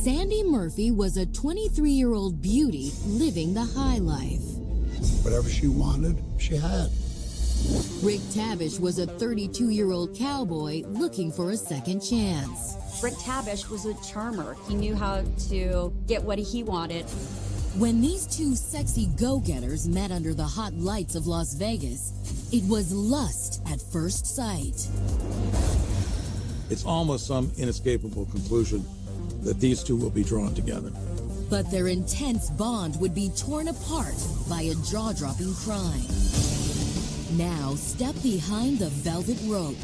Sandy Murphy was a 23-year-old beauty living the high life. Whatever she wanted, she had. Rick Tavish was a 32-year-old cowboy looking for a second chance. Rick Tavish was a charmer. He knew how to get what he wanted. When these two sexy go-getters met under the hot lights of Las Vegas, it was lust at first sight. It's almost some inescapable conclusion that these two will be drawn together. But their intense bond would be torn apart by a jaw-dropping crime. Now, step behind the velvet rope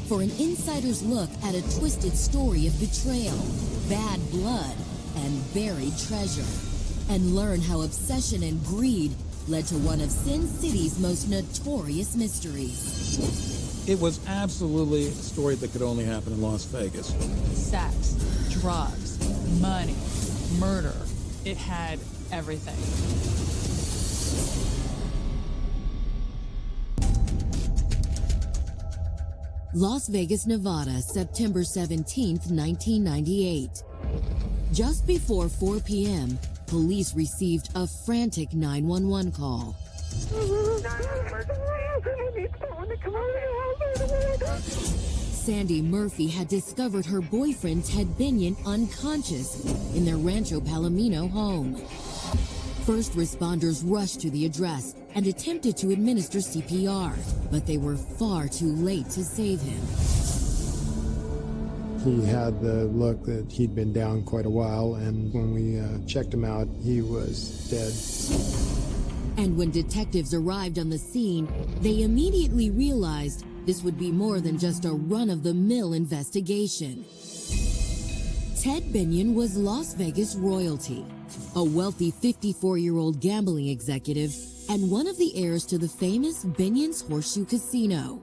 for an insider's look at a twisted story of betrayal, bad blood, and buried treasure. And learn how obsession and greed led to one of Sin City's most notorious mysteries. It was absolutely a story that could only happen in Las Vegas. Sex, drugs, money, murder. It had everything. Las Vegas, Nevada, September 17th, 1998. Just before 4 p.m., police received a frantic 911 call. Sandy Murphy had discovered her boyfriend Ted Binion unconscious in their Rancho Palomino home. First responders rushed to the address and attempted to administer CPR, but they were far too late to save him. He had the look that he'd been down quite a while, and when we checked him out, he was dead. And when detectives arrived on the scene, they immediately realized this would be more than just a run-of-the-mill investigation. Ted Binion was Las Vegas royalty, a wealthy 54-year-old gambling executive and one of the heirs to the famous Binion's Horseshoe Casino.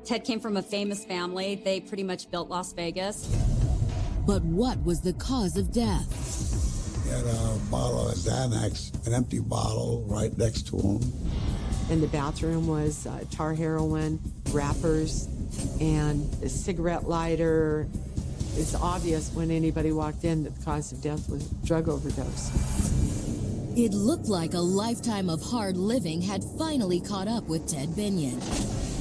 Ted came from a famous family. They pretty much built Las Vegas. But what was the cause of death? He had a bottle of Xanax, an empty bottle right next to him. In the bathroom was tar heroin, wrappers, and a cigarette lighter. It's obvious when anybody walked in that the cause of death was drug overdose. It looked like a lifetime of hard living had finally caught up with Ted Binion.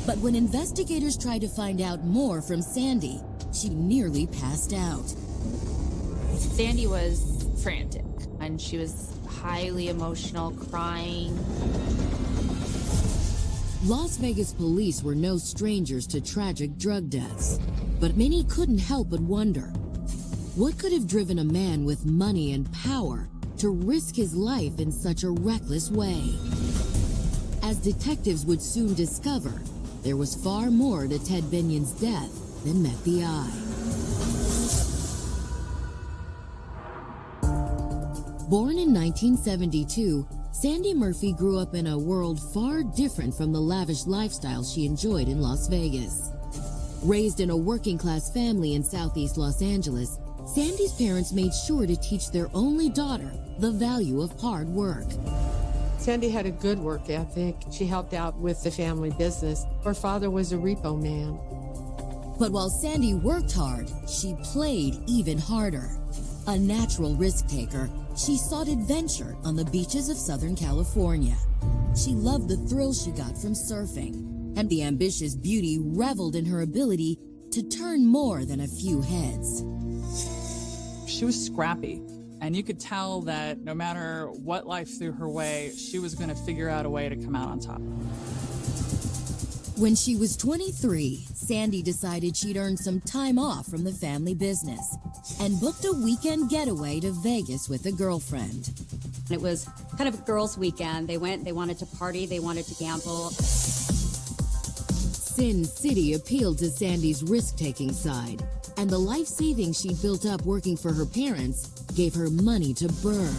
But when investigators tried to find out more from Sandy, she nearly passed out. Sandy was frantic, and she was highly emotional, crying. Las Vegas police were no strangers to tragic drug deaths, but many couldn't help but wonder, what could have driven a man with money and power to risk his life in such a reckless way? As detectives would soon discover, there was far more to Ted Binion's death than met the eye. Born in 1972, Sandy Murphy grew up in a world far different from the lavish lifestyle she enjoyed in Las Vegas. Raised in a working-class family in Southeast Los Angeles, Sandy's parents made sure to teach their only daughter the value of hard work. Sandy had a good work ethic. She helped out with the family business. Her father was a repo man. But while Sandy worked hard, she played even harder. A natural risk taker, she sought adventure on the beaches of Southern California. She loved the thrill she got from surfing, and the ambitious beauty reveled in her ability to turn more than a few heads. She was scrappy, and you could tell that no matter what life threw her way, she was going to figure out a way to come out on top. When she was 23, Sandy decided she'd earn some time off from the family business and booked a weekend getaway to Vegas with a girlfriend. It was kind of a girls' weekend. They went, they wanted to party, they wanted to gamble. Sin City appealed to Sandy's risk-taking side, and the life savings she'd built up working for her parents gave her money to burn.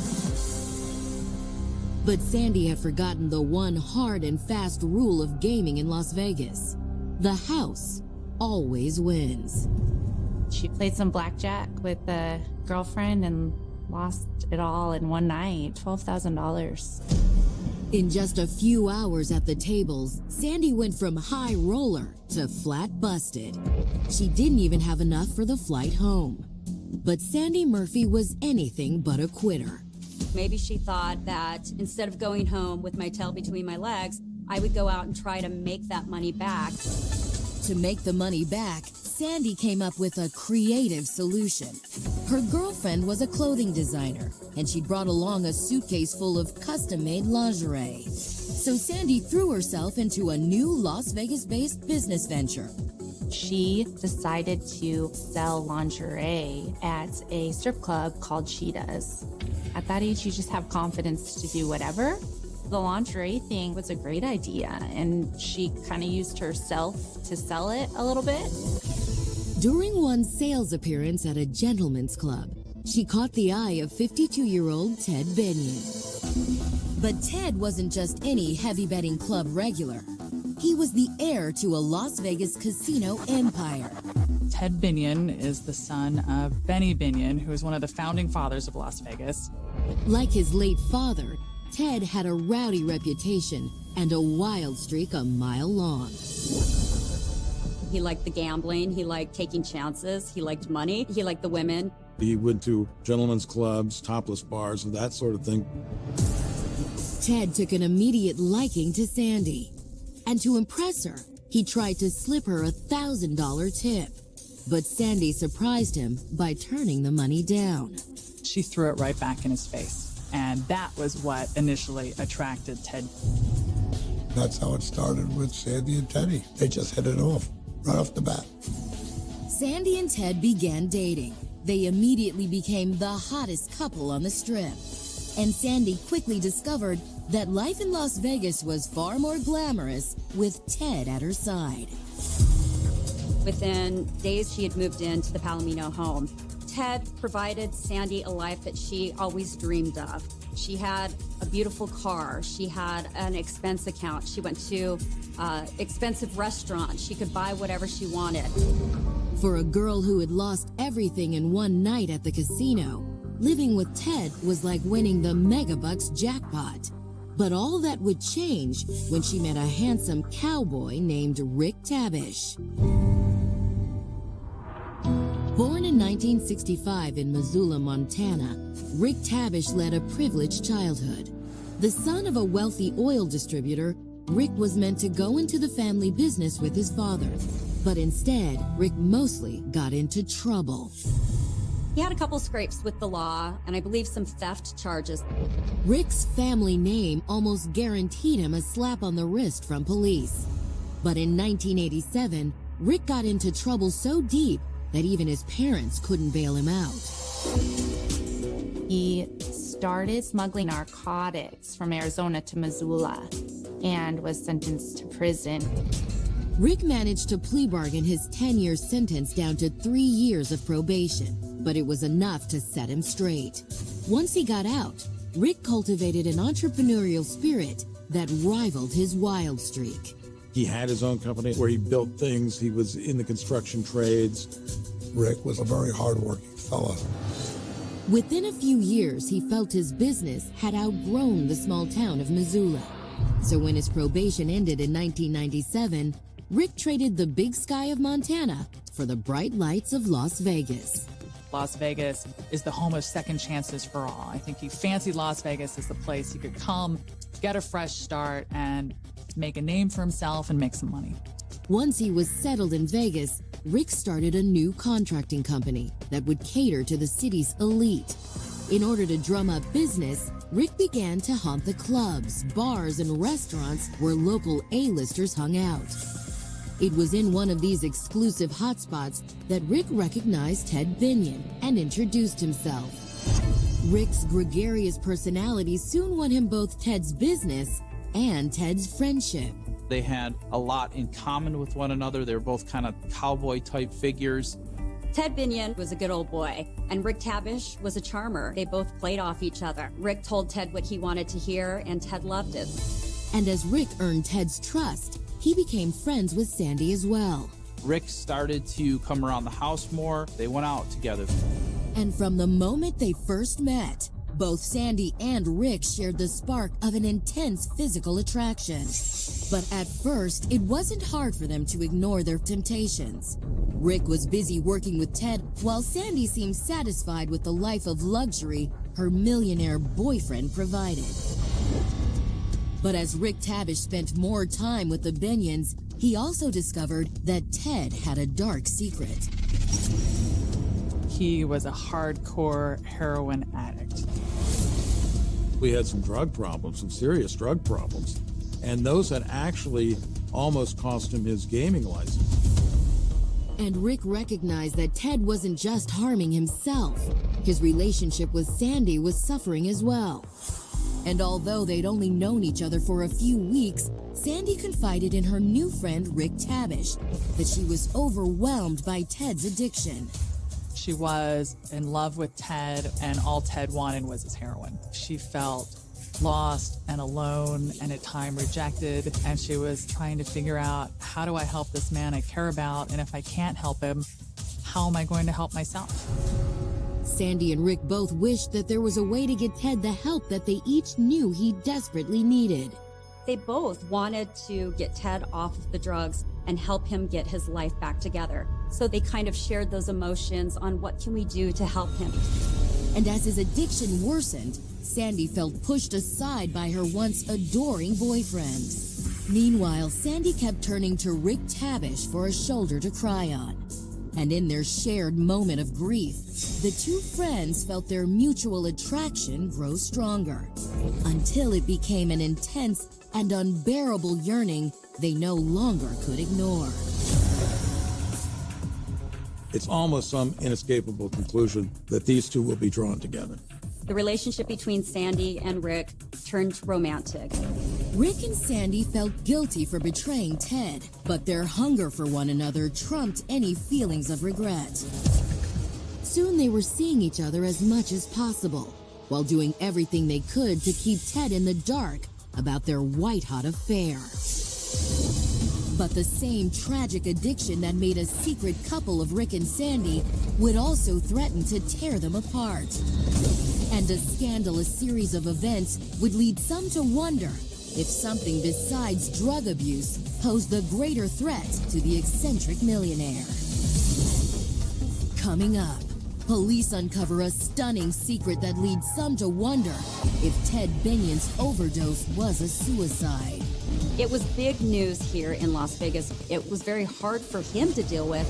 But Sandy had forgotten the one hard and fast rule of gaming in Las Vegas. The house always wins. She played some blackjack with a girlfriend and lost it all in one night, $12,000. In just a few hours at the tables, Sandy went from high roller to flat busted. She didn't even have enough for the flight home. But Sandy Murphy was anything but a quitter. Maybe she thought that instead of going home with my tail between my legs, I would go out and try to make that money back. To make the money back, Sandy came up with a creative solution. Her girlfriend was a clothing designer, and she brought along a suitcase full of custom-made lingerie. So Sandy threw herself into a new Las Vegas-based business venture. She decided to sell lingerie at a strip club called She Does. At that age, you just have confidence to do whatever. The lingerie thing was a great idea, and she kind of used herself to sell it a little bit. During one sales appearance at a gentleman's club, she caught the eye of 52-year-old Ted Binion. But Ted wasn't just any heavy betting club regular. He was the heir to a Las Vegas casino empire. Ted Binion is the son of Benny Binion, who is one of the founding fathers of Las Vegas. Like his late father, Ted had a rowdy reputation and a wild streak a mile long. He liked the gambling, he liked taking chances, he liked money, he liked the women. He went to gentlemen's clubs, topless bars, and that sort of thing. Ted took an immediate liking to Sandy. And to impress her, he tried to slip her a $1,000 tip. But Sandy surprised him by turning the money down. She threw it right back in his face. And that was what initially attracted Ted. That's how it started with Sandy and Teddy. They just hit it off, right off the bat. Sandy and Ted began dating. They immediately became the hottest couple on the Strip. And Sandy quickly discovered that life in Las Vegas was far more glamorous with Ted at her side. Within days, she had moved into the Palomino home. Ted provided Sandy a life that she always dreamed of. She had a beautiful car. She had an expense account. She went to expensive restaurants. She could buy whatever she wanted. For a girl who had lost everything in one night at the casino, living with Ted was like winning the megabucks jackpot. But all that would change when she met a handsome cowboy named Rick Tabish. Born in 1965 in Missoula, Montana, Rick Tabish led a privileged childhood. The son of a wealthy oil distributor, Rick was meant to go into the family business with his father. But instead, Rick mostly got into trouble. He had a couple scrapes with the law, and I believe some theft charges. Rick's family name almost guaranteed him a slap on the wrist from police. But in 1987, Rick got into trouble so deep that even his parents couldn't bail him out. He started smuggling narcotics from Arizona to Missoula and was sentenced to prison. Rick managed to plea bargain his 10-year sentence down to 3 years of probation, but it was enough to set him straight. Once he got out, Rick cultivated an entrepreneurial spirit that rivaled his wild streak. He had his own company where he built things. He was in the construction trades. Rick was a very hardworking fella. Within a few years, he felt his business had outgrown the small town of Missoula. So when his probation ended in 1997, Rick traded the big sky of Montana for the bright lights of Las Vegas. Las Vegas is the home of second chances for all. I think he fancied Las Vegas as the place he could come, get a fresh start, and make a name for himself and make some money. Once he was settled in Vegas, Rick started a new contracting company that would cater to the city's elite. In order to drum up business, Rick began to haunt the clubs, bars, and restaurants where local A-listers hung out. It was in one of these exclusive hotspots that Rick recognized Ted Binion and introduced himself. Rick's gregarious personality soon won him both Ted's business and Ted's friendship. They had a lot in common with one another. They were both kind of cowboy-type figures. Ted Binion was a good old boy, and Rick Tabish was a charmer. They both played off each other. Rick told Ted what he wanted to hear, and Ted loved it. And as Rick earned Ted's trust, he became friends with Sandy as well. Rick started to come around the house more. They went out together. And from the moment they first met, both Sandy and Rick shared the spark of an intense physical attraction. But at first, it wasn't hard for them to ignore their temptations. Rick was busy working with Ted, while Sandy seemed satisfied with the life of luxury her millionaire boyfriend provided. But as Rick Tabish spent more time with the Binions, he also discovered that Ted had a dark secret. He was a hardcore heroin addict. We had some drug problems, some serious drug problems, and those had actually almost cost him his gaming license. And Rick recognized that Ted wasn't just harming himself. His relationship with Sandy was suffering as well. And although they'd only known each other for a few weeks, Sandy confided in her new friend Rick Tabish that she was overwhelmed by Ted's addiction. She was in love with Ted, and all Ted wanted was his heroin. She felt lost and alone and at times rejected, and she was trying to figure out, how do I help this man I care about? And if I can't help him, how am I going to help myself? Sandy and Rick both wished that there was a way to get Ted the help that they each knew he desperately needed. They both wanted to get Ted off of the drugs and help him get his life back together. So they kind of shared those emotions on what can we do to help him. And as his addiction worsened, Sandy felt pushed aside by her once adoring boyfriend. Meanwhile, Sandy kept turning to Rick Tabish for a shoulder to cry on. And in their shared moment of grief, the two friends felt their mutual attraction grow stronger, until it became an intense and unbearable yearning they no longer could ignore. It's almost some inescapable conclusion that these two will be drawn together. The relationship between Sandy and Rick turned romantic. Rick and Sandy felt guilty for betraying Ted, but their hunger for one another trumped any feelings of regret. Soon they were seeing each other as much as possible, while doing everything they could to keep Ted in the dark about their white-hot affair. But the same tragic addiction that made a secret couple of Rick and Sandy would also threaten to tear them apart. And a scandalous series of events would lead some to wonder if something besides drug abuse posed the greater threat to the eccentric millionaire. Coming up, police uncover a stunning secret that leads some to wonder if Ted Binion's overdose was a suicide. It was big news here in Las Vegas. It was very hard for him to deal with.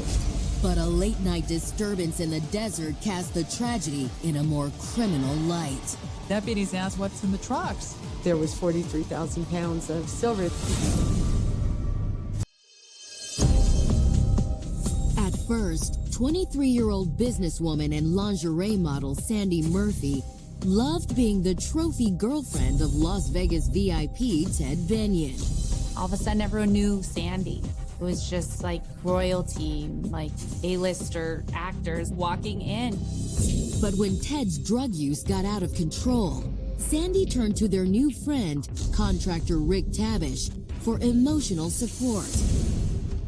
But a late-night disturbance in the desert cast the tragedy in a more criminal light. Deputies asked what's in the trucks. There was 43,000 pounds of silver. At first, 23-year-old businesswoman and lingerie model Sandy Murphy loved being the trophy girlfriend of Las Vegas VIP Ted Binion. All of a sudden, everyone knew Sandy. It was just like royalty, like A-lister actors walking in. But when Ted's drug use got out of control, Sandy turned to their new friend, contractor Rick Tabish, for emotional support.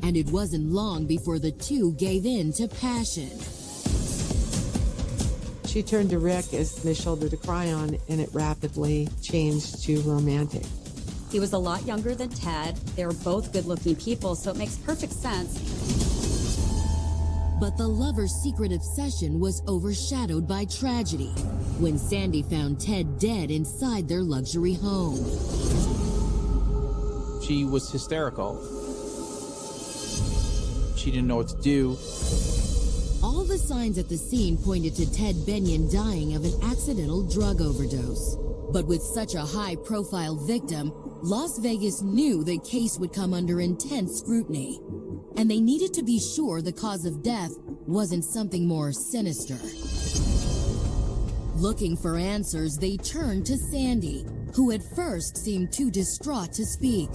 And it wasn't long before the two gave in to passion. She turned to Rick as the shoulder to cry on, and it rapidly changed to romantic. He was a lot younger than Ted. They were both good-looking people, so it makes perfect sense. But the lovers' secret obsession was overshadowed by tragedy when Sandy found Ted dead inside their luxury home. She was hysterical. She didn't know what to do. All the signs at the scene pointed to Ted Binion dying of an accidental drug overdose. But with such a high-profile victim, Las Vegas knew the case would come under intense scrutiny, and they needed to be sure the cause of death wasn't something more sinister. Looking for answers, they turned to Sandy, who at first seemed too distraught to speak.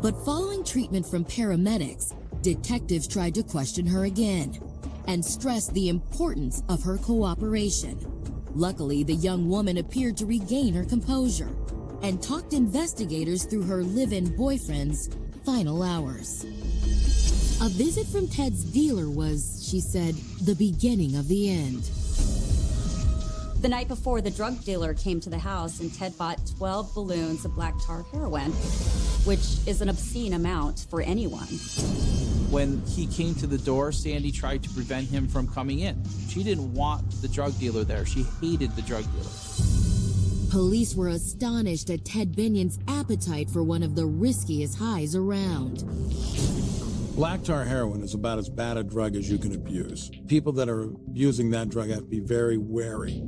But following treatment from paramedics, detectives tried to question her again and stressed the importance of her cooperation. Luckily, the young woman appeared to regain her composure and talked investigators through her live-in boyfriend's final hours. A visit from Ted's dealer was, she said, the beginning of the end. The night before, the drug dealer came to the house and Ted bought 12 balloons of black tar heroin. which is an obscene amount for anyone. When he came to the door, Sandy tried to prevent him from coming in. She didn't want the drug dealer there. She hated the drug dealer. Police were astonished at Ted Binion's appetite for one of the riskiest highs around. Black tar heroin is about as bad a drug as you can abuse. People that are using that drug have to be very wary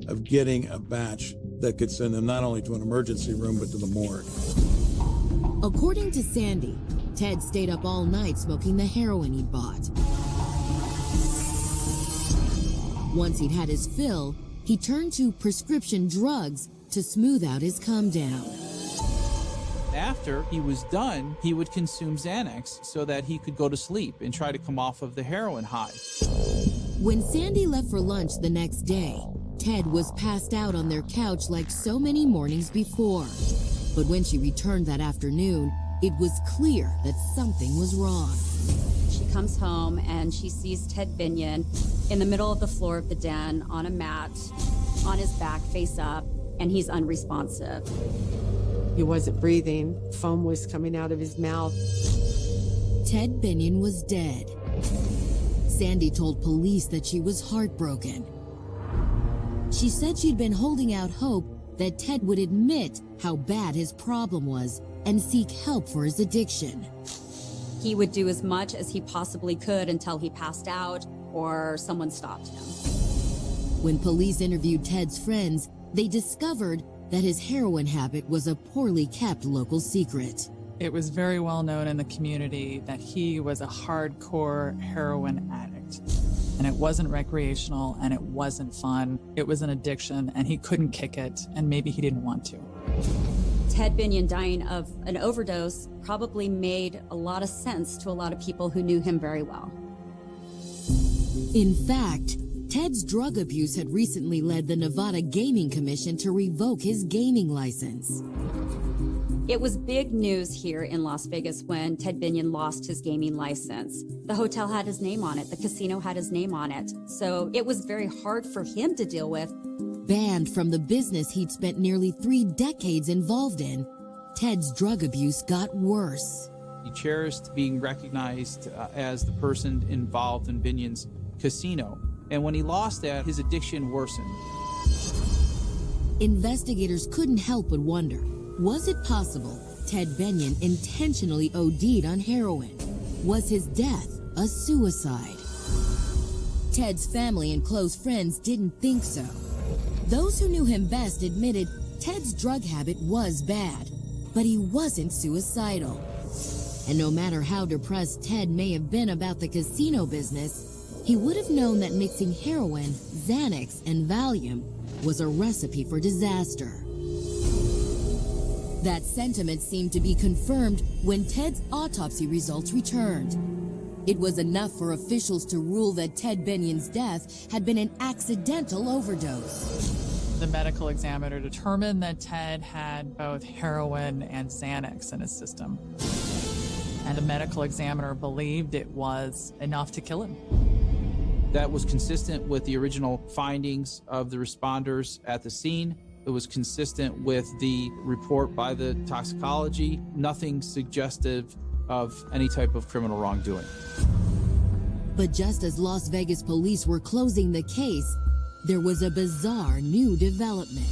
of getting a batch that could send them not only to an emergency room, but to the morgue. According to Sandy, Ted stayed up all night smoking the heroin he'd bought. Once he'd had his fill, he turned to prescription drugs to smooth out his come down. After he was done, he would consume Xanax so that he could go to sleep and try to come off of the heroin high. When Sandy left for lunch the next day, Ted was passed out on their couch like so many mornings before. But when she returned that afternoon, it was clear that something was wrong. She comes home and she sees Ted Binion in the middle of the floor of the den on a mat, on his back, face up, and he's unresponsive. He wasn't breathing. Foam was coming out of his mouth. Ted Binion was dead. Sandy told police that she was heartbroken. She said she'd been holding out hope that Ted would admit how bad his problem was and seek help for his addiction. He would do as much as he possibly could until he passed out or someone stopped him. When police interviewed Ted's friends, they discovered that his heroin habit was a poorly kept local secret. It was very well known in the community that he was a hardcore heroin addict. And it wasn't recreational and it wasn't fun. It was an addiction and he couldn't kick it, and maybe he didn't want to. Ted Binion dying of an overdose probably made a lot of sense to a lot of people who knew him very well. In fact, Ted's drug abuse had recently led the Nevada Gaming Commission to revoke his gaming license. It was big news here in Las Vegas when Ted Binion lost his gaming license. The hotel had his name on it. The casino had his name on it. So it was very hard for him to deal with. Banned from the business he'd spent nearly 3 decades involved in, Ted's drug abuse got worse. He cherished being recognized as the person involved in Binion's casino. And when he lost that, his addiction worsened. Investigators couldn't help but wonder, was it possible Ted Binion intentionally OD'd on heroin? Was his death a suicide? Ted's family and close friends didn't think so. Those who knew him best admitted Ted's drug habit was bad, but he wasn't suicidal. And no matter how depressed Ted may have been about the casino business, he would have known that mixing heroin, Xanax, and Valium was a recipe for disaster. That sentiment seemed to be confirmed when Ted's autopsy results returned. It was enough for officials to rule that Ted Binion's death had been an accidental overdose. The medical examiner determined that Ted had both heroin and Xanax in his system. And the medical examiner believed it was enough to kill him. That was consistent with the original findings of the responders at the scene. It was consistent with the report by the toxicology. Nothing suggestive of any type of criminal wrongdoing. But just as Las Vegas police were closing the case, there was a bizarre new development.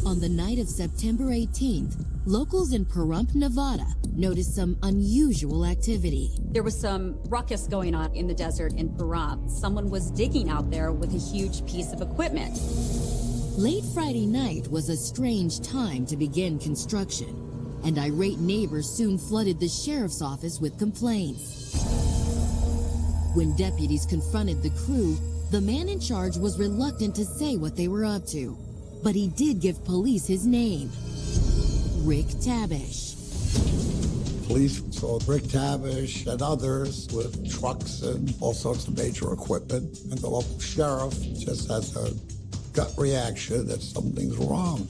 On the night of September 18th, locals in Pahrump, Nevada, noticed some unusual activity. There was some ruckus going on in the desert in Pahrump. Someone was digging out there with a huge piece of equipment. Late Friday night was a strange time to begin construction, and irate neighbors soon flooded the sheriff's office with complaints. When deputies confronted the crew, the man in charge was reluctant to say what they were up to, but he did give police his name: Rick Tabish. Police saw Rick Tabish and others with trucks and all sorts of major equipment, and the local sheriff just has a gut reaction that something's wrong.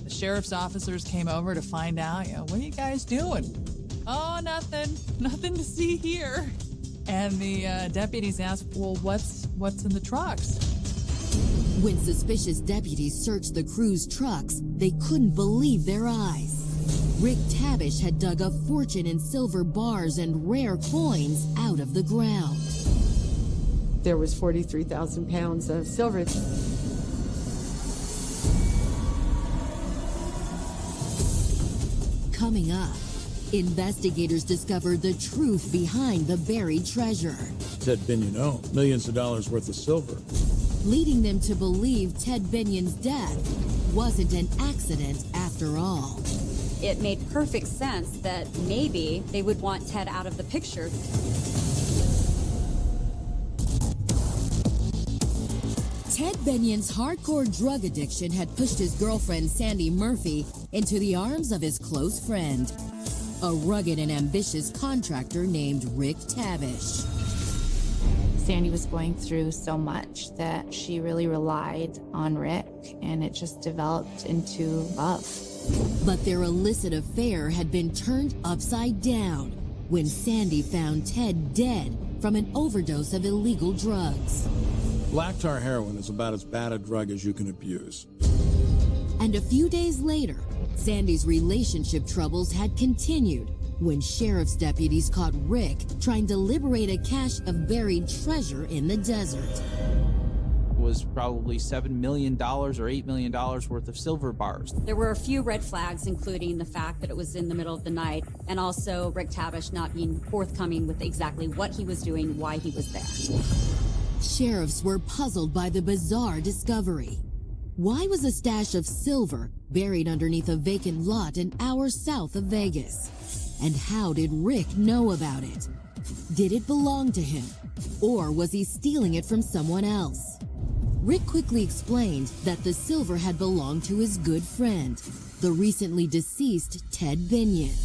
The sheriff's officers came over to find out, what are you guys doing? Oh, nothing to see here. And the deputies asked, well, what's in the trucks? When suspicious deputies searched the crew's trucks, they couldn't believe their eyes. Rick Tabish had dug a fortune in silver bars and rare coins out of the ground. There was 43,000 pounds of silver. Coming up, investigators discovered the truth behind the buried treasure, Ted Binion owned millions of dollars worth of silver, leading them to believe Ted Binion's death wasn't an accident after all. It made perfect sense that maybe they would want Ted out of the picture. Ted Binion's hardcore drug addiction had pushed his girlfriend Sandy Murphy into the arms of his close friend, a rugged and ambitious contractor named Rick Tabish. Sandy was going through so much that she really relied on Rick, and it just developed into love. But their illicit affair had been turned upside down when Sandy found Ted dead from an overdose of illegal drugs. Black tar heroin is about as bad a drug as you can abuse. And a few days later, Sandy's relationship troubles had continued when sheriff's deputies caught Rick trying to liberate a cache of buried treasure in the desert. It was probably $7 million or $8 million worth of silver bars. There were a few red flags, including the fact that it was in the middle of the night, and also Rick Tabish not being forthcoming with exactly what he was doing, why he was there. Sheriffs were puzzled by the bizarre discovery. Why was a stash of silver buried underneath a vacant lot an hour south of Vegas? And how did Rick know about it? Did it belong to him? Or was he stealing it from someone else? Rick quickly explained that the silver had belonged to his good friend, the recently deceased Ted Binion.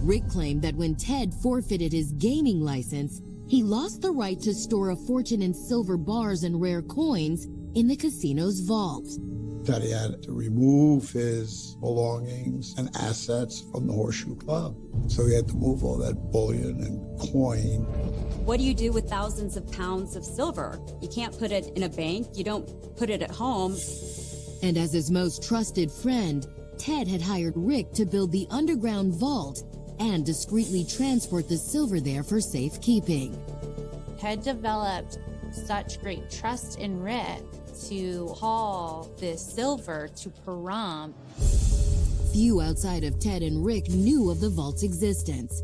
Rick claimed that when Ted forfeited his gaming license, he lost the right to store a fortune in silver bars and rare coins in the casino's vault. That he had to remove his belongings and assets from the Horseshoe Club. So he had to move all that bullion and coin. What do you do with thousands of pounds of silver? You can't put it in a bank. You don't put it at home. And as his most trusted friend, Ted had hired Rick to build the underground vault and discreetly transport the silver there for safekeeping. Ted developed such great trust in Rick to haul this silver to Pahrump. Few outside of Ted and Rick knew of the vault's existence.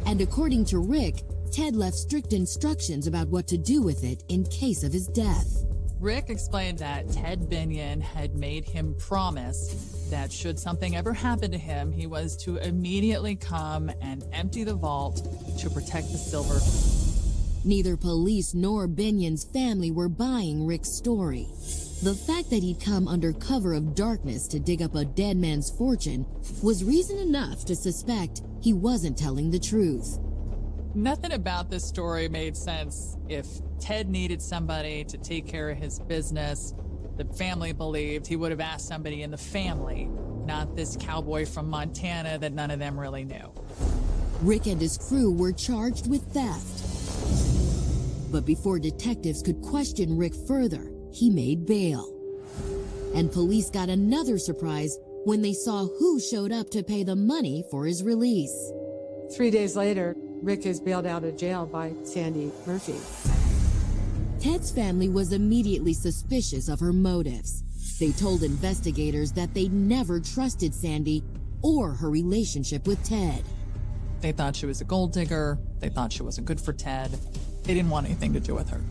And according to Rick, Ted left strict instructions about what to do with it in case of his death. Rick explained that Ted Binion had made him promise that should something ever happen to him, he was to immediately come and empty the vault to protect the silver. Neither police nor Binion's family were buying Rick's story. The fact that he'd come under cover of darkness to dig up a dead man's fortune was reason enough to suspect he wasn't telling the truth. Nothing about this story made sense. If Ted needed somebody to take care of his business, the family believed he would have asked somebody in the family, not this cowboy from Montana that none of them really knew. Rick and his crew were charged with theft. But before detectives could question Rick further, he made bail. And police got another surprise when they saw who showed up to pay the money for his release. 3 days later, Rick is bailed out of jail by Sandy Murphy. Ted's family was immediately suspicious of her motives. They told investigators that they'd never trusted Sandy or her relationship with Ted. They thought she was a gold digger. They thought she wasn't good for Ted. They didn't want anything to do with her.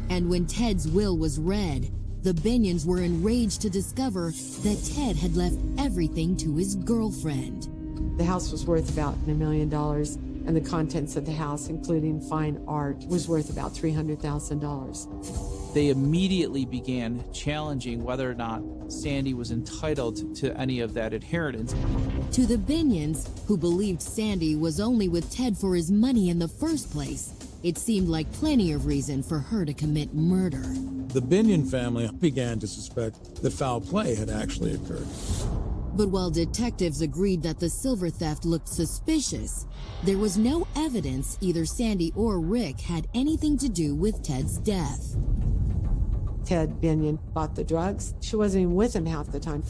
And when Ted's will was read, the Binions were enraged to discover that Ted had left everything to his girlfriend. The house was worth about $1 million, and the contents of the house, including fine art, was worth about $300,000. They immediately began challenging whether or not Sandy was entitled to any of that inheritance. To the Binions, who believed Sandy was only with Ted for his money in the first place, it seemed like plenty of reason for her to commit murder. The Binion family began to suspect that foul play had actually occurred. But while detectives agreed that the silver theft looked suspicious, there was no evidence either Sandy or Rick had anything to do with Ted's death. Ted Binion bought the drugs. She wasn't even with him half the time.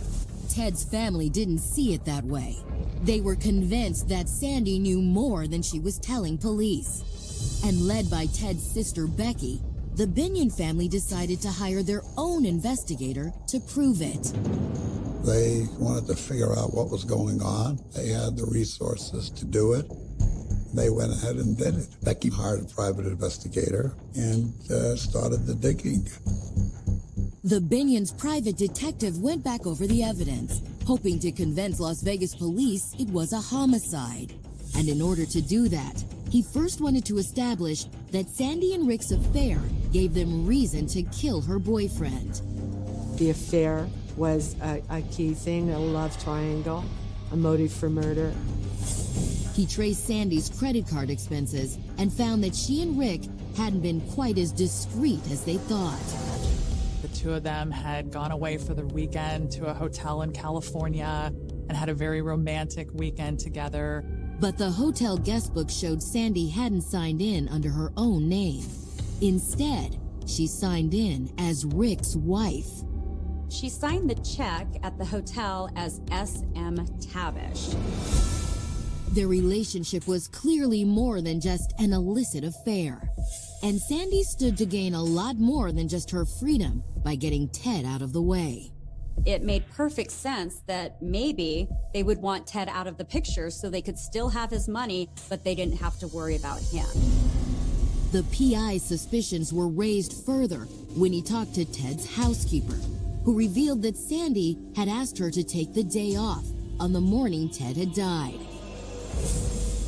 Ted's family didn't see it that way. They were convinced that Sandy knew more than she was telling police. And led by Ted's sister Becky, the Binion family decided to hire their own investigator to prove it. They wanted to figure out what was going on. They had the resources to do it. They went ahead and did it. Becky hired a private investigator and started the digging. The Binion's private detective went back over the evidence, hoping to convince Las Vegas police it was a homicide. And in order to do that, he first wanted to establish that Sandy and Rick's affair gave them reason to kill her boyfriend. The affair was a key thing, a love triangle, a motive for murder. He traced Sandy's credit card expenses and found that she and Rick hadn't been quite as discreet as they thought. The two of them had gone away for the weekend to a hotel in California and had a very romantic weekend together. But the hotel guest book showed Sandy hadn't signed in under her own name. Instead, she signed in as Rick's wife. She signed the check at the hotel as S.M. Tavish. Their relationship was clearly more than just an illicit affair. And Sandy stood to gain a lot more than just her freedom by getting Ted out of the way. It made perfect sense that maybe they would want Ted out of the picture so they could still have his money, but they didn't have to worry about him. The PI's suspicions were raised further when he talked to Ted's housekeeper, who revealed that Sandy had asked her to take the day off on the morning Ted had died.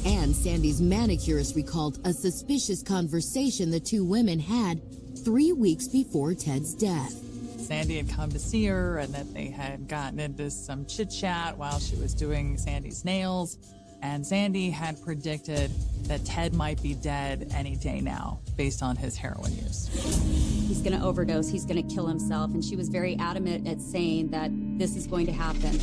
And Sandy's manicurist recalled a suspicious conversation the two women had 3 weeks before Ted's death. Sandy had come to see her and that they had gotten into some chit-chat while she was doing Sandy's nails. And Sandy had predicted that Ted might be dead any day now based on his heroin use. He's going to overdose, he's going to kill himself, and she was very adamant at saying that this is going to happen.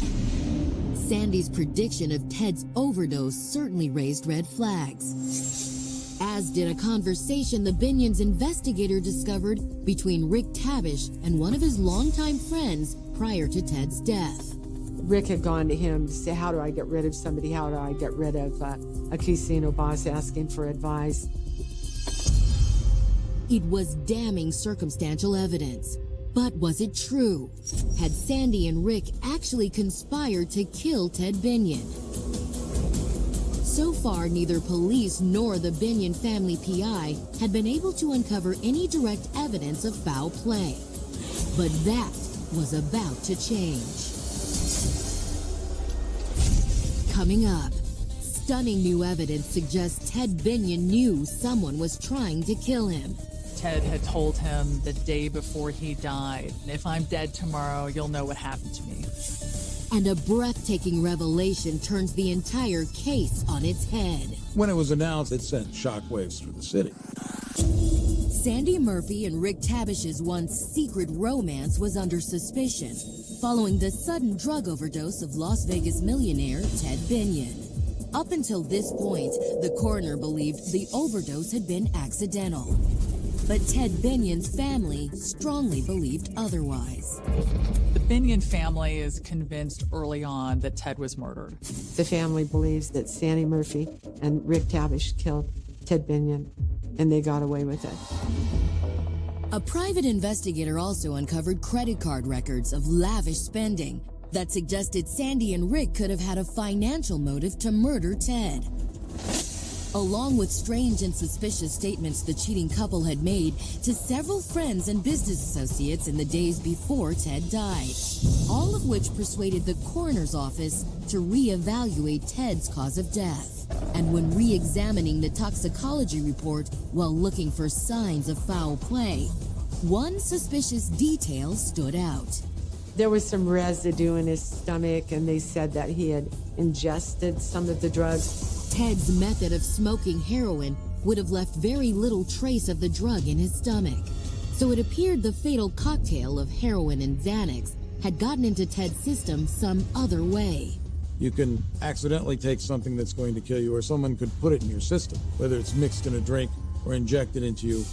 Sandy's prediction of Ted's overdose certainly raised red flags, as did a conversation the Binion's investigator discovered between Rick Tavish and one of his longtime friends prior to Ted's death. Rick had gone to him to say, how do I get rid of somebody? How do I get rid of a casino boss asking for advice? It was damning circumstantial evidence. But was it true? Had Sandy and Rick actually conspired to kill Ted Binion? So far, neither police nor the Binion family PI had been able to uncover any direct evidence of foul play. But that was about to change. Coming up, stunning new evidence suggests Ted Binion knew someone was trying to kill him. Ted had told him the day before he died, if I'm dead tomorrow, you'll know what happened to me. And a breathtaking revelation turns the entire case on its head. When it was announced, it sent shockwaves through the city. Sandy Murphy and Rick Tavish's once secret romance was under suspicion, following the sudden drug overdose of Las Vegas millionaire Ted Binion. Up until this point, the coroner believed the overdose had been accidental. But Ted Binion's family strongly believed otherwise. The Binion family is convinced early on that Ted was murdered. The family believes that Sandy Murphy and Rick Tavish killed Ted Binion, and they got away with it. A private investigator also uncovered credit card records of lavish spending that suggested Sandy and Rick could have had a financial motive to murder Ted. Along with strange and suspicious statements the cheating couple had made to several friends and business associates in the days before Ted died, all of which persuaded the coroner's office to reevaluate Ted's cause of death. And when re-examining the toxicology report while looking for signs of foul play, one suspicious detail stood out. There was some residue in his stomach, and they said that he had ingested some of the drugs. Ted's method of smoking heroin would have left very little trace of the drug in his stomach. So it appeared the fatal cocktail of heroin and Xanax had gotten into Ted's system some other way. You can accidentally take something that's going to kill you, or someone could put it in your system, whether it's mixed in a drink or injected into you.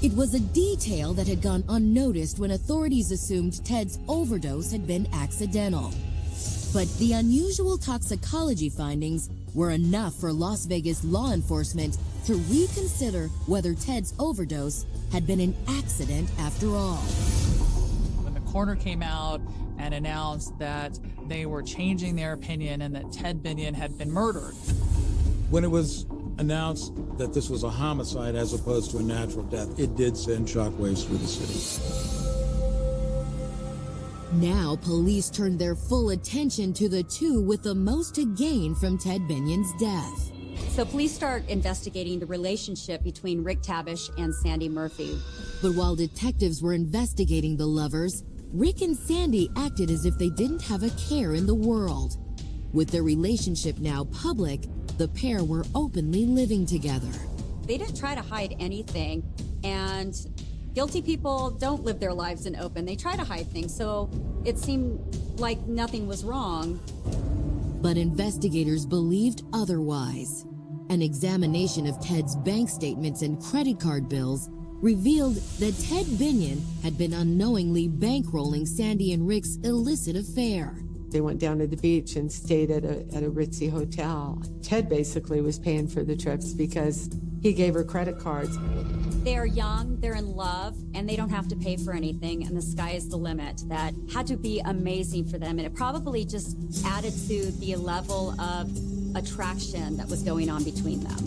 It was a detail that had gone unnoticed when authorities assumed Ted's overdose had been accidental. But the unusual toxicology findings were enough for Las Vegas law enforcement to reconsider whether Ted's overdose had been an accident after all. When the coroner came out and announced that they were changing their opinion and that Ted Binion had been murdered. When it was announced that this was a homicide as opposed to a natural death, it did send shockwaves through the city. Now, police turned their full attention to the two with the most to gain from Ted Binion's death. So police start investigating the relationship between Rick Tabish and Sandy Murphy. But while detectives were investigating the lovers, Rick and Sandy acted as if they didn't have a care in the world. With their relationship now public, the pair were openly living together. They didn't try to hide anything, and guilty people don't live their lives in open. They try to hide things, so it seemed like nothing was wrong. But investigators believed otherwise. An examination of Ted's bank statements and credit card bills revealed that Ted Binion had been unknowingly bankrolling Sandy and Rick's illicit affair. They went down to the beach and stayed at a ritzy hotel. Ted basically was paying for the trips because he gave her credit cards. They are young, they're in love, and they don't have to pay for anything, and the sky is the limit. That had to be amazing for them, and it probably just added to the level of attraction that was going on between them.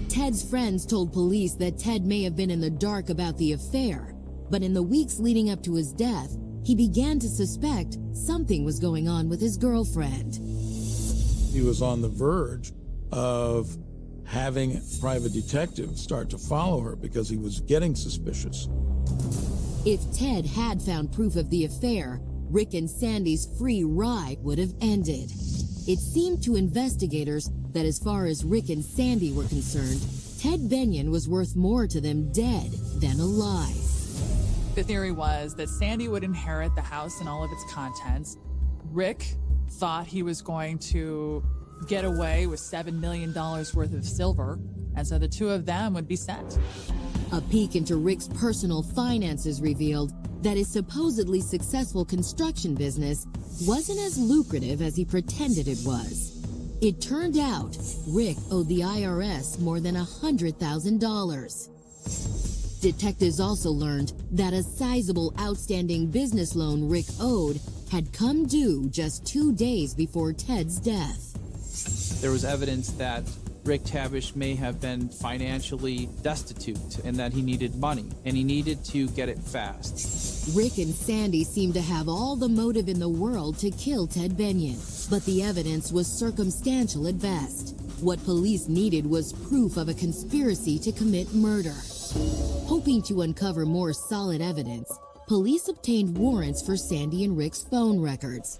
Ted's friends told police that Ted may have been in the dark about the affair, but in the weeks leading up to his death, he began to suspect something was going on with his girlfriend. He was on the verge of having private detectives start to follow her because he was getting suspicious. If Ted had found proof of the affair, Rick and Sandy's free ride would have ended. It seemed to investigators that as far as Rick and Sandy were concerned, Ted Binion was worth more to them dead than alive. The theory was that Sandy would inherit the house and all of its contents. Rick thought he was going to get away with $7 million worth of silver, and so the two of them would be set. A peek into Rick's personal finances revealed that his supposedly successful construction business wasn't as lucrative as he pretended it was. It turned out Rick owed the IRS more than $100,000. Detectives also learned that a sizable outstanding business loan Rick owed had come due just 2 days before Ted's death. There was evidence that Rick Tabish may have been financially destitute and that he needed money, and he needed to get it fast. Rick and Sandy seemed to have all the motive in the world to kill Ted Binion, but the evidence was circumstantial at best. What police needed was proof of a conspiracy to commit murder. Hoping to uncover more solid evidence, police obtained warrants for Sandy and Rick's phone records.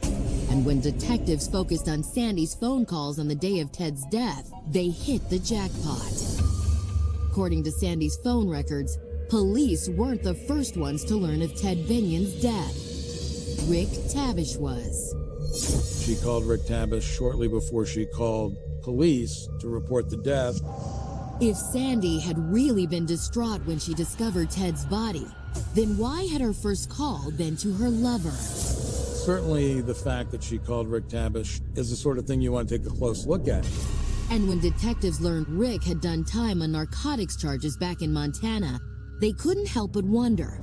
And when detectives focused on Sandy's phone calls on the day of Ted's death, they hit the jackpot. According to Sandy's phone records, police weren't the first ones to learn of Ted Binion's death. Rick Tabish was. She called Rick Tabish shortly before she called police to report the death. If Sandy had really been distraught when she discovered Ted's body, then why had her first call been to her lover? Certainly the fact that she called Rick Tabish is the sort of thing you want to take a close look at. And when detectives learned Rick had done time on narcotics charges back in Montana, they couldn't help but wonder,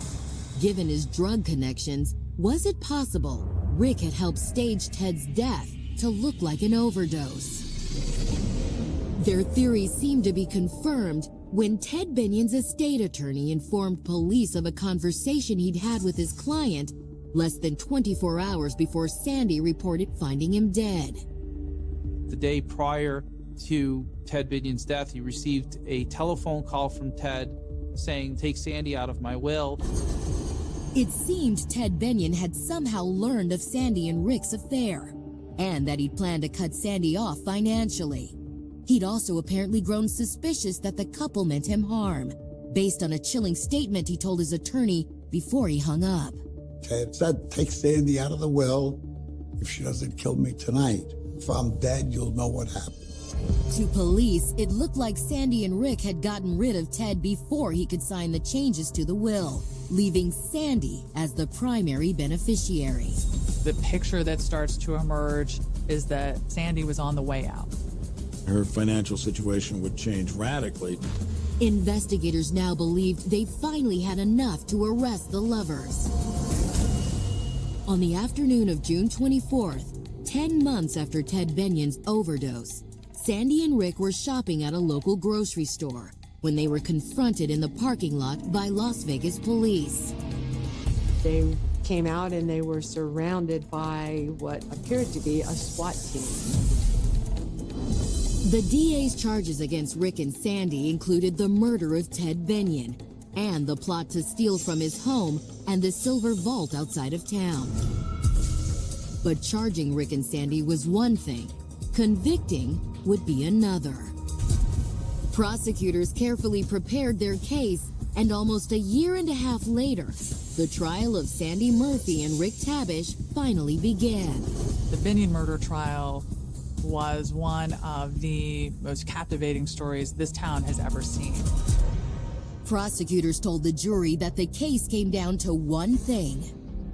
given his drug connections, was it possible Rick had helped stage Ted's death to look like an overdose? Their theories seemed to be confirmed when Ted Binion's estate attorney informed police of a conversation he'd had with his client less than 24 hours before Sandy reported finding him dead. The day prior to Ted Binion's death, he received a telephone call from Ted saying, "Take Sandy out of my will." It seemed Ted Binion had somehow learned of Sandy and Rick's affair, and that he'd planned to cut Sandy off financially. He'd also apparently grown suspicious that the couple meant him harm, based on a chilling statement he told his attorney before he hung up. Ted said, take Sandy out of the will if she doesn't kill me tonight. If I'm dead, you'll know what happened. To police, it looked like Sandy and Rick had gotten rid of Ted before he could sign the changes to the will. leaving Sandy as the primary beneficiary. The picture that starts to emerge is that Sandy was on the way out. Her financial situation would change radically. Investigators now believed they finally had enough to arrest the lovers. On the afternoon of June 24th, 10 months after Ted Benion's overdose, Sandy and Rick were shopping at a local grocery store when they were confronted in the parking lot by Las Vegas police. They came out and they were surrounded by what appeared to be a SWAT team. The DA's charges against Rick and Sandy included the murder of Ted Benion and the plot to steal from his home and the silver vault outside of town. But charging Rick and Sandy was one thing, convicting would be another. Prosecutors carefully prepared their case, and almost a year and a half later, the trial of Sandy Murphy and Rick Tabish finally began. The Benion murder trial was one of the most captivating stories this town has ever seen. Prosecutors told the jury that the case came down to one thing: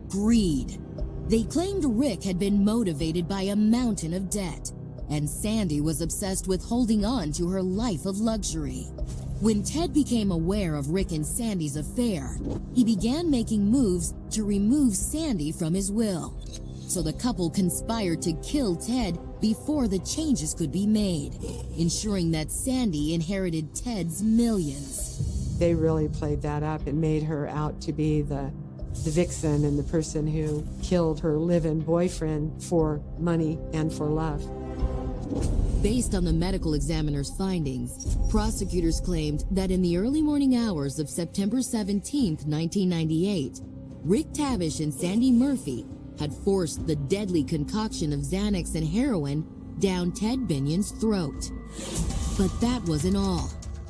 greed. They claimed Rick had been motivated by a mountain of debt, and Sandy was obsessed with holding on to her life of luxury. When Ted became aware of Rick and Sandy's affair, he began making moves to remove Sandy from his will. So the couple conspired to kill Ted before the changes could be made, ensuring that Sandy inherited Ted's millions. They really played that up and made her out to be the vixen and the person who killed her live-in boyfriend for money and for love. Based on the medical examiner's findings, prosecutors claimed that in the early morning hours of September 17, 1998, Rick Tabish and Sandy Murphy had forced the deadly concoction of Xanax and heroin down Ted Benion's throat. But that wasn't all.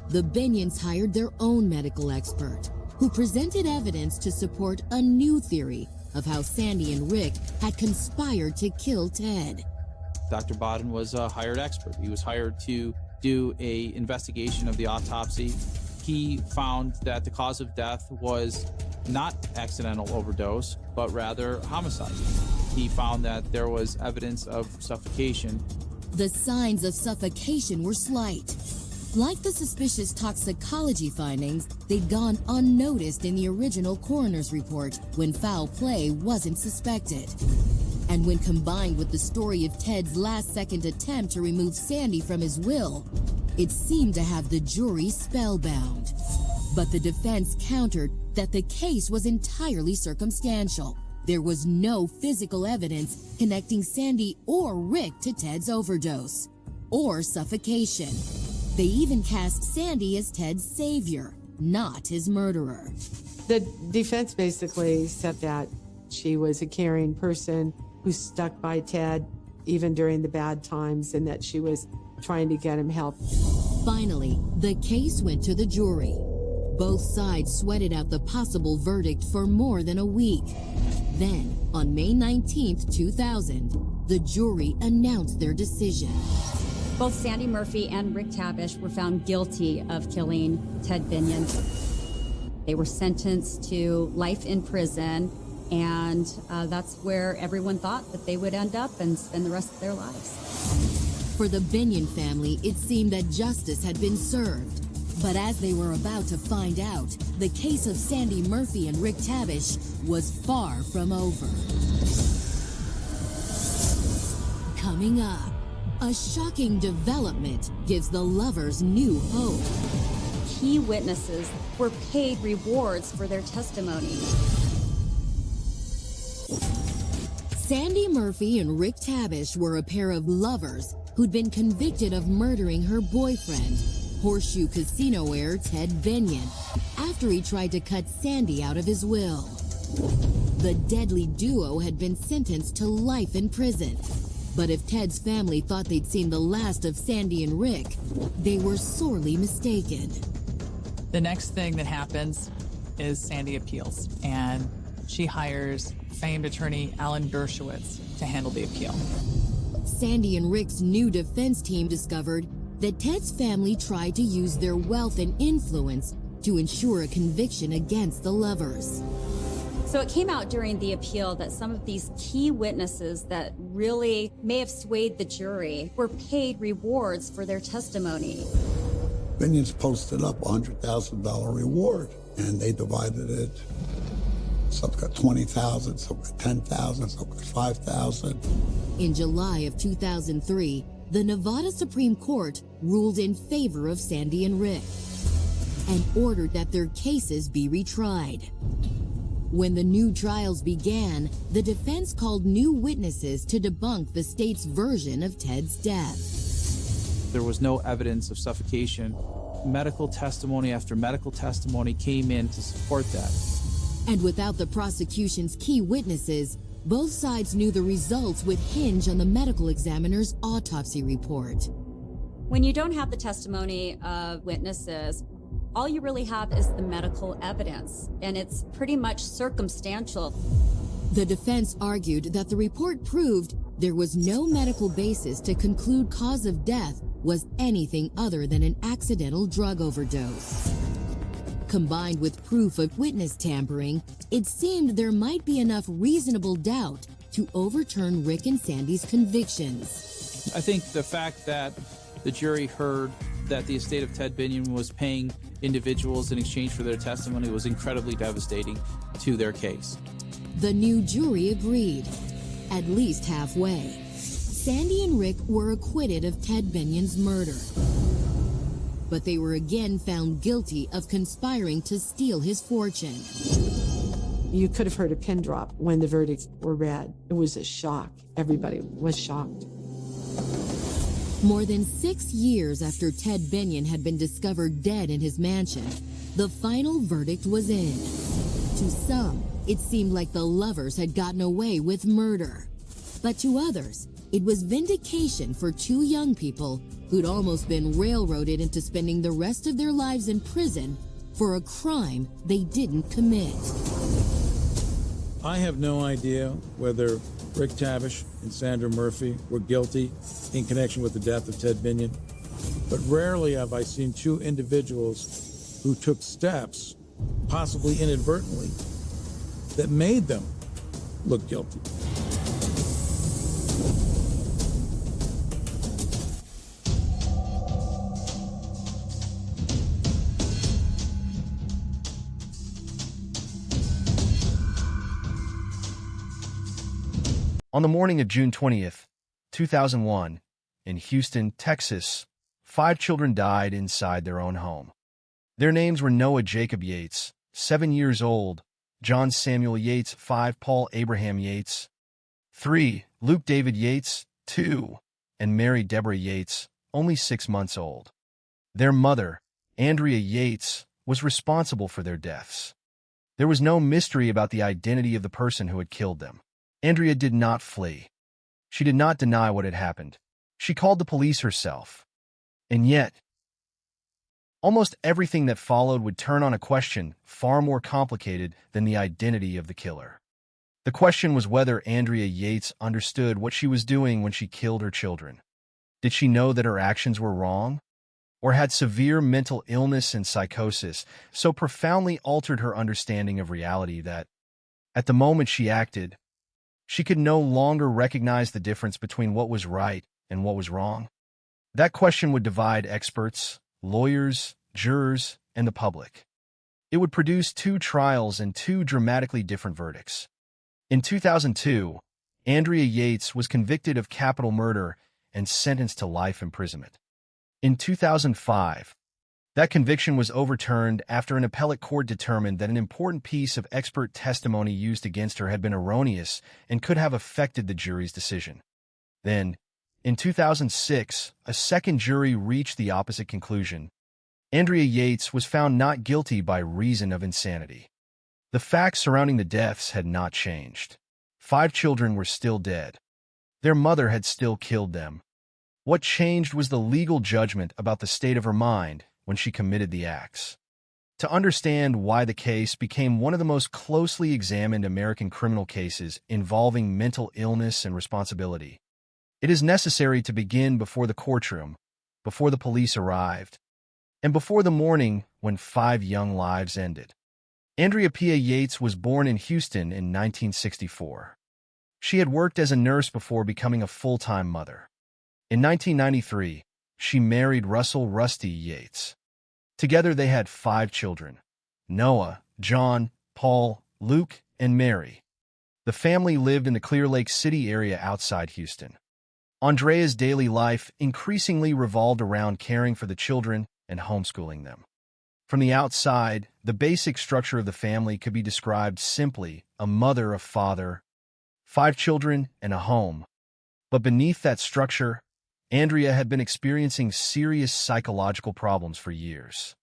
The Benions hired their own medical expert, who presented evidence to support a new theory of how Sandy and Rick had conspired to kill Ted. Dr. Bodden was a hired expert. He was hired to do an investigation of the autopsy. He found that the cause of death was not accidental overdose, but rather homicide. He found that there was evidence of suffocation. The signs of suffocation were slight. Like the suspicious toxicology findings, they'd gone unnoticed in the original coroner's report when foul play wasn't suspected. And when combined with the story of Ted's last-second attempt to remove Sandy from his will, it seemed to have the jury spellbound. But the defense countered that the case was entirely circumstantial. There was no physical evidence connecting Sandy or Rick to Ted's overdose or suffocation. They even cast Sandy as Ted's savior, not his murderer. The defense basically said that she was a caring person who stuck by Ted even during the bad times, and that she was trying to get him help. Finally, the case went to the jury. Both sides sweated out the possible verdict for more than a week. Then, on May 19th, 2000, the jury announced their decision. Both Sandy Murphy and Rick Tabish were found guilty of killing Ted Benion. They were sentenced to life in prison, and that's where everyone thought that they would end up and spend the rest of their lives. For the Benion family, it seemed that justice had been served. But as they were about to find out, the case of Sandy Murphy and Rick Tabish was far from over. Coming up, a shocking development gives the lovers new hope. Key witnesses were paid rewards for their testimony. Sandy Murphy and Rick Tabish were a pair of lovers who'd been convicted of murdering her boyfriend, Horseshoe Casino heir Ted Benion, after he tried to cut Sandy out of his will. The deadly duo had been sentenced to life in prison. But if Ted's family thought they'd seen the last of Sandy and Rick, they were sorely mistaken. The next thing that happens is Sandy appeals, and she hires famed attorney Alan Dershowitz to handle the appeal. Sandy and Rick's new defense team discovered that Ted's family tried to use their wealth and influence to to ensure a conviction against the lovers. So it came out during the appeal that some of these key witnesses that really may have swayed the jury were paid rewards for their testimony. Binions posted up a $100,000 reward, and they divided it. Some got $20,000, some got $10,000, some got $5,000. In July of 2003, the Nevada Supreme Court ruled in favor of Sandy and Rick and ordered that their cases be retried. When the new trials began, the defense called new witnesses to debunk the state's version of Ted's death. There was no evidence of suffocation. Medical testimony after medical testimony came in to support that. And without the prosecution's key witnesses, both sides knew the results would hinge on the medical examiner's autopsy report. When you don't have the testimony of witnesses, all you really have is the medical evidence, and it's pretty much circumstantial. The defense argued that the report proved there was no medical basis to conclude cause of death was anything other than an accidental drug overdose. Combined with proof of witness tampering, it seemed there might be enough reasonable doubt to overturn Rick and Sandy's convictions. I think the fact that the jury heard that the estate of Ted Binion was paying individuals in exchange for their testimony was incredibly devastating to their case. The new jury agreed, at least halfway. Sandy and Rick were acquitted of Ted Binion's murder, but they were again found guilty of conspiring to steal his fortune. You could have heard a pin drop when the verdicts were read. It was a shock. Everybody was shocked. More than 6 years after Ted Binion had been discovered dead in his mansion, the final verdict was in. To some, it seemed like the lovers had gotten away with murder. But to others, it was vindication for two young people who'd almost been railroaded into spending the rest of their lives in prison for a crime they didn't commit. I have no idea whether Rick Tavish and Sandra Murphy were guilty in connection with the death of Ted Binion, but rarely have I seen two individuals who took steps, possibly inadvertently, that made them look guilty. On the morning of June 20th, 2001, in Houston, Texas, 5 children died inside their own home. Their names were Noah Jacob Yates, 7 years old, John Samuel Yates, 5, Paul Abraham Yates, 3, Luke David Yates, 2, and Mary Deborah Yates, only 6 months old. Their mother, Andrea Yates, was responsible for their deaths. There was no mystery about the identity of the person who had killed them. Andrea did not flee. She did not deny what had happened. She called the police herself. And yet, almost everything that followed would turn on a question far more complicated than the identity of the killer. The question was whether Andrea Yates understood what she was doing when she killed her children. Did she know that her actions were wrong? Or had severe mental illness and psychosis so profoundly altered her understanding of reality that, at the moment she acted, she could no longer recognize the difference between what was right and what was wrong? That question would divide experts, lawyers, jurors, and the public. It would produce 2 trials and 2 dramatically different verdicts. In 2002, Andrea Yates was convicted of capital murder and sentenced to life imprisonment. In 2005, that conviction was overturned after an appellate court determined that an important piece of expert testimony used against her had been erroneous and could have affected the jury's decision. Then, in 2006, a second jury reached the opposite conclusion. Andrea Yates was found not guilty by reason of insanity. The facts surrounding the deaths had not changed. 5 children were still dead. Their mother had still killed them. What changed was the legal judgment about the state of her mind when she committed the acts. To understand why the case became one of the most closely examined American criminal cases involving mental illness and responsibility, it is necessary to begin before the courtroom, before the police arrived, and before the morning when 5 young lives ended. Andrea Pia Yates was born in Houston in 1964. She had worked as a nurse before becoming a full-time mother. In 1993, she married Russell "Rusty" Yates. Together they had 5 children: Noah, John, Paul, Luke, and Mary. The family lived in the Clear Lake City area outside Houston. Andrea's daily life increasingly revolved around caring for the children and homeschooling them. From the outside, the basic structure of the family could be described simply: a mother, a father, 5 children, and a home. But beneath that structure, Andrea had been experiencing serious psychological problems for years.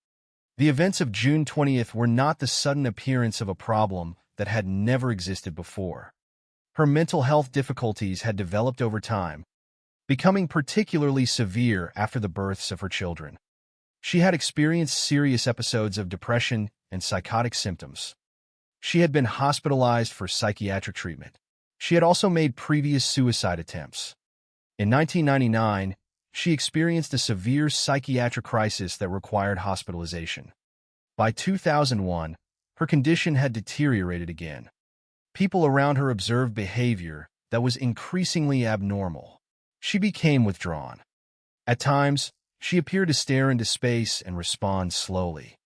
The events of June 20th were not the sudden appearance of a problem that had never existed before. Her mental health difficulties had developed over time, becoming particularly severe after the births of her children. She had experienced serious episodes of depression and psychotic symptoms. She had been hospitalized for psychiatric treatment. She had also made previous suicide attempts. In 1999, she experienced a severe psychiatric crisis that required hospitalization. By 2001, her condition had deteriorated again. People around her observed behavior that was increasingly abnormal. She became withdrawn. At times, she appeared to stare into space and respond slowly.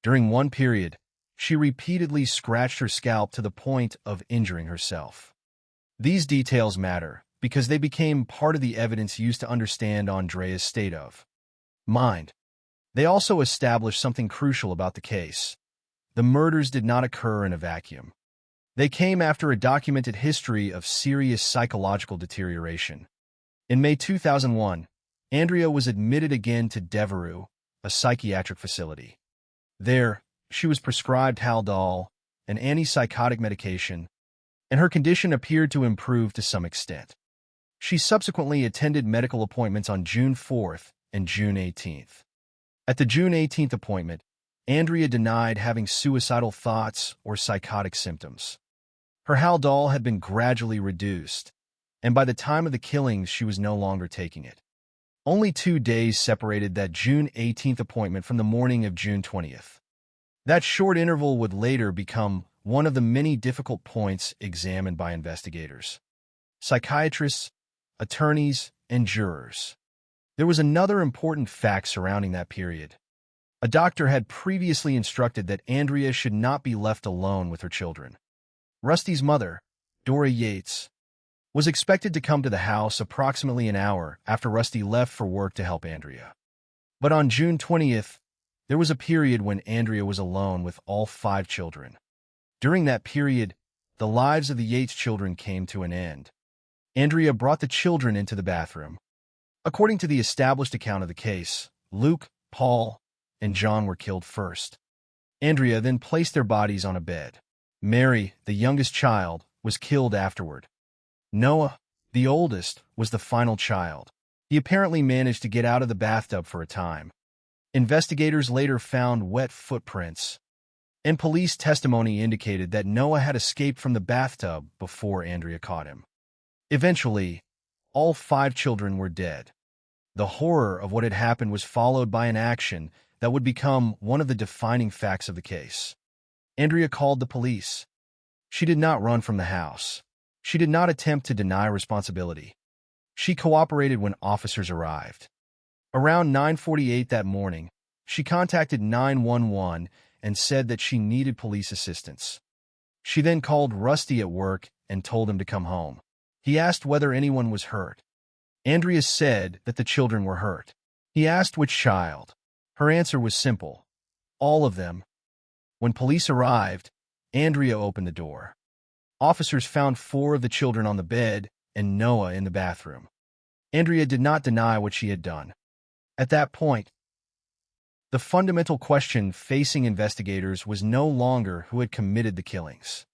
During one period, she repeatedly scratched her scalp to the point of injuring herself. These details matter because they became part of the evidence used to understand Andrea's state of mind. They also established something crucial about the case. The murders did not occur in a vacuum. They came after a documented history of serious psychological deterioration. In May 2001, Andrea was admitted again to Devereux, a psychiatric facility. There, she was prescribed Haldol, an antipsychotic medication, and her condition appeared to improve to some extent. She subsequently attended medical appointments on June 4th and June 18th. At the June 18th appointment, Andrea denied having suicidal thoughts or psychotic symptoms. Her Haldol had been gradually reduced, and by the time of the killings she was no longer taking it. Only 2 days separated that June 18th appointment from the morning of June 20th. That short interval would later become one of the many difficult points examined by investigators, psychiatrists, attorneys, and jurors. There was another important fact surrounding that period. A doctor had previously instructed that Andrea should not be left alone with her children. Rusty's mother, Dora Yates, was expected to come to the house approximately an hour after Rusty left for work to help Andrea. But on June 20th, there was a period when Andrea was alone with all 5 children. During that period, the lives of the Yates children came to an end. Andrea brought the children into the bathroom. According to the established account of the case, Luke, Paul, and John were killed first. Andrea then placed their bodies on a bed. Mary, the youngest child, was killed afterward. Noah, the oldest, was the final child. He apparently managed to get out of the bathtub for a time. Investigators later found wet footprints, and police testimony indicated that Noah had escaped from the bathtub before Andrea caught him. Eventually, all 5 children were dead. The horror of what had happened was followed by an action that would become one of the defining facts of the case. Andrea called the police. She did not run from the house. She did not attempt to deny responsibility. She cooperated when officers arrived. Around 9:48 that morning, she contacted 911 and said that she needed police assistance. She then called Rusty at work and told him to come home. He asked whether anyone was hurt. Andrea said that the children were hurt. He asked which child. Her answer was simple: all of them. When police arrived, Andrea opened the door. Officers found 4 of the children on the bed and Noah in the bathroom. Andrea did not deny what she had done. At that point, the fundamental question facing investigators was no longer who had committed the killings.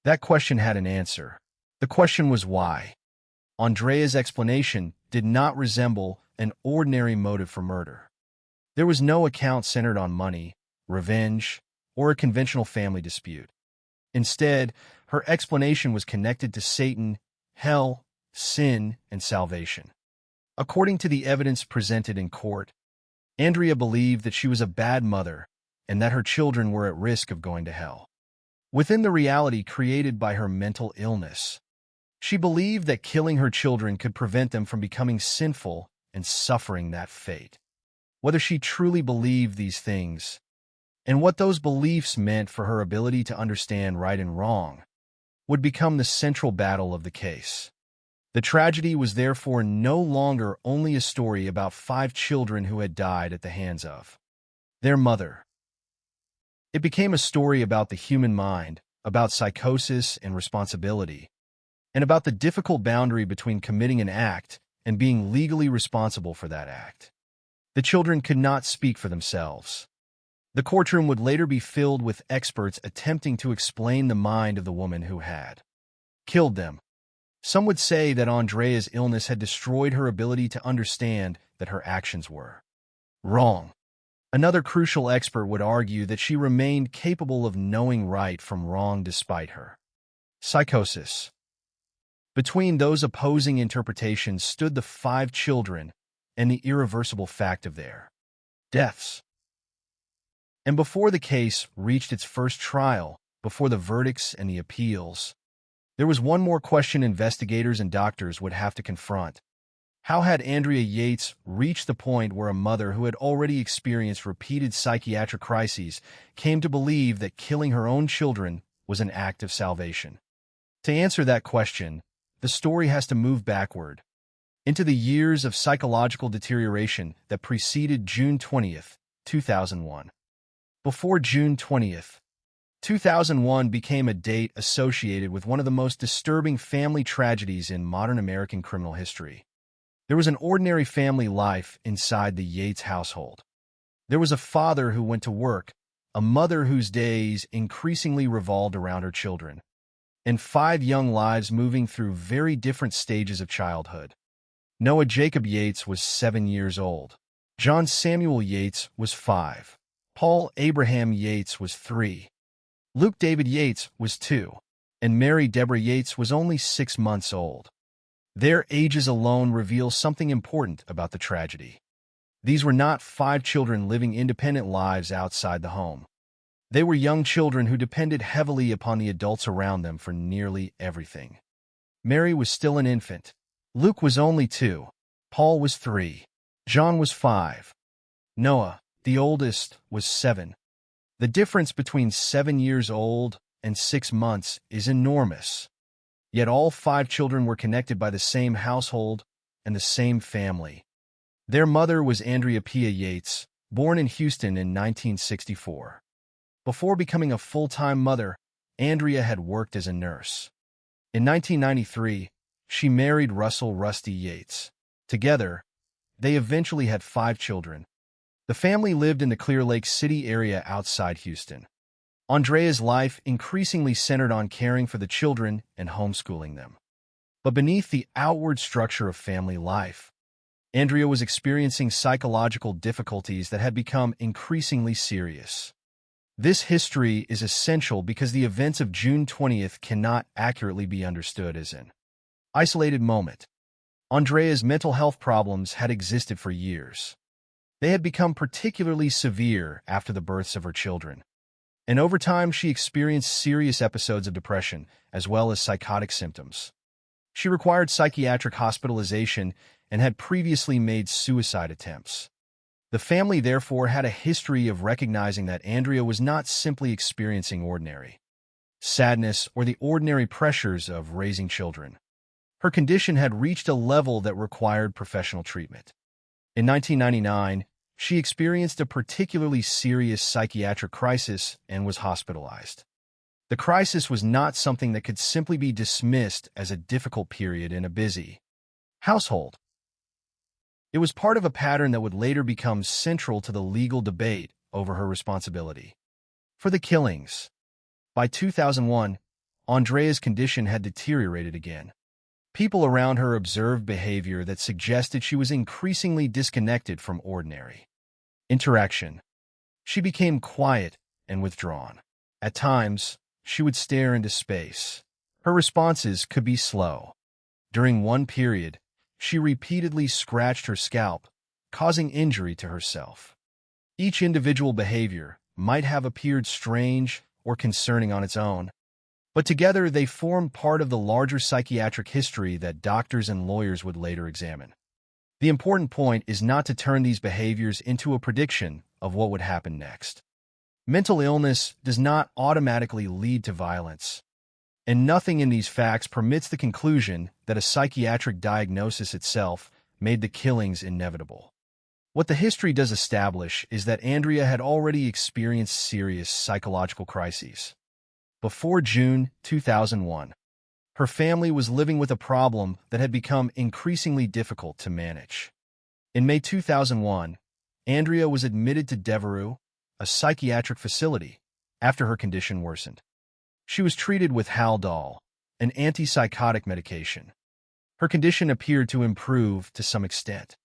That question had an answer. The question was why. Andrea's explanation did not resemble an ordinary motive for murder. There was no account centered on money, revenge, or a conventional family dispute. Instead, her explanation was connected to Satan, hell, sin, and salvation. According to the evidence presented in court, Andrea believed that she was a bad mother and that her children were at risk of going to hell. Within the reality created by her mental illness, she believed that killing her children could prevent them from becoming sinful and suffering that fate. Whether she truly believed these things, and what those beliefs meant for her ability to understand right and wrong, would become the central battle of the case. The tragedy was therefore no longer only a story about 5 children who had died at the hands of their mother. It became a story about the human mind, about psychosis and responsibility, and about the difficult boundary between committing an act and being legally responsible for that act. The children could not speak for themselves. The courtroom would later be filled with experts attempting to explain the mind of the woman who had killed them. Some would say that Andrea's illness had destroyed her ability to understand that her actions were wrong. Another crucial expert would argue that she remained capable of knowing right from wrong despite her psychosis. Between those opposing interpretations stood the 5 children and the irreversible fact of their deaths. And before the case reached its first trial, before the verdicts and the appeals, there was one more question investigators and doctors would have to confront. How had Andrea Yates reached the point where a mother who had already experienced repeated psychiatric crises came to believe that killing her own children was an act of salvation? To answer that question, the story has to move backward into the years of psychological deterioration that preceded June 20th, 2001. Before June 20th, 2001 became a date associated with one of the most disturbing family tragedies in modern American criminal history. There was an ordinary family life inside the Yates household. There was a father who went to work, a mother whose days increasingly revolved around her children, and 5 young lives moving through very different stages of childhood. Noah Jacob Yates was 7 years old. John Samuel Yates was 5. Paul Abraham Yates was 3. Luke David Yates was 2. And Mary Deborah Yates was only 6 months old. Their ages alone reveal something important about the tragedy. These were not 5 children living independent lives outside the home. They were young children who depended heavily upon the adults around them for nearly everything. Mary was still an infant. Luke was only 2. Paul was 3. John was 5. Noah, the oldest, was 7. The difference between 7 years old and 6 months is enormous. Yet all 5 children were connected by the same household and the same family. Their mother was Andrea Pia Yates, born in Houston in 1964. Before becoming a full-time mother, Andrea had worked as a nurse. In 1993, she married Russell Rusty Yates. Together, they eventually had 5 children. The family lived in the Clear Lake City area outside Houston. Andrea's life increasingly centered on caring for the children and homeschooling them. But beneath the outward structure of family life, Andrea was experiencing psychological difficulties that had become increasingly serious. This history is essential because the events of June 20th cannot accurately be understood as an isolated moment. Andrea's mental health problems had existed for years. They had become particularly severe after the births of her children. And over time, she experienced serious episodes of depression, as well as psychotic symptoms. She required psychiatric hospitalization and had previously made suicide attempts. The family therefore had a history of recognizing that Andrea was not simply experiencing ordinary sadness or the ordinary pressures of raising children. Her condition had reached a level that required professional treatment. In 1999, she experienced a particularly serious psychiatric crisis and was hospitalized. The crisis was not something that could simply be dismissed as a difficult period in a busy household. It was part of a pattern that would later become central to the legal debate over her responsibility for the killings. By 2001, Andrea's condition had deteriorated again. People around her observed behavior that suggested she was increasingly disconnected from ordinary interaction. She became quiet and withdrawn. At times, she would stare into space. Her responses could be slow. During one period, she repeatedly scratched her scalp, causing injury to herself. Each individual behavior, might have appeared strange or concerning on its own, but together they form part of the larger psychiatric history that doctors and lawyers would later examine. The important point is not to turn these behaviors into a prediction of what would happen next. Mental illness does not automatically lead to violence, and nothing in these facts permits the conclusion that a psychiatric diagnosis itself made the killings inevitable. What the history does establish is that Andrea had already experienced serious psychological crises. Before June 2001, her family was living with a problem that had become increasingly difficult to manage. In May 2001, Andrea was admitted to Devereux, a psychiatric facility, after her condition worsened. She was treated with Haldol, an antipsychotic medication. Her condition appeared to improve to some extent.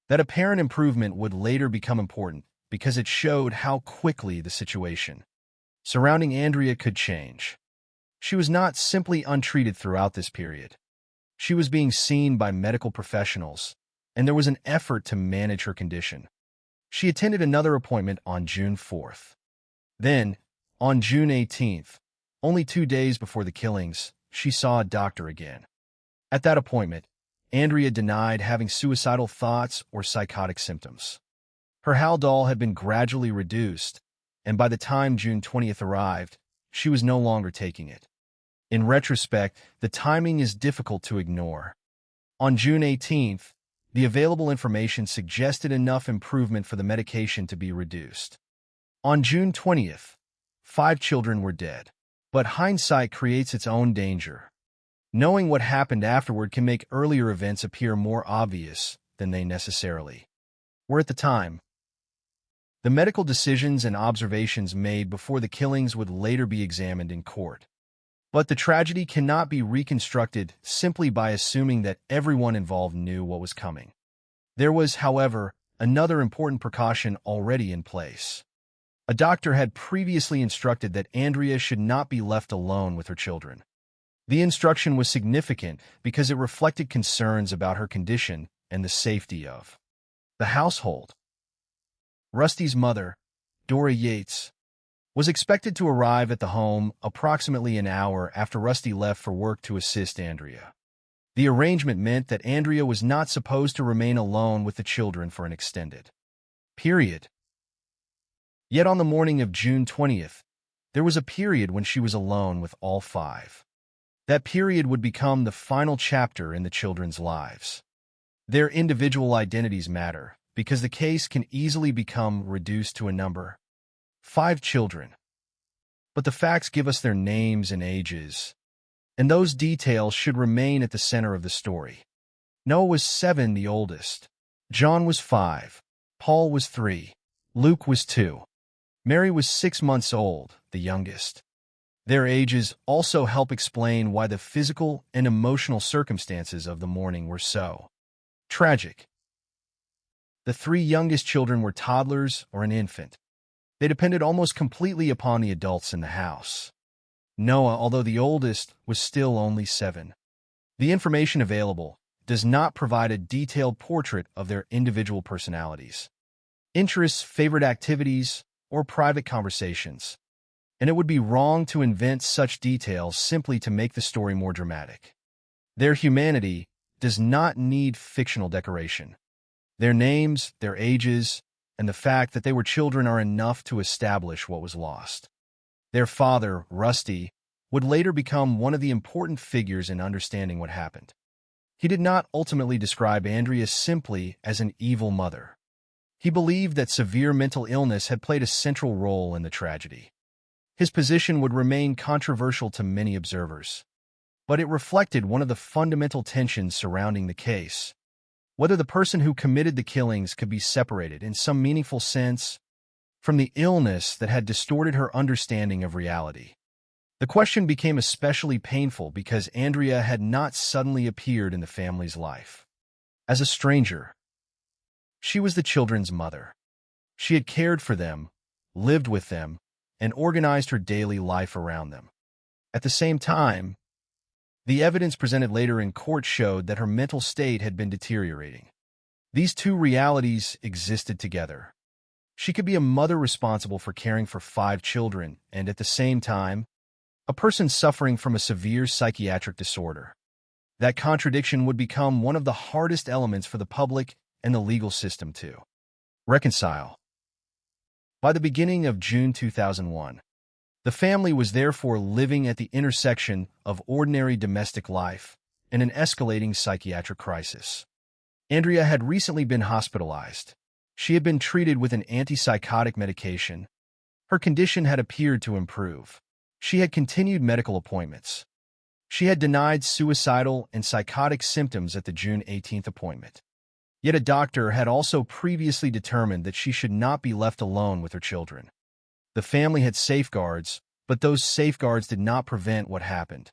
That apparent improvement would later become important because it showed how quickly the situation surrounding Andrea could change. She was not simply untreated throughout this period. She was being seen by medical professionals, and there was an effort to manage her condition. She attended another appointment on June 4th. Then, on June 18th, only 2 days before the killings, she saw a doctor again. At that appointment, Andrea denied having suicidal thoughts or psychotic symptoms. Her Haldol had been gradually reduced, and by the time June 20th arrived, she was no longer taking it. In retrospect, the timing is difficult to ignore. On June 18th, the available information suggested enough improvement for the medication to be reduced. On June 20th, 5 children were dead. But hindsight creates its own danger. Knowing what happened afterward can make earlier events appear more obvious than they necessarily were at the time. The medical decisions and observations made before the killings would later be examined in court. But the tragedy cannot be reconstructed simply by assuming that everyone involved knew what was coming. There was, however, another important precaution already in place. A doctor had previously instructed that Andrea should not be left alone with her children. The instruction was significant because it reflected concerns about her condition and the safety of the household. Rusty's mother, Dora Yates, was expected to arrive at the home approximately an hour after Rusty left for work to assist Andrea. The arrangement meant that Andrea was not supposed to remain alone with the children for an extended period. Yet on the morning of June 20th, there was a period when she was alone with all 5. That period would become the final chapter in the children's lives. Their individual identities matter because the case can easily become reduced to a number. 5 children. But the facts give us their names and ages, and those details should remain at the center of the story. Noah was 7, the oldest. John was 5. Paul was 3. Luke was 2. Mary was 6 months old, the youngest. Their ages also help explain why the physical and emotional circumstances of the morning were so tragic. The 3 youngest children were toddlers or an infant. They depended almost completely upon the adults in the house. Noah, although the oldest, was still only 7. The information available does not provide a detailed portrait of their individual personalities, interests, favorite activities, or private conversations, and it would be wrong to invent such details simply to make the story more dramatic. Their humanity does not need fictional decoration. Their names, their ages, and the fact that they were children are enough to establish what was lost. Their father, Rusty, would later become one of the important figures in understanding what happened. He did not ultimately describe Andrea simply as an evil mother. He believed that severe mental illness had played a central role in the tragedy. His position would remain controversial to many observers, but it reflected one of the fundamental tensions surrounding the case: whether the person who committed the killings could be separated in some meaningful sense from the illness that had distorted her understanding of reality. The question became especially painful because Andrea had not suddenly appeared in the family's life as a stranger. She was the children's mother. She had cared for them, lived with them, and organized her daily life around them. At the same time, the evidence presented later in court showed that her mental state had been deteriorating. These two realities existed together. She could be a mother responsible for caring for 5 children and, at the same time, a person suffering from a severe psychiatric disorder. That contradiction would become one of the hardest elements for the public and the legal system to reconcile. By the beginning of June 2001, the family was therefore living at the intersection of ordinary domestic life and an escalating psychiatric crisis. Andrea had recently been hospitalized. She had been treated with an antipsychotic medication. Her condition had appeared to improve. She had continued medical appointments. She had denied suicidal and psychotic symptoms at the June 18th appointment. Yet a doctor had also previously determined that she should not be left alone with her children. The family had safeguards, but those safeguards did not prevent what happened.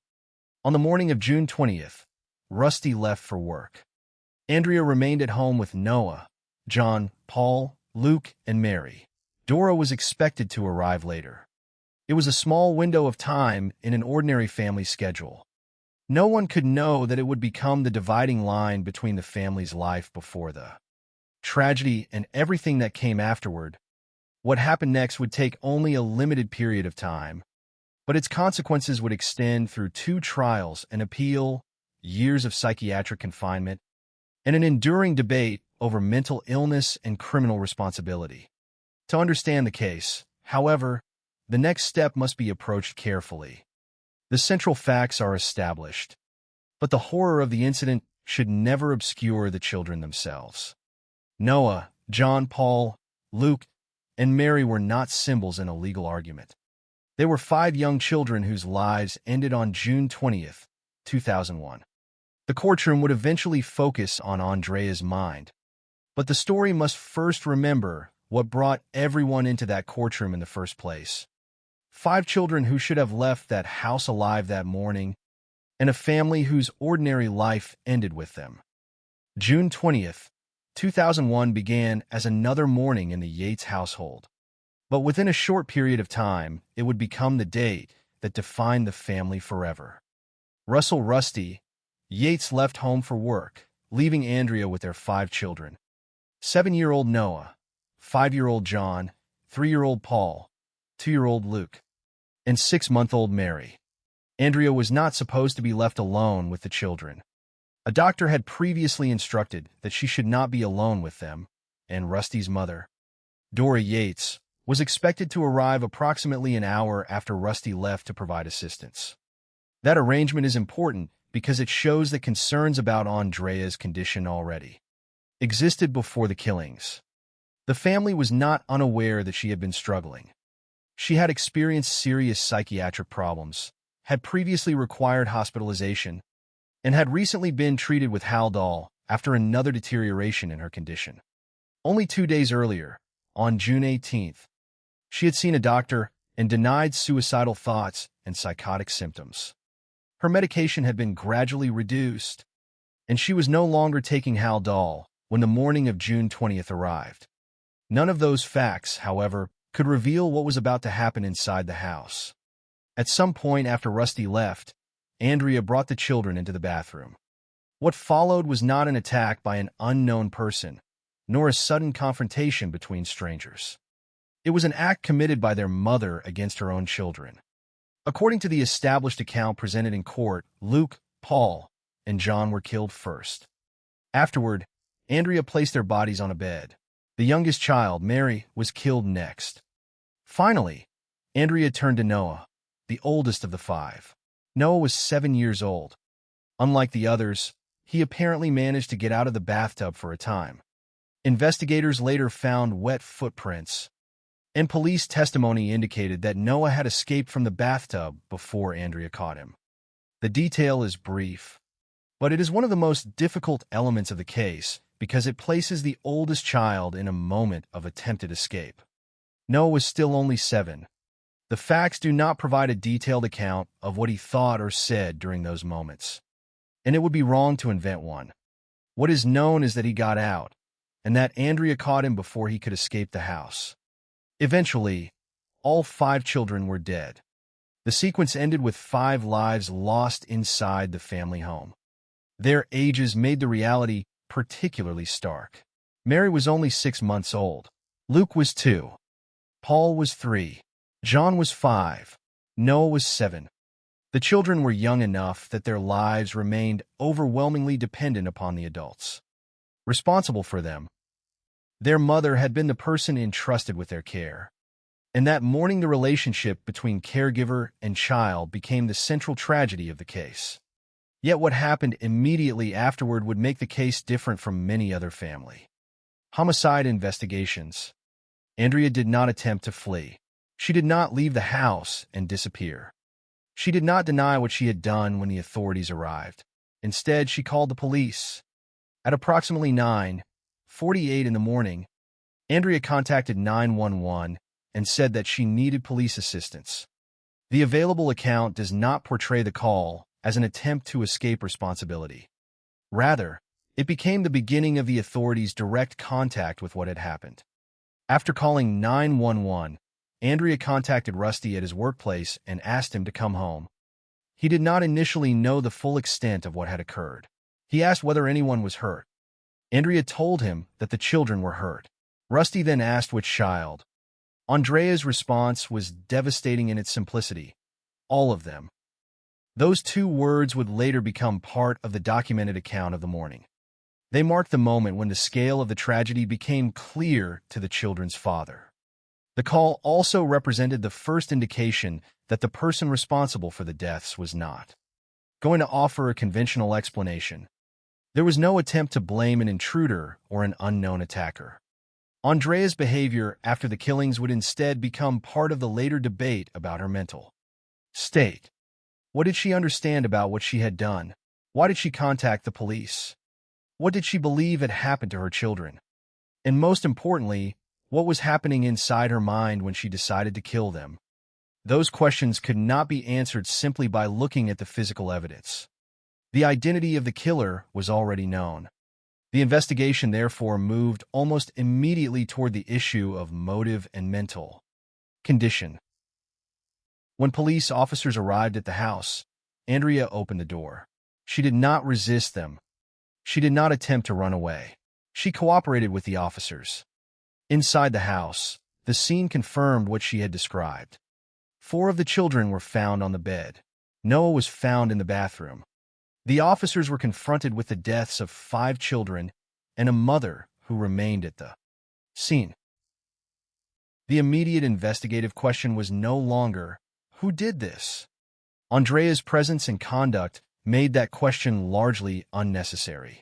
On the morning of June 20th, Rusty left for work. Andrea remained at home with Noah, John, Paul, Luke, and Mary. Dora was expected to arrive later. It was a small window of time in an ordinary family schedule. No one could know that it would become the dividing line between the family's life before the tragedy and everything that came afterward. What happened next would take only a limited period of time, but its consequences would extend through 2 trials, an appeal, years of psychiatric confinement, and an enduring debate over mental illness and criminal responsibility. To understand the case, however, the next step must be approached carefully. The central facts are established, but the horror of the incident should never obscure the children themselves. Noah, John, Paul, Luke, and Mary were not symbols in a legal argument. They were 5 young children whose lives ended on June 20th, 2001. The courtroom would eventually focus on Andrea's mind, but the story must first remember what brought everyone into that courtroom in the first place. 5 children who should have left that house alive that morning, and a family whose ordinary life ended with them. June 20th, 2001 began as another morning in the Yates household. But within a short period of time, it would become the date that defined the family forever. Russell Rusty Yates left home for work, leaving Andrea with their 5 children. 7-year-old Noah, 5-year-old John, 3-year-old Paul, 2-year-old Luke, and 6-month-old Mary. Andrea was not supposed to be left alone with the children. A doctor had previously instructed that she should not be alone with them, and Rusty's mother, Dora Yates, was expected to arrive approximately an hour after Rusty left to provide assistance. That arrangement is important because it shows that concerns about Andrea's condition already existed before the killings. The family was not unaware that she had been struggling. She had experienced serious psychiatric problems, had previously required hospitalization, and had recently been treated with Haldol after another deterioration in her condition. Only 2 days earlier, on June 18th, she had seen a doctor and denied suicidal thoughts and psychotic symptoms. Her medication had been gradually reduced, and she was no longer taking Haldol when the morning of June 20th arrived. None of those facts, however, could reveal what was about to happen inside the house. At some point after Rusty left, Andrea brought the children into the bathroom. What followed was not an attack by an unknown person, nor a sudden confrontation between strangers. It was an act committed by their mother against her own children. According to the established account presented in court, Luke, Paul, and John were killed first. Afterward, Andrea placed their bodies on a bed. The youngest child, Mary, was killed next. Finally, Andrea turned to Noah, the oldest of the 5. Noah was 7 years old. Unlike the others, he apparently managed to get out of the bathtub for a time. Investigators later found wet footprints, and police testimony indicated that Noah had escaped from the bathtub before Andrea caught him. The detail is brief, but it is one of the most difficult elements of the case because it places the oldest child in a moment of attempted escape. Noah was still only 7. The facts do not provide a detailed account of what he thought or said during those moments, and it would be wrong to invent one. What is known is that he got out, and that Andrea caught him before he could escape the house. Eventually, all 5 children were dead. The sequence ended with 5 lives lost inside the family home. Their ages made the reality particularly stark. Mary was only 6 months old. Luke was 2. Paul was 3. John was 5. Noah was 7. The children were young enough that their lives remained overwhelmingly dependent upon the adults responsible for them. Their mother had been the person entrusted with their care, and that morning the relationship between caregiver and child became the central tragedy of the case. Yet what happened immediately afterward would make the case different from many other family homicide investigations. Andrea did not attempt to flee. She did not leave the house and disappear. She did not deny what she had done when the authorities arrived. Instead, she called the police. At approximately 9:48 in the morning, Andrea contacted 911 and said that she needed police assistance. The available account does not portray the call as an attempt to escape responsibility. Rather, it became the beginning of the authorities' direct contact with what had happened. After calling 911, Andrea contacted Rusty at his workplace and asked him to come home. He did not initially know the full extent of what had occurred. He asked whether anyone was hurt. Andrea told him that the children were hurt. Rusty then asked which child. Andrea's response was devastating in its simplicity. All of them. Those 2 words would later become part of the documented account of the morning. They marked the moment when the scale of the tragedy became clear to the children's father. The call also represented the first indication that the person responsible for the deaths was not going to offer a conventional explanation. There was no attempt to blame an intruder or an unknown attacker. Andrea's behavior after the killings would instead become part of the later debate about her mental state. What did she understand about what she had done? Why did she contact the police? What did she believe had happened to her children? And most importantly, what was happening inside her mind when she decided to kill them? Those questions could not be answered simply by looking at the physical evidence. The identity of the killer was already known. The investigation therefore moved almost immediately toward the issue of motive and mental condition. When police officers arrived at the house, Andrea opened the door. She did not resist them. She did not attempt to run away. She cooperated with the officers. Inside the house, the scene confirmed what she had described. 4 of the children were found on the bed. Noah was found in the bathroom. The officers were confronted with the deaths of 5 children and a mother who remained at the scene. The immediate investigative question was no longer, who did this? Andrea's presence and conduct made that question largely unnecessary.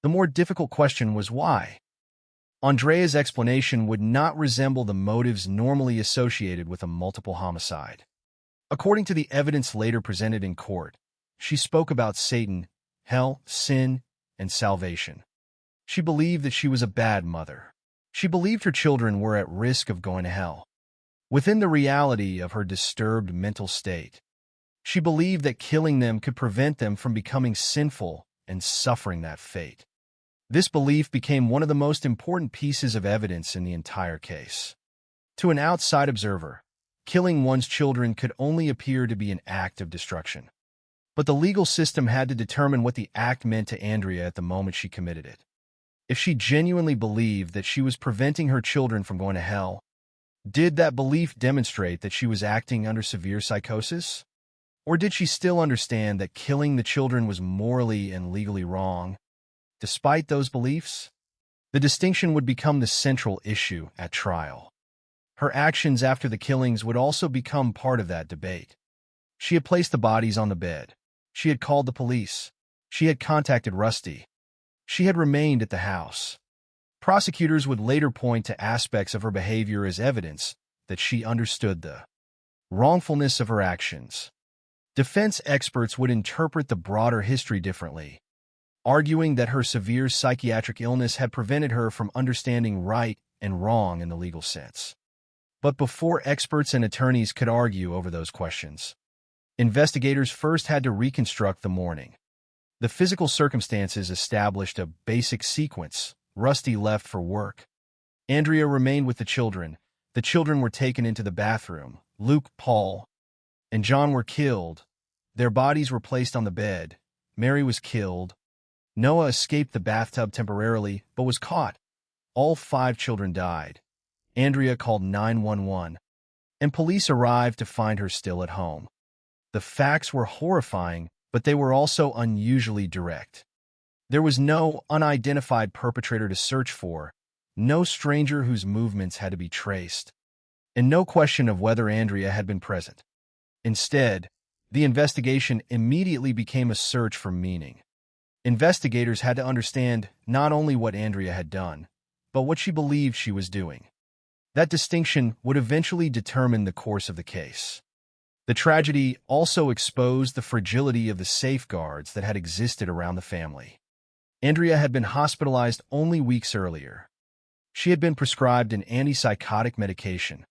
The more difficult question was why. Andrea's explanation would not resemble the motives normally associated with a multiple homicide. According to the evidence later presented in court, she spoke about Satan, hell, sin, and salvation. She believed that she was a bad mother. She believed her children were at risk of going to hell. Within the reality of her disturbed mental state, she believed that killing them could prevent them from becoming sinful and suffering that fate. This belief became one of the most important pieces of evidence in the entire case. To an outside observer, killing one's children could only appear to be an act of destruction. But the legal system had to determine what the act meant to Andrea at the moment she committed it. If she genuinely believed that she was preventing her children from going to hell, did that belief demonstrate that she was acting under severe psychosis? Or did she still understand that killing the children was morally and legally wrong? Despite those beliefs, the distinction would become the central issue at trial. Her actions after the killings would also become part of that debate. She had placed the bodies on the bed. She had called the police. She had contacted Rusty. She had remained at the house. Prosecutors would later point to aspects of her behavior as evidence that she understood the wrongfulness of her actions. Defense experts would interpret the broader history differently, arguing that her severe psychiatric illness had prevented her from understanding right and wrong in the legal sense. But before experts and attorneys could argue over those questions, investigators first had to reconstruct the morning. The physical circumstances established a basic sequence. Rusty left for work. Andrea remained with the children. The children were taken into the bathroom. Luke, Paul, and John were killed. Their bodies were placed on the bed. Mary was killed. Noah escaped the bathtub temporarily, but was caught. All 5 children died. Andrea called 911, and police arrived to find her still at home. The facts were horrifying, but they were also unusually direct. There was no unidentified perpetrator to search for, no stranger whose movements had to be traced, and no question of whether Andrea had been present. Instead, the investigation immediately became a search for meaning. Investigators had to understand not only what Andrea had done, but what she believed she was doing. That distinction would eventually determine the course of the case. The tragedy also exposed the fragility of the safeguards that had existed around the family. Andrea had been hospitalized only weeks earlier. She had been prescribed an antipsychotic medication.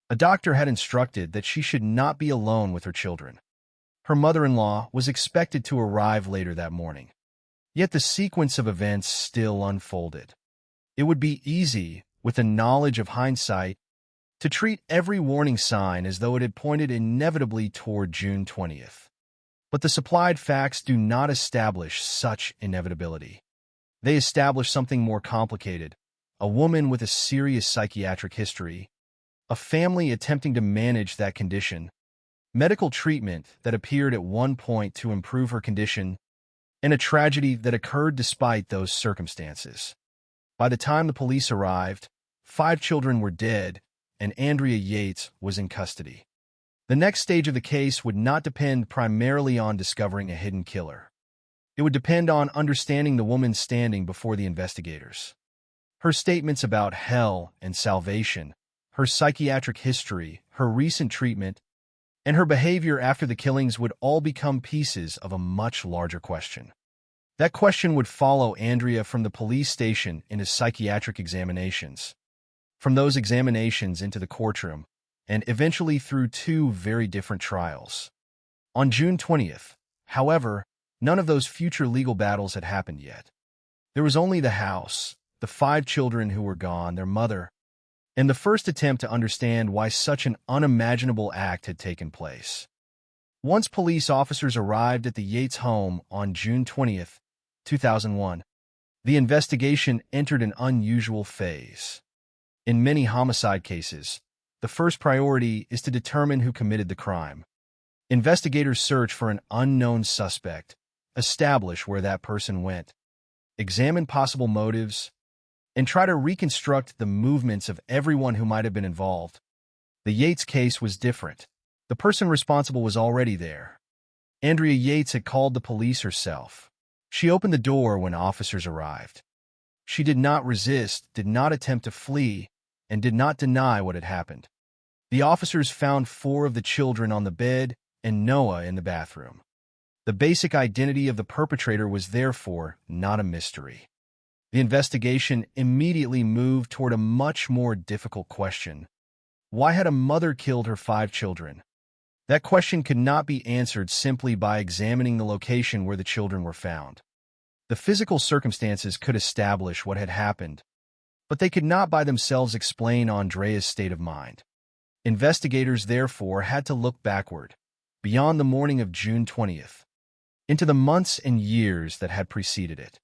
A doctor had instructed that she should not be alone with her children. Her mother-in-law was expected to arrive later that morning. Yet the sequence of events still unfolded. It would be easy, with the knowledge of hindsight, to treat every warning sign as though it had pointed inevitably toward June 20th. But the supplied facts do not establish such inevitability. They establish something more complicated: a woman with a serious psychiatric history, a family attempting to manage that condition, medical treatment that appeared at one point to improve her condition, and a tragedy that occurred despite those circumstances. By the time the police arrived, 5 children were dead, and Andrea Yates was in custody. The next stage of the case would not depend primarily on discovering a hidden killer. It would depend on understanding the woman standing before the investigators. Her statements about hell and salvation, her psychiatric history, her recent treatment, and her behavior after the killings would all become pieces of a much larger question. That question would follow Andrea from the police station into psychiatric examinations, from those examinations into the courtroom, and eventually through 2 very different trials. On June 20th, however, none of those future legal battles had happened yet. There was only the house, the 5 children who were gone, their mother, and the first attempt to understand why such an unimaginable act had taken place. Once police officers arrived at the Yates home on June 20th, 2001, the investigation entered an unusual phase. In many homicide cases, the first priority is to determine who committed the crime. Investigators search for an unknown suspect, establish where that person went, examine possible motives, and try to reconstruct the movements of everyone who might have been involved. The Yates case was different. The person responsible was already there. Andrea Yates had called the police herself. She opened the door when officers arrived. She did not resist, did not attempt to flee, and did not deny what had happened. The officers found 4 of the children on the bed and Noah in the bathroom. The basic identity of the perpetrator was therefore not a mystery. The investigation immediately moved toward a much more difficult question. Why had a mother killed her 5 children? That question could not be answered simply by examining the location where the children were found. The physical circumstances could establish what had happened, but they could not by themselves explain Andrea's state of mind. Investigators therefore had to look backward, beyond the morning of June 20th, into the months and years that had preceded it.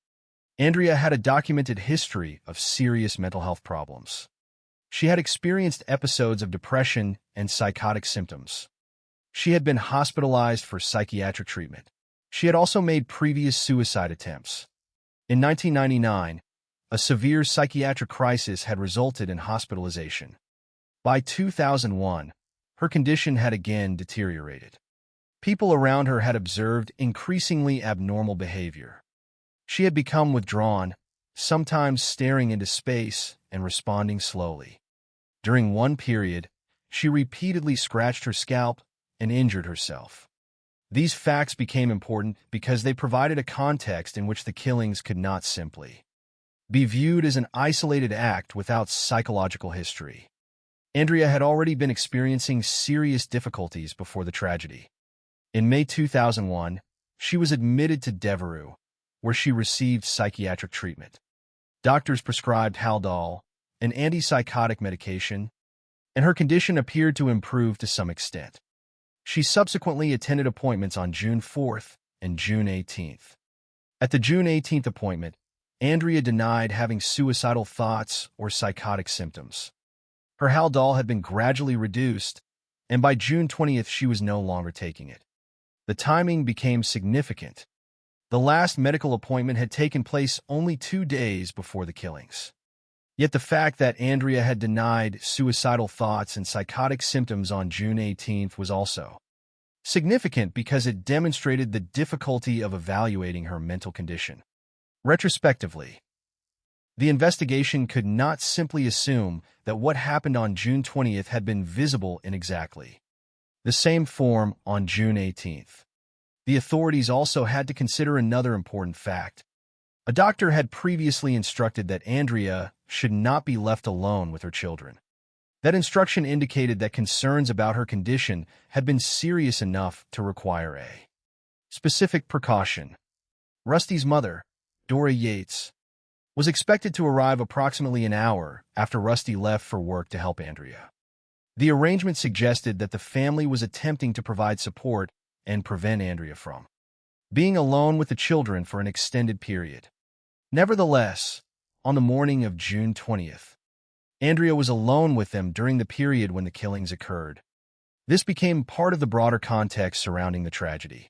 Andrea had a documented history of serious mental health problems. She had experienced episodes of depression and psychotic symptoms. She had been hospitalized for psychiatric treatment. She had also made previous suicide attempts. In 1999, a severe psychiatric crisis had resulted in hospitalization. By 2001, her condition had again deteriorated. People around her had observed increasingly abnormal behavior. She had become withdrawn, sometimes staring into space and responding slowly. During one period, she repeatedly scratched her scalp and injured herself. These facts became important because they provided a context in which the killings could not simply be viewed as an isolated act without psychological history. Andrea had already been experiencing serious difficulties before the tragedy. In May 2001, she was admitted to Devereux, where she received psychiatric treatment. Doctors prescribed Haldol, an antipsychotic medication, and her condition appeared to improve to some extent. She subsequently attended appointments on June 4th and June 18th. At the June 18th appointment, Andrea denied having suicidal thoughts or psychotic symptoms. Her Haldol had been gradually reduced, and by June 20th she was no longer taking it. The timing became significant. The last medical appointment had taken place only 2 days before the killings. Yet the fact that Andrea had denied suicidal thoughts and psychotic symptoms on June 18th was also significant because it demonstrated the difficulty of evaluating her mental condition. Retrospectively, the investigation could not simply assume that what happened on June 20th had been visible in exactly the same form on June 18th. The authorities also had to consider another important fact. A doctor had previously instructed that Andrea should not be left alone with her children. That instruction indicated that concerns about her condition had been serious enough to require a specific precaution. Rusty's mother, Dora Yates, was expected to arrive approximately an hour after Rusty left for work to help Andrea. The arrangement suggested that the family was attempting to provide support and prevent Andrea from being alone with the children for an extended period. Nevertheless, on the morning of June 20th, Andrea was alone with them during the period when the killings occurred. This became part of the broader context surrounding the tragedy.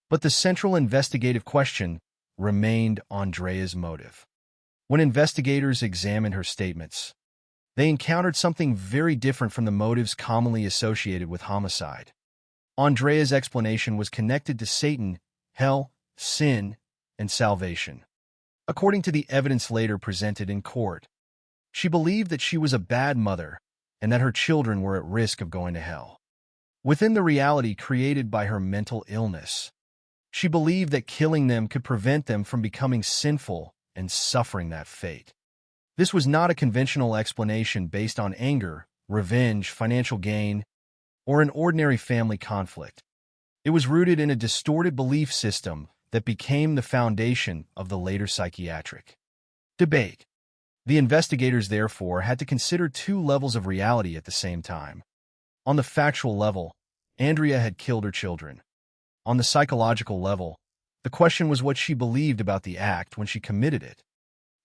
But the central investigative question remained Andrea's motive. When investigators examined her statements, they encountered something very different from the motives commonly associated with homicide. Andrea's explanation was connected to Satan, hell, sin, and salvation. According to the evidence later presented in court, she believed that she was a bad mother and that her children were at risk of going to hell. Within the reality created by her mental illness, she believed that killing them could prevent them from becoming sinful and suffering that fate. This was not a conventional explanation based on anger, revenge, financial gain, or an ordinary family conflict. It was rooted in a distorted belief system that became the foundation of the later psychiatric debate. The investigators, therefore, had to consider 2 levels of reality at the same time. On the factual level, Andrea had killed her children. On the psychological level, the question was what she believed about the act when she committed it.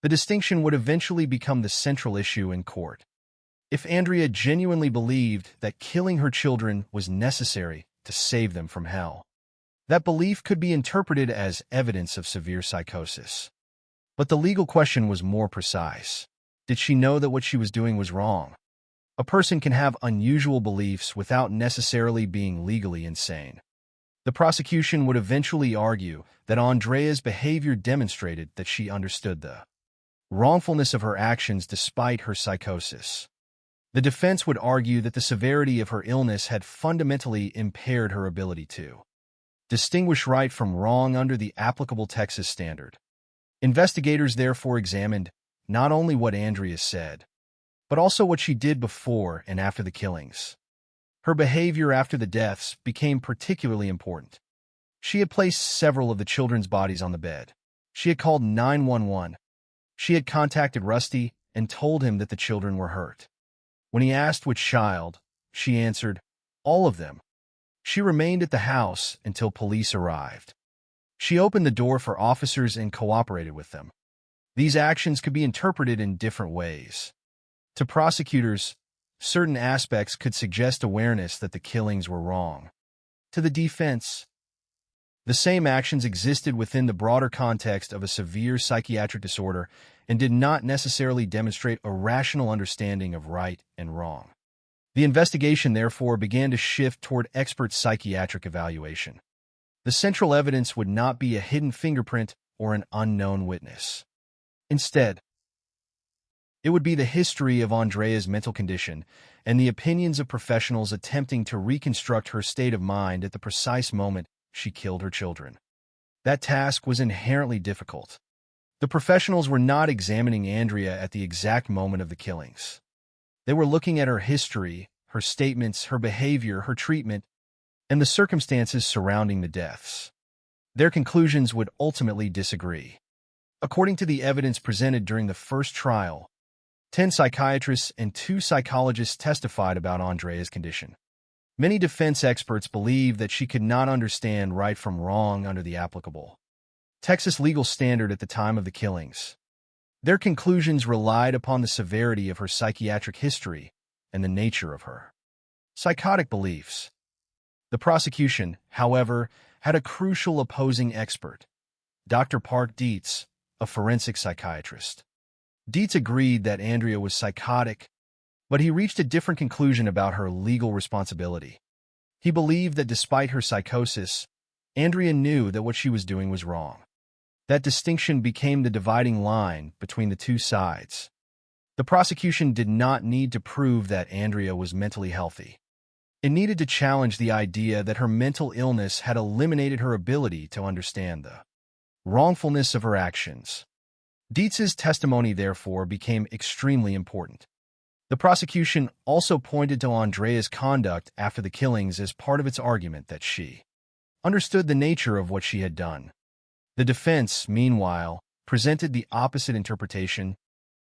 The distinction would eventually become the central issue in court. If Andrea genuinely believed that killing her children was necessary to save them from hell, that belief could be interpreted as evidence of severe psychosis. But the legal question was more precise. Did she know that what she was doing was wrong? A person can have unusual beliefs without necessarily being legally insane. The prosecution would eventually argue that Andrea's behavior demonstrated that she understood the wrongfulness of her actions despite her psychosis. The defense would argue that the severity of her illness had fundamentally impaired her ability to distinguish right from wrong under the applicable Texas standard. Investigators therefore examined not only what Andrea said, but also what she did before and after the killings. Her behavior after the deaths became particularly important. She had placed several of the children's bodies on the bed. She had called 911. She had contacted Rusty and told him that the children were hurt. When he asked which child, she answered, all of them. She remained at the house until police arrived. She opened the door for officers and cooperated with them. These actions could be interpreted in different ways. To prosecutors, certain aspects could suggest awareness that the killings were wrong. To the defense, the same actions existed within the broader context of a severe psychiatric disorder and did not necessarily demonstrate a rational understanding of right and wrong. The investigation, therefore, began to shift toward expert psychiatric evaluation. The central evidence would not be a hidden fingerprint or an unknown witness. Instead, it would be the history of Andrea's mental condition and the opinions of professionals attempting to reconstruct her state of mind at the precise moment she killed her children. That task was inherently difficult. The professionals were not examining Andrea at the exact moment of the killings. They were looking at her history, her statements, her behavior, her treatment, and the circumstances surrounding the deaths. Their conclusions would ultimately disagree. According to the evidence presented during the first trial, 10 psychiatrists and 2 psychologists testified about Andrea's condition. Many defense experts believe that she could not understand right from wrong under the applicable Texas legal standard at the time of the killings. Their conclusions relied upon the severity of her psychiatric history and the nature of her psychotic beliefs. The prosecution, however, had a crucial opposing expert, Dr. Park Dietz, a forensic psychiatrist. Dietz agreed that Andrea was psychotic, but he reached a different conclusion about her legal responsibility. He believed that despite her psychosis, Andrea knew that what she was doing was wrong. That distinction became the dividing line between the two sides. The prosecution did not need to prove that Andrea was mentally healthy. It needed to challenge the idea that her mental illness had eliminated her ability to understand the wrongfulness of her actions. Dietz's testimony, therefore, became extremely important. The prosecution also pointed to Andrea's conduct after the killings as part of its argument that she understood the nature of what she had done. The defense, meanwhile, presented the opposite interpretation,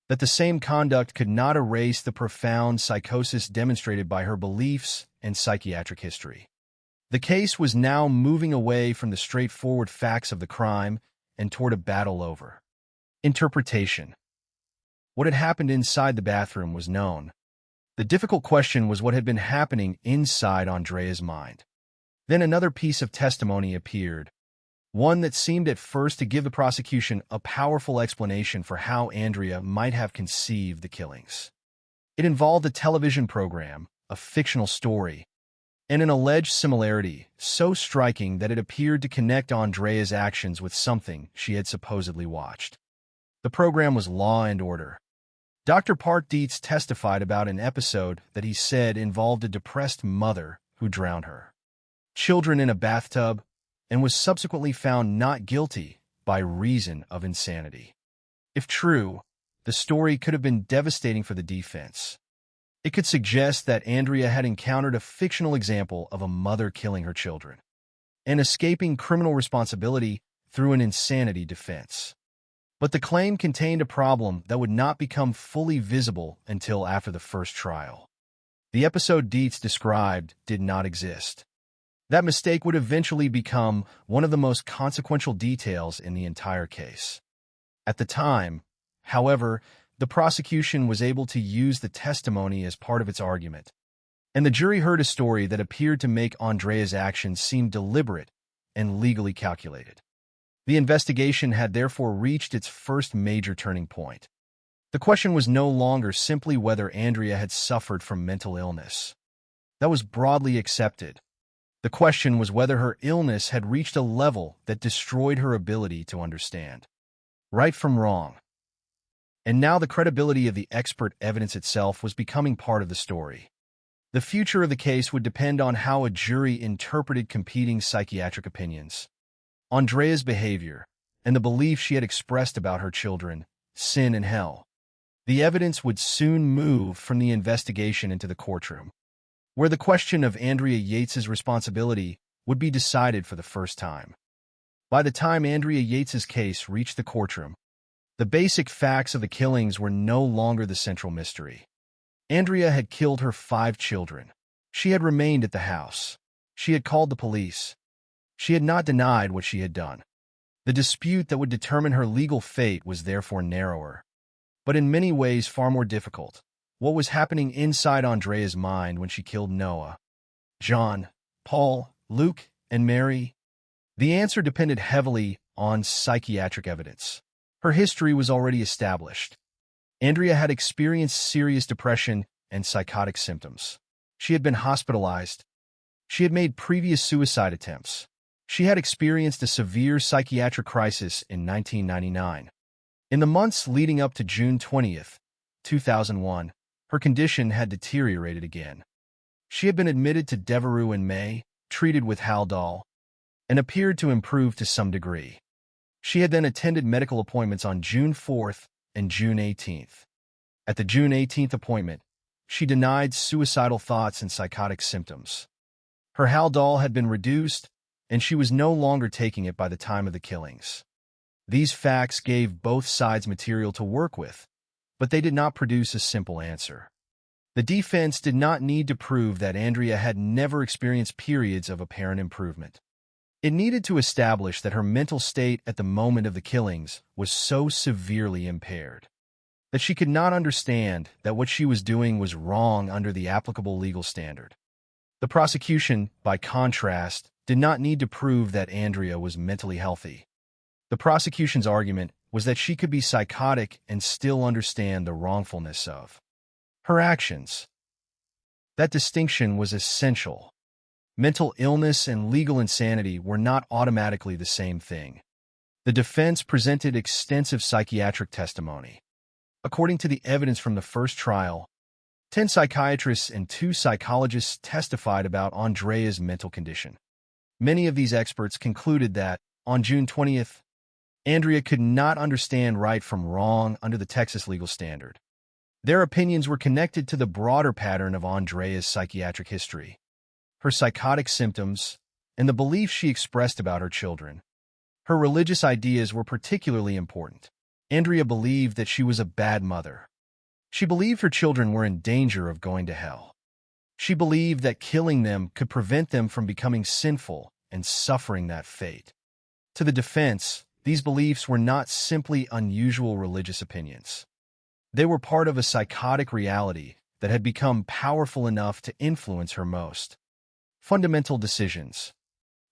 that the same conduct could not erase the profound psychosis demonstrated by her beliefs and psychiatric history. The case was now moving away from the straightforward facts of the crime and toward a battle over interpretation. What had happened inside the bathroom was known. The difficult question was what had been happening inside Andrea's mind. Then another piece of testimony appeared, one that seemed at first to give the prosecution a powerful explanation for how Andrea might have conceived the killings. It involved a television program, a fictional story, and an alleged similarity so striking that it appeared to connect Andrea's actions with something she had supposedly watched. The program was Law and Order. Dr. Park Dietz testified about an episode that he said involved a depressed mother who drowned her children in a bathtub and was subsequently found not guilty by reason of insanity. If true, the story could have been devastating for the defense. It could suggest that Andrea had encountered a fictional example of a mother killing her children and escaping criminal responsibility through an insanity defense. But the claim contained a problem that would not become fully visible until after the first trial. The episode Dietz described did not exist. That mistake would eventually become one of the most consequential details in the entire case. At the time, however, the prosecution was able to use the testimony as part of its argument, and the jury heard a story that appeared to make Andrea's actions seem deliberate and legally calculated. The investigation had therefore reached its first major turning point. The question was no longer simply whether Andrea had suffered from mental illness. That was broadly accepted. The question was whether her illness had reached a level that destroyed her ability to understand right from wrong. And now the credibility of the expert evidence itself was becoming part of the story. The future of the case would depend on how a jury interpreted competing psychiatric opinions, Andrea's behavior, and the belief she had expressed about her children, sin and hell. The evidence would soon move from the investigation into the courtroom, where the question of Andrea Yates's responsibility would be decided for the first time. By the time Andrea Yates's case reached the courtroom, the basic facts of the killings were no longer the central mystery. Andrea had killed her 5 children. She had remained at the house. She had called the police. She had not denied what she had done. The dispute that would determine her legal fate was therefore narrower, but in many ways far more difficult. What was happening inside Andrea's mind when she killed Noah, John, Paul, Luke, and Mary? The answer depended heavily on psychiatric evidence. Her history was already established. Andrea had experienced serious depression and psychotic symptoms. She had been hospitalized. She had made previous suicide attempts. She had experienced a severe psychiatric crisis in 1999. In the months leading up to June 20th, 2001, her condition had deteriorated again. She had been admitted to Devereux in May, treated with Haldol, and appeared to improve to some degree. She had then attended medical appointments on June 4th and June 18th. At the June 18th appointment, she denied suicidal thoughts and psychotic symptoms. Her Haldol had been reduced, and she was no longer taking it by the time of the killings. These facts gave both sides material to work with, but they did not produce a simple answer. The defense did not need to prove that Andrea had never experienced periods of apparent improvement. It needed to establish that her mental state at the moment of the killings was so severely impaired that she could not understand that what she was doing was wrong under the applicable legal standard. The prosecution, by contrast, did not need to prove that Andrea was mentally healthy. The prosecution's argument was that she could be psychotic and still understand the wrongfulness of her actions. That distinction was essential. Mental illness and legal insanity were not automatically the same thing. The defense presented extensive psychiatric testimony. According to the evidence from the first trial, 10 psychiatrists and 2 psychologists testified about Andrea's mental condition. Many of these experts concluded that, on June 20th, Andrea could not understand right from wrong under the Texas legal standard. Their opinions were connected to the broader pattern of Andrea's psychiatric history, her psychotic symptoms, and the beliefs she expressed about her children. Her religious ideas were particularly important. Andrea believed that she was a bad mother. She believed her children were in danger of going to hell. She believed that killing them could prevent them from becoming sinful and suffering that fate. To the defense, these beliefs were not simply unusual religious opinions. They were part of a psychotic reality that had become powerful enough to influence her most fundamental decisions.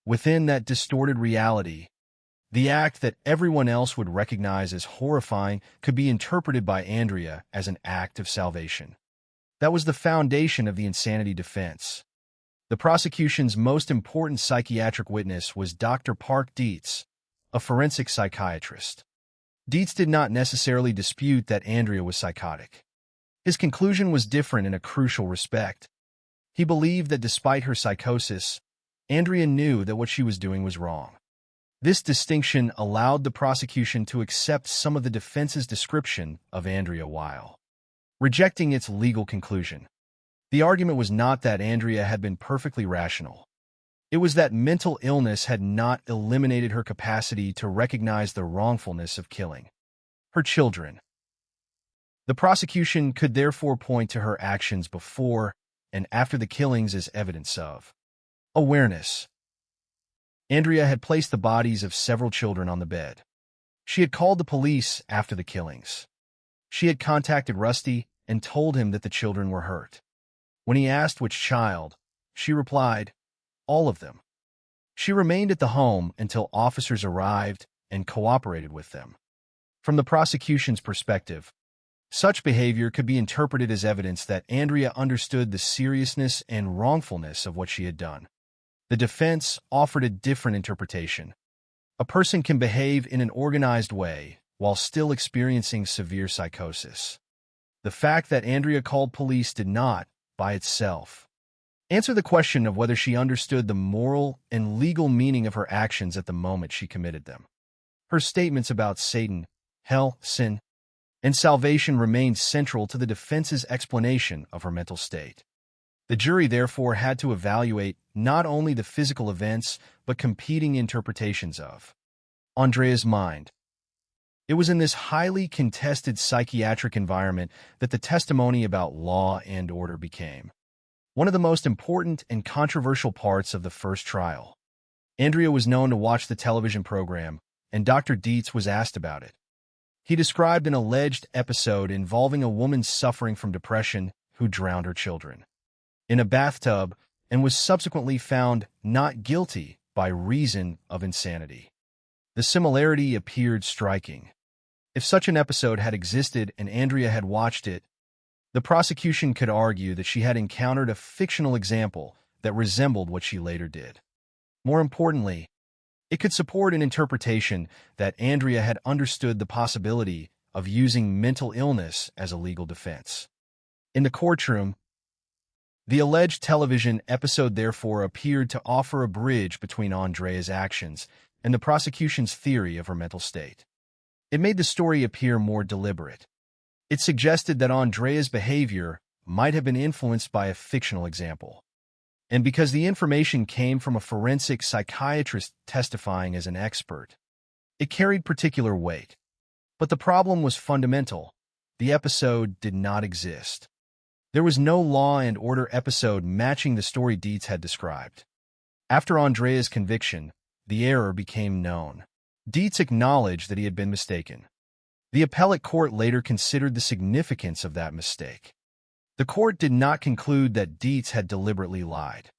Within that distorted reality, the act that everyone else would recognize as horrifying could be interpreted by Andrea as an act of salvation. That was the foundation of the insanity defense. The prosecution's most important psychiatric witness was Dr. Park Dietz, a forensic psychiatrist. Dietz did not necessarily dispute that Andrea was psychotic. His conclusion was different in a crucial respect. He believed that despite her psychosis, Andrea knew that what she was doing was wrong. This distinction allowed the prosecution to accept some of the defense's description of Andrea while rejecting its legal conclusion. The argument was not that Andrea had been perfectly rational. It was that mental illness had not eliminated her capacity to recognize the wrongfulness of killing her children. The prosecution could therefore point to her actions before and after the killings as evidence of awareness. Andrea had placed the bodies of several children on the bed. She had called the police after the killings. She had contacted Rusty and told him that the children were hurt. When he asked which child, she replied, "All of them." She remained at the home until officers arrived and cooperated with them. From the prosecution's perspective, such behavior could be interpreted as evidence that Andrea understood the seriousness and wrongfulness of what she had done. The defense offered a different interpretation. A person can behave in an organized way while still experiencing severe psychosis. The fact that Andrea called police did not, by itself, answer the question of whether she understood the moral and legal meaning of her actions at the moment she committed them. Her statements about Satan, hell, sin, and salvation remained central to the defense's explanation of her mental state. The jury therefore had to evaluate not only the physical events, but competing interpretations of Andrea's mind. It was in this highly contested psychiatric environment that the testimony about law and order became one of the most important and controversial parts of the first trial. Andrea was known to watch the television program, and Dr. Dietz was asked about it. He described an alleged episode involving a woman suffering from depression who drowned her children in a bathtub and was subsequently found not guilty by reason of insanity. The similarity appeared striking. If such an episode had existed and Andrea had watched it, the prosecution could argue that she had encountered a fictional example that resembled what she later did. More importantly, it could support an interpretation that Andrea had understood the possibility of using mental illness as a legal defense. In the courtroom, the alleged television episode therefore appeared to offer a bridge between Andrea's actions and the prosecution's theory of her mental state. It made the story appear more deliberate. It suggested that Andrea's behavior might have been influenced by a fictional example. And because the information came from a forensic psychiatrist testifying as an expert, it carried particular weight. But the problem was fundamental. The episode did not exist. There was no Law and Order episode matching the story Dietz had described. After Andrea's conviction, the error became known. Dietz acknowledged that he had been mistaken. The appellate court later considered the significance of that mistake. The court did not conclude that Dietz had deliberately lied,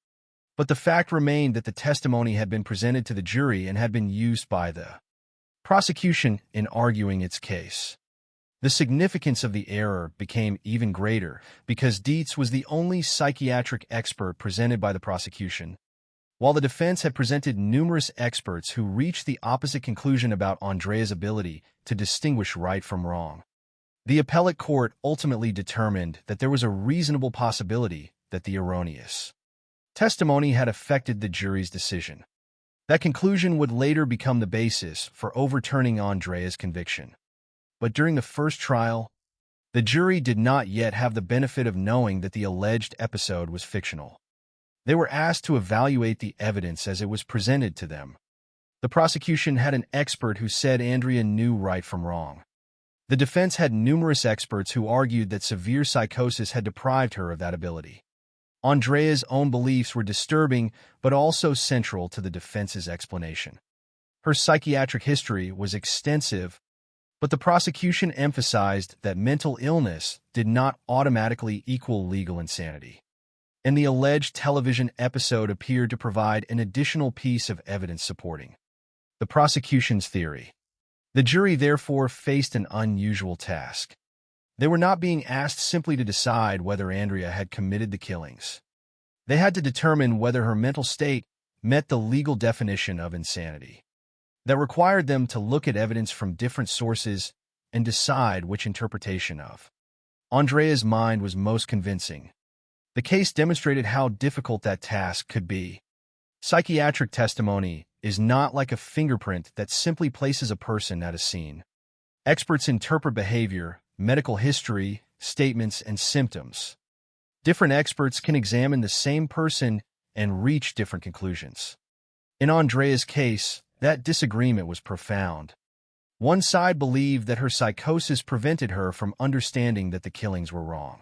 but the fact remained that the testimony had been presented to the jury and had been used by the prosecution in arguing its case. The significance of the error became even greater because Dietz was the only psychiatric expert presented by the prosecution, while the defense had presented numerous experts who reached the opposite conclusion about Andrea's ability to distinguish right from wrong. The appellate court ultimately determined that there was a reasonable possibility that the erroneous testimony had affected the jury's decision. That conclusion would later become the basis for overturning Andrea's conviction. But during the first trial, the jury did not yet have the benefit of knowing that the alleged episode was fictional. They were asked to evaluate the evidence as it was presented to them. The prosecution had an expert who said Andrea knew right from wrong. The defense had numerous experts who argued that severe psychosis had deprived her of that ability. Andrea's own beliefs were disturbing, but also central to the defense's explanation. Her psychiatric history was extensive, but the prosecution emphasized that mental illness did not automatically equal legal insanity. And the alleged television episode appeared to provide an additional piece of evidence supporting the prosecution's theory. The jury therefore faced an unusual task. They were not being asked simply to decide whether Andrea had committed the killings. They had to determine whether her mental state met the legal definition of insanity. That required them to look at evidence from different sources and decide which interpretation of Andrea's mind was most convincing. The case demonstrated how difficult that task could be. Psychiatric testimony is not like a fingerprint that simply places a person at a scene. Experts interpret behavior, medical history, statements, and symptoms. Different experts can examine the same person and reach different conclusions. In Andrea's case, that disagreement was profound. One side believed that her psychosis prevented her from understanding that the killings were wrong.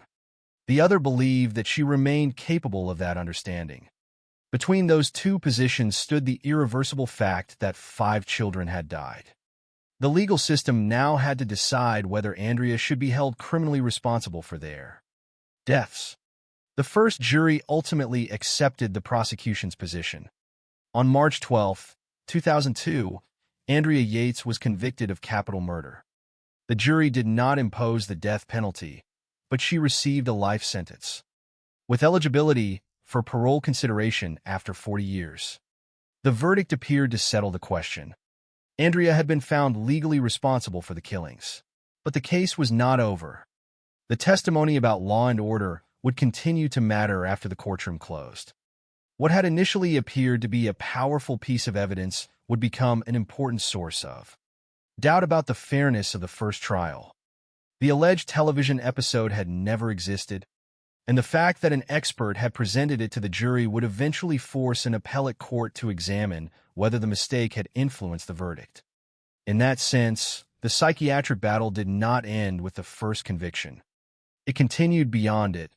The other believed that she remained capable of that understanding. Between those two positions stood the irreversible fact that 5 children had died. The legal system now had to decide whether Andrea should be held criminally responsible for their deaths. The first jury ultimately accepted the prosecution's position. On March 12, 2002, Andrea Yates was convicted of capital murder. The jury did not impose the death penalty, but she received a life sentence, with eligibility for parole consideration after 40 years. The verdict appeared to settle the question. Andrea had been found legally responsible for the killings, but the case was not over. The testimony about law and order would continue to matter after the courtroom closed. What had initially appeared to be a powerful piece of evidence would become an important source of doubt about the fairness of the first trial. The alleged television episode had never existed, and the fact that an expert had presented it to the jury would eventually force an appellate court to examine whether the mistake had influenced the verdict. In that sense, the psychiatric battle did not end with the first conviction. It continued beyond it,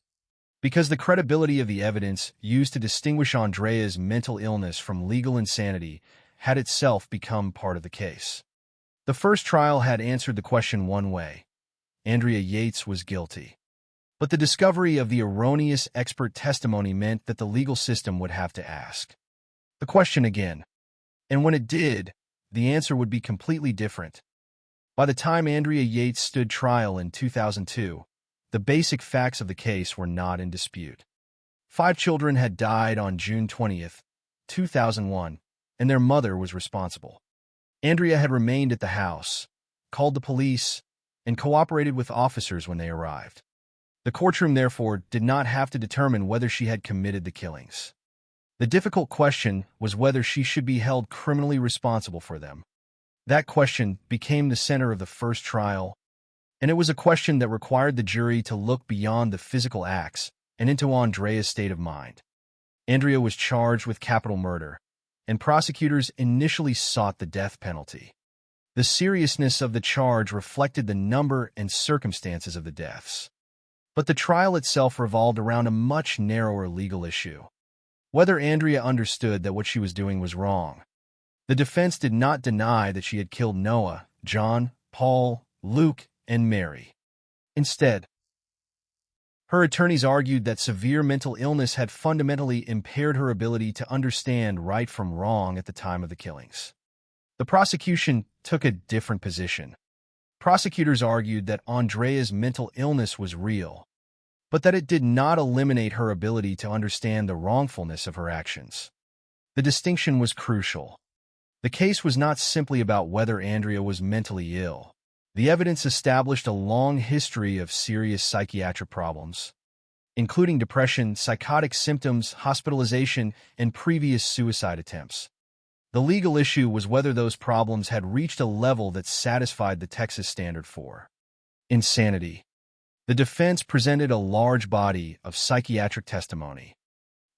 because the credibility of the evidence used to distinguish Andrea's mental illness from legal insanity had itself become part of the case. The first trial had answered the question one way: Andrea Yates was guilty. But the discovery of the erroneous expert testimony meant that the legal system would have to ask the question again. And when it did, the answer would be completely different. By the time Andrea Yates stood trial in 2002, the basic facts of the case were not in dispute. 5 children had died on June 20th, 2001, and their mother was responsible. Andrea had remained at the house, called the police, and cooperated with officers when they arrived. The courtroom, therefore, did not have to determine whether she had committed the killings. The difficult question was whether she should be held criminally responsible for them. That question became the center of the first trial, and it was a question that required the jury to look beyond the physical acts and into Andrea's state of mind. Andrea was charged with capital murder, and prosecutors initially sought the death penalty. The seriousness of the charge reflected the number and circumstances of the deaths. But the trial itself revolved around a much narrower legal issue: whether Andrea understood that what she was doing was wrong. The defense did not deny that she had killed Noah, John, Paul, Luke, and Mary. Instead, her attorneys argued that severe mental illness had fundamentally impaired her ability to understand right from wrong at the time of the killings. The prosecution took a different position. Prosecutors argued that Andrea's mental illness was real, but that it did not eliminate her ability to understand the wrongfulness of her actions. The distinction was crucial. The case was not simply about whether Andrea was mentally ill. The evidence established a long history of serious psychiatric problems, including depression, psychotic symptoms, hospitalization, and previous suicide attempts. The legal issue was whether those problems had reached a level that satisfied the Texas standard for insanity. The defense presented a large body of psychiatric testimony.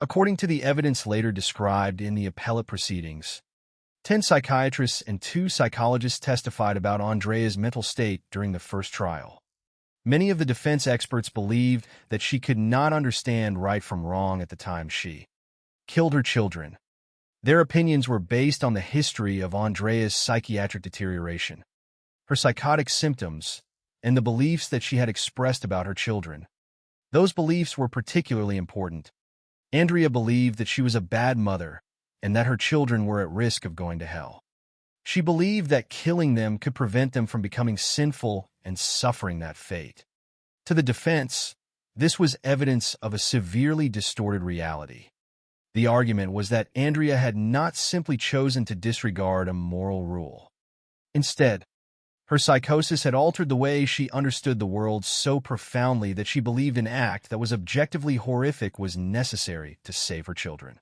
According to the evidence later described in the appellate proceedings, 10 psychiatrists and 2 psychologists testified about Andrea's mental state during the first trial. Many of the defense experts believed that she could not understand right from wrong at the time she killed her children. Their opinions were based on the history of Andrea's psychiatric deterioration, her psychotic symptoms, and the beliefs that she had expressed about her children. Those beliefs were particularly important. Andrea believed that she was a bad mother and that her children were at risk of going to hell. She believed that killing them could prevent them from becoming sinful and suffering that fate. To the defense, this was evidence of a severely distorted reality. The argument was that Andrea had not simply chosen to disregard a moral rule. Instead, her psychosis had altered the way she understood the world so profoundly that she believed an act that was objectively horrific was necessary to save her children.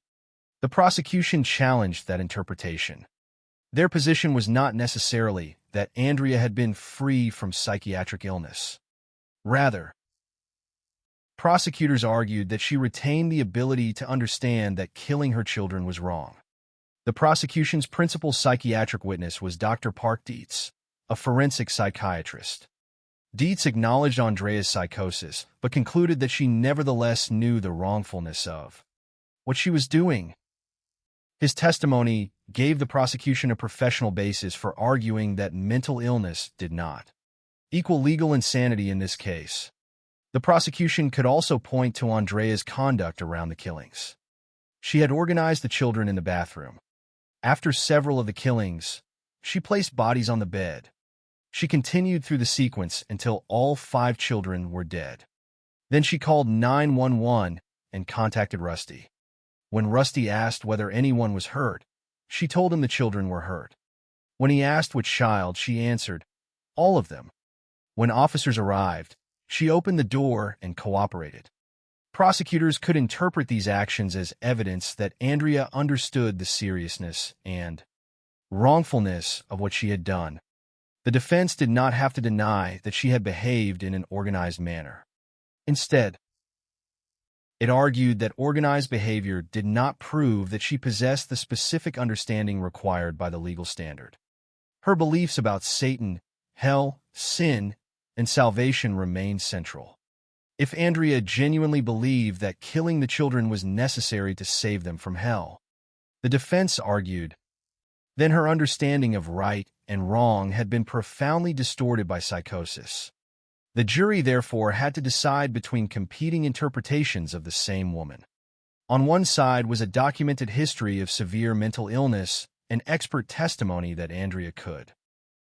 The prosecution challenged that interpretation. Their position was not necessarily that Andrea had been free from psychiatric illness. Rather, prosecutors argued that she retained the ability to understand that killing her children was wrong. The prosecution's principal psychiatric witness was Dr. Park Dietz, a forensic psychiatrist. Dietz acknowledged Andrea's psychosis, but concluded that she nevertheless knew the wrongfulness of what she was doing. His testimony gave the prosecution a professional basis for arguing that mental illness did not equal legal insanity in this case. The prosecution could also point to Andrea's conduct around the killings. She had organized the children in the bathroom. After several of the killings, she placed bodies on the bed. She continued through the sequence until all 5 children were dead. Then she called 911 and contacted Rusty. When Rusty asked whether anyone was hurt, she told him the children were hurt. When he asked which child, she answered, all of them. When officers arrived, she opened the door and cooperated. Prosecutors could interpret these actions as evidence that Andrea understood the seriousness and wrongfulness of what she had done. The defense did not have to deny that she had behaved in an organized manner. Instead, it argued that organized behavior did not prove that she possessed the specific understanding required by the legal standard. Her beliefs about Satan, hell, sin, and salvation remained central. If Andrea genuinely believed that killing the children was necessary to save them from hell, the defense argued, then her understanding of right and wrong had been profoundly distorted by psychosis. The jury, therefore, had to decide between competing interpretations of the same woman. On one side was a documented history of severe mental illness and expert testimony that Andrea could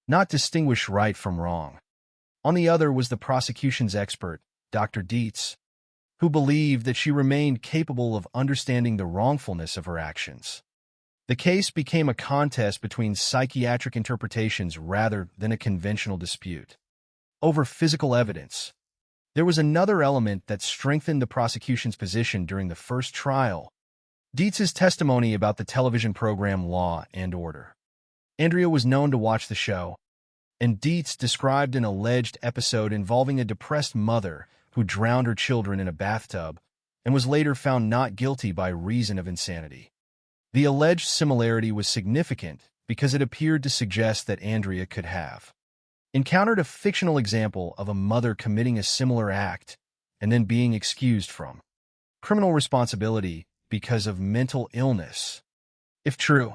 not distinguish right from wrong. On the other was the prosecution's expert, Dr. Dietz, who believed that she remained capable of understanding the wrongfulness of her actions. The case became a contest between psychiatric interpretations rather than a conventional dispute over physical evidence. There was another element that strengthened the prosecution's position during the first trial: Dietz's testimony about the television program Law and Order. Andrea was known to watch the show, and Dietz described an alleged episode involving a depressed mother who drowned her children in a bathtub and was later found not guilty by reason of insanity. The alleged similarity was significant because it appeared to suggest that Andrea could have encountered a fictional example of a mother committing a similar act and then being excused from criminal responsibility because of mental illness. If true,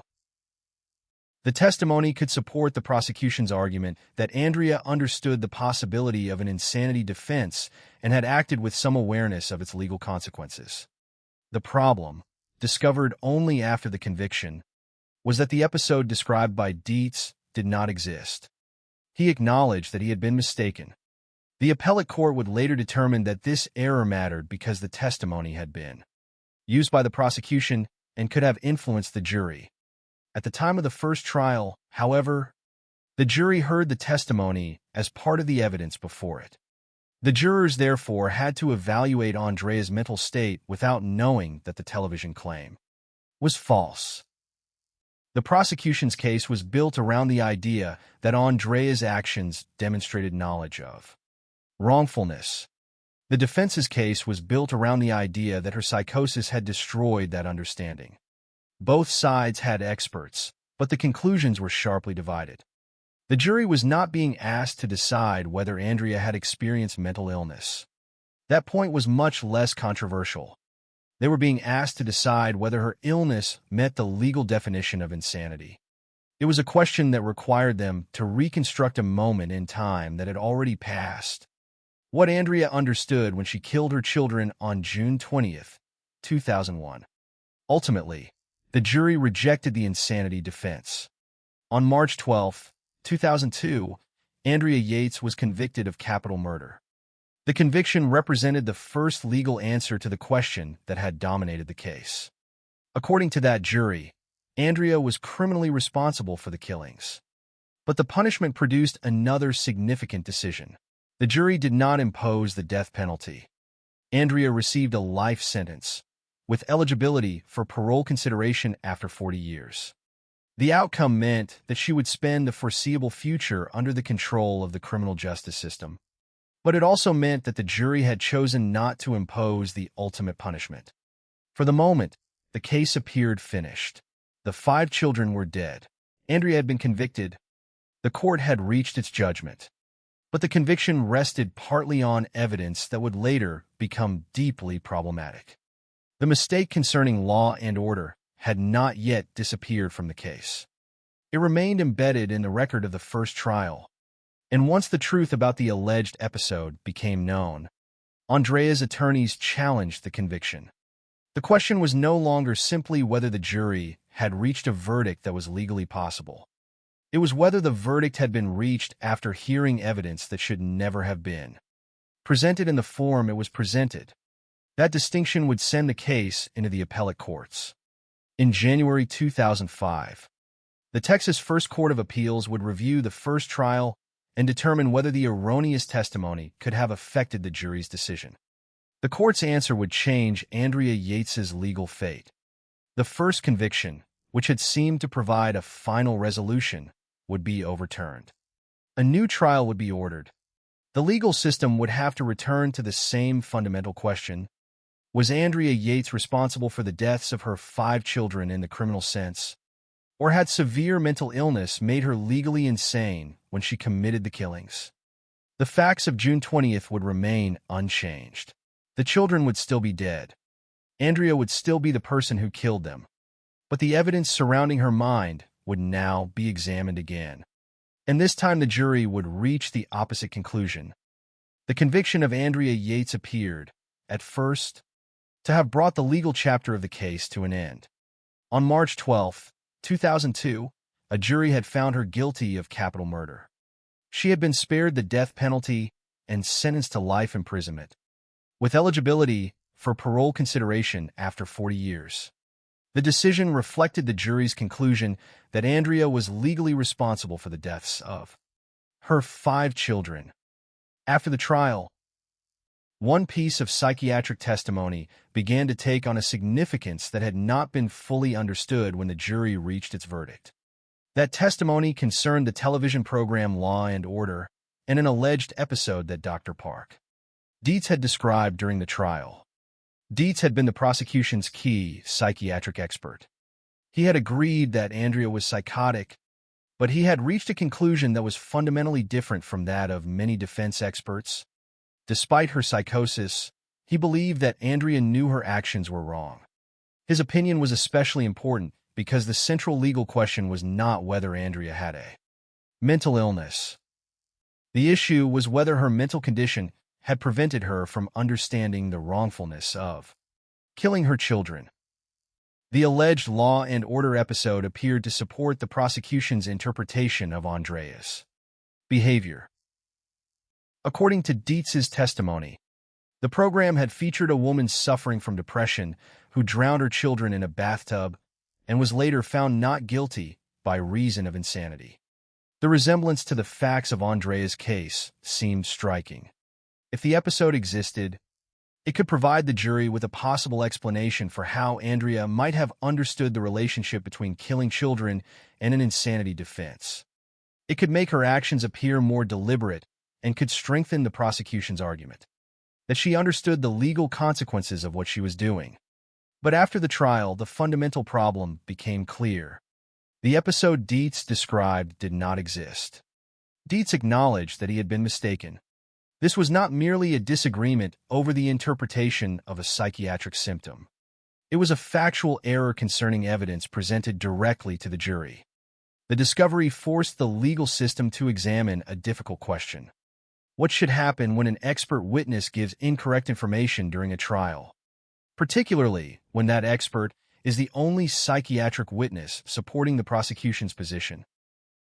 The testimony could support the prosecution's argument that Andrea understood the possibility of an insanity defense and had acted with some awareness of its legal consequences. The problem, discovered only after the conviction, was that the episode described by Dietz did not exist. He acknowledged that he had been mistaken. The appellate court would later determine that this error mattered because the testimony had been used by the prosecution and could have influenced the jury. At the time of the first trial, however, the jury heard the testimony as part of the evidence before it. The jurors therefore had to evaluate Andrea's mental state without knowing that the television claim was false. The prosecution's case was built around the idea that Andrea's actions demonstrated knowledge of wrongfulness. The defense's case was built around the idea that her psychosis had destroyed that understanding. Both sides had experts, but the conclusions were sharply divided. The jury was not being asked to decide whether Andrea had experienced mental illness. That point was much less controversial. They were being asked to decide whether her illness met the legal definition of insanity. It was a question that required them to reconstruct a moment in time that had already passed. What Andrea understood when she killed her children on June 20th, 2001. Ultimately, the jury rejected the insanity defense. On March 12, 2002, Andrea Yates was convicted of capital murder. The conviction represented the first legal answer to the question that had dominated the case. According to that jury, Andrea was criminally responsible for the killings. But the punishment produced another significant decision. The jury did not impose the death penalty. Andrea received a life sentence, with eligibility for parole consideration after 40 years. The outcome meant that she would spend the foreseeable future under the control of the criminal justice system. But it also meant that the jury had chosen not to impose the ultimate punishment. For the moment, the case appeared finished. The 5 children were dead. Andrea had been convicted. The court had reached its judgment. But the conviction rested partly on evidence that would later become deeply problematic. The mistake concerning law and order had not yet disappeared from the case. It remained embedded in the record of the first trial. And once the truth about the alleged episode became known, Andrea's attorneys challenged the conviction. The question was no longer simply whether the jury had reached a verdict that was legally possible. It was whether the verdict had been reached after hearing evidence that should never have been presented in the form it was presented. That distinction would send the case into the appellate courts. In January 2005, the Texas First Court of Appeals would review the first trial and determine whether the erroneous testimony could have affected the jury's decision. The court's answer would change Andrea Yates's legal fate. The first conviction, which had seemed to provide a final resolution, would be overturned. A new trial would be ordered. The legal system would have to return to the same fundamental question: was Andrea Yates responsible for the deaths of her 5 children in the criminal sense, or had severe mental illness made her legally insane when she committed the killings? The facts of June 20th would remain unchanged. The children would still be dead. Andrea would still be the person who killed them. But the evidence surrounding her mind would now be examined again. And this time the jury would reach the opposite conclusion. The conviction of Andrea Yates appeared, at first, to have brought the legal chapter of the case to an end. On March 12, 2002, a jury had found her guilty of capital murder. She had been spared the death penalty and sentenced to life imprisonment, with eligibility for parole consideration after 40 years. The decision reflected the jury's conclusion that Andrea was legally responsible for the deaths of her 5 children. After the trial, one piece of psychiatric testimony began to take on a significance that had not been fully understood when the jury reached its verdict. That testimony concerned the television program Law and Order and an alleged episode that Dr. Park Dietz had described during the trial. Dietz had been the prosecution's key psychiatric expert. He had agreed that Andrea was psychotic, but he had reached a conclusion that was fundamentally different from that of many defense experts. Despite her psychosis, he believed that Andrea knew her actions were wrong. His opinion was especially important because the central legal question was not whether Andrea had a mental illness. The issue was whether her mental condition had prevented her from understanding the wrongfulness of killing her children. The alleged Law and Order episode appeared to support the prosecution's interpretation of Andrea's behavior. According to Dietz's testimony, the program had featured a woman suffering from depression who drowned her children in a bathtub and was later found not guilty by reason of insanity. The resemblance to the facts of Andrea's case seemed striking. If the episode existed, it could provide the jury with a possible explanation for how Andrea might have understood the relationship between killing children and an insanity defense. It could make her actions appear more deliberate and could strengthen the prosecution's argument that she understood the legal consequences of what she was doing. But after the trial, the fundamental problem became clear. The episode Dietz described did not exist. Dietz acknowledged that he had been mistaken. This was not merely a disagreement over the interpretation of a psychiatric symptom. It was a factual error concerning evidence presented directly to the jury. The discovery forced the legal system to examine a difficult question. What should happen when an expert witness gives incorrect information during a trial, particularly when that expert is the only psychiatric witness supporting the prosecution's position?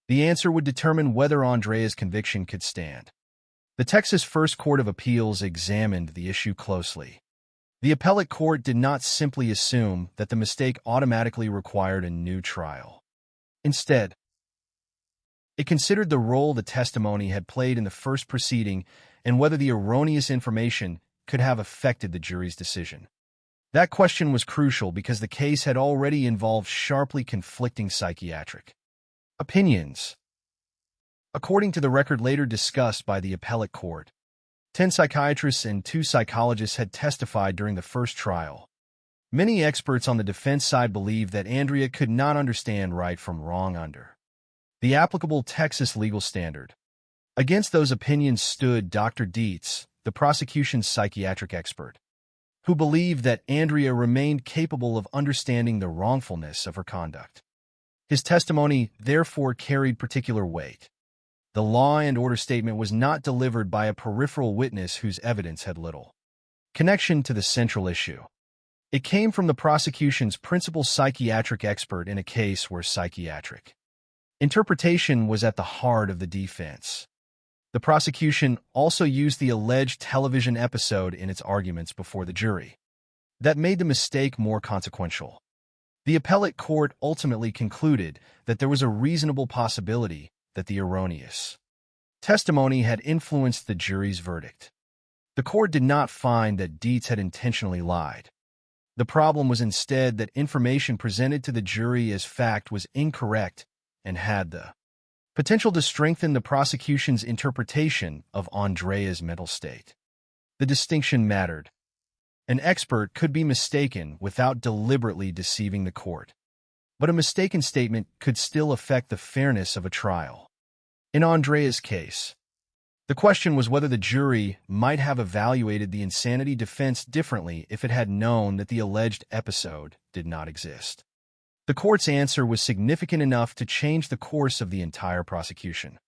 The answer would determine whether Andrea's conviction could stand. The Texas First Court of Appeals examined the issue closely. The appellate court did not simply assume that the mistake automatically required a new trial. Instead, it considered the role the testimony had played in the first proceeding and whether the erroneous information could have affected the jury's decision. That question was crucial because the case had already involved sharply conflicting psychiatric opinions. According to the record later discussed by the appellate court, 10 psychiatrists and 2 psychologists had testified during the first trial. Many experts on the defense side believed that Andrea could not understand right from wrong under the applicable Texas legal standard. Against those opinions stood Dr. Dietz, the prosecution's psychiatric expert, who believed that Andrea remained capable of understanding the wrongfulness of her conduct. His testimony therefore carried particular weight. The Law and Order statement was not delivered by a peripheral witness whose evidence had little connection to the central issue. It came from the prosecution's principal psychiatric expert in a case where psychiatric interpretation was at the heart of the defense. The prosecution also used the alleged television episode in its arguments before the jury. That made the mistake more consequential. The appellate court ultimately concluded that there was a reasonable possibility that the erroneous testimony had influenced the jury's verdict. The court did not find that Dietz had intentionally lied. The problem was instead that information presented to the jury as fact was incorrect and had the potential to strengthen the prosecution's interpretation of Andrea's mental state. The distinction mattered. An expert could be mistaken without deliberately deceiving the court, but a mistaken statement could still affect the fairness of a trial. In Andrea's case, the question was whether the jury might have evaluated the insanity defense differently if it had known that the alleged episode did not exist. The court's answer was significant enough to change the course of the entire prosecution.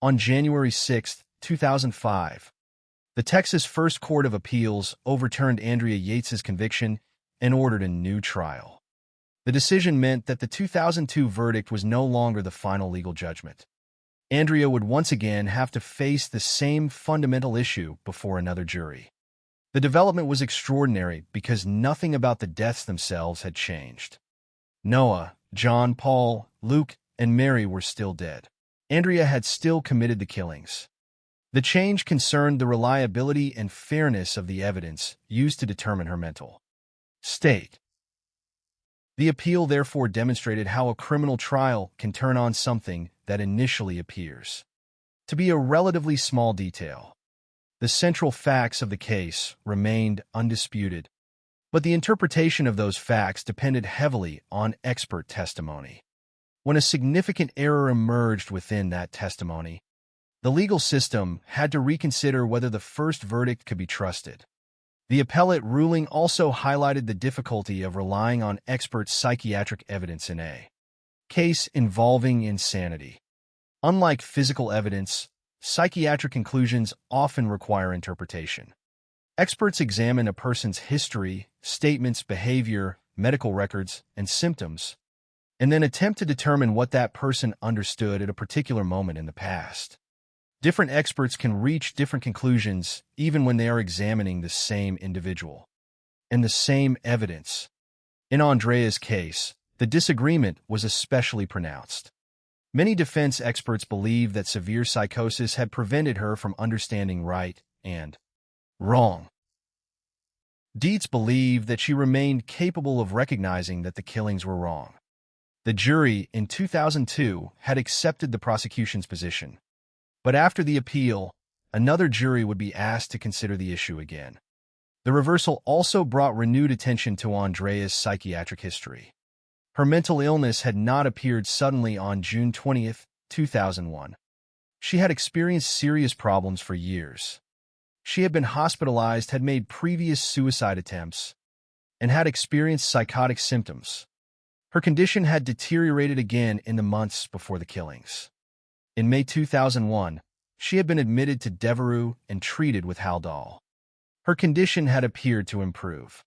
On January 6, 2005, the Texas First Court of Appeals overturned Andrea Yates's conviction and ordered a new trial. The decision meant that the 2002 verdict was no longer the final legal judgment. Andrea would once again have to face the same fundamental issue before another jury. The development was extraordinary because nothing about the deaths themselves had changed. Noah, John, Paul, Luke, and Mary were still dead. Andrea had still committed the killings. The change concerned the reliability and fairness of the evidence used to determine her mental state. The appeal therefore demonstrated how a criminal trial can turn on something that initially appears to be a relatively small detail. The central facts of the case remained undisputed, but the interpretation of those facts depended heavily on expert testimony. When a significant error emerged within that testimony, the legal system had to reconsider whether the first verdict could be trusted. The appellate ruling also highlighted the difficulty of relying on expert psychiatric evidence in a case involving insanity. Unlike physical evidence, psychiatric conclusions often require interpretation. Experts examine a person's history, statements, behavior, medical records, and symptoms, and then attempt to determine what that person understood at a particular moment in the past. Different experts can reach different conclusions even when they are examining the same individual and the same evidence. In Andrea's case, the disagreement was especially pronounced. Many defense experts believe that severe psychosis had prevented her from understanding right and wrong. Dietz believed that she remained capable of recognizing that the killings were wrong. The jury, in 2002, had accepted the prosecution's position. But after the appeal, another jury would be asked to consider the issue again. The reversal also brought renewed attention to Andrea's psychiatric history. Her mental illness had not appeared suddenly on June 20, 2001. She had experienced serious problems for years. She had been hospitalized, had made previous suicide attempts, and had experienced psychotic symptoms. Her condition had deteriorated again in the months before the killings. In May 2001, she had been admitted to Devereux and treated with Haldol. Her condition had appeared to improve.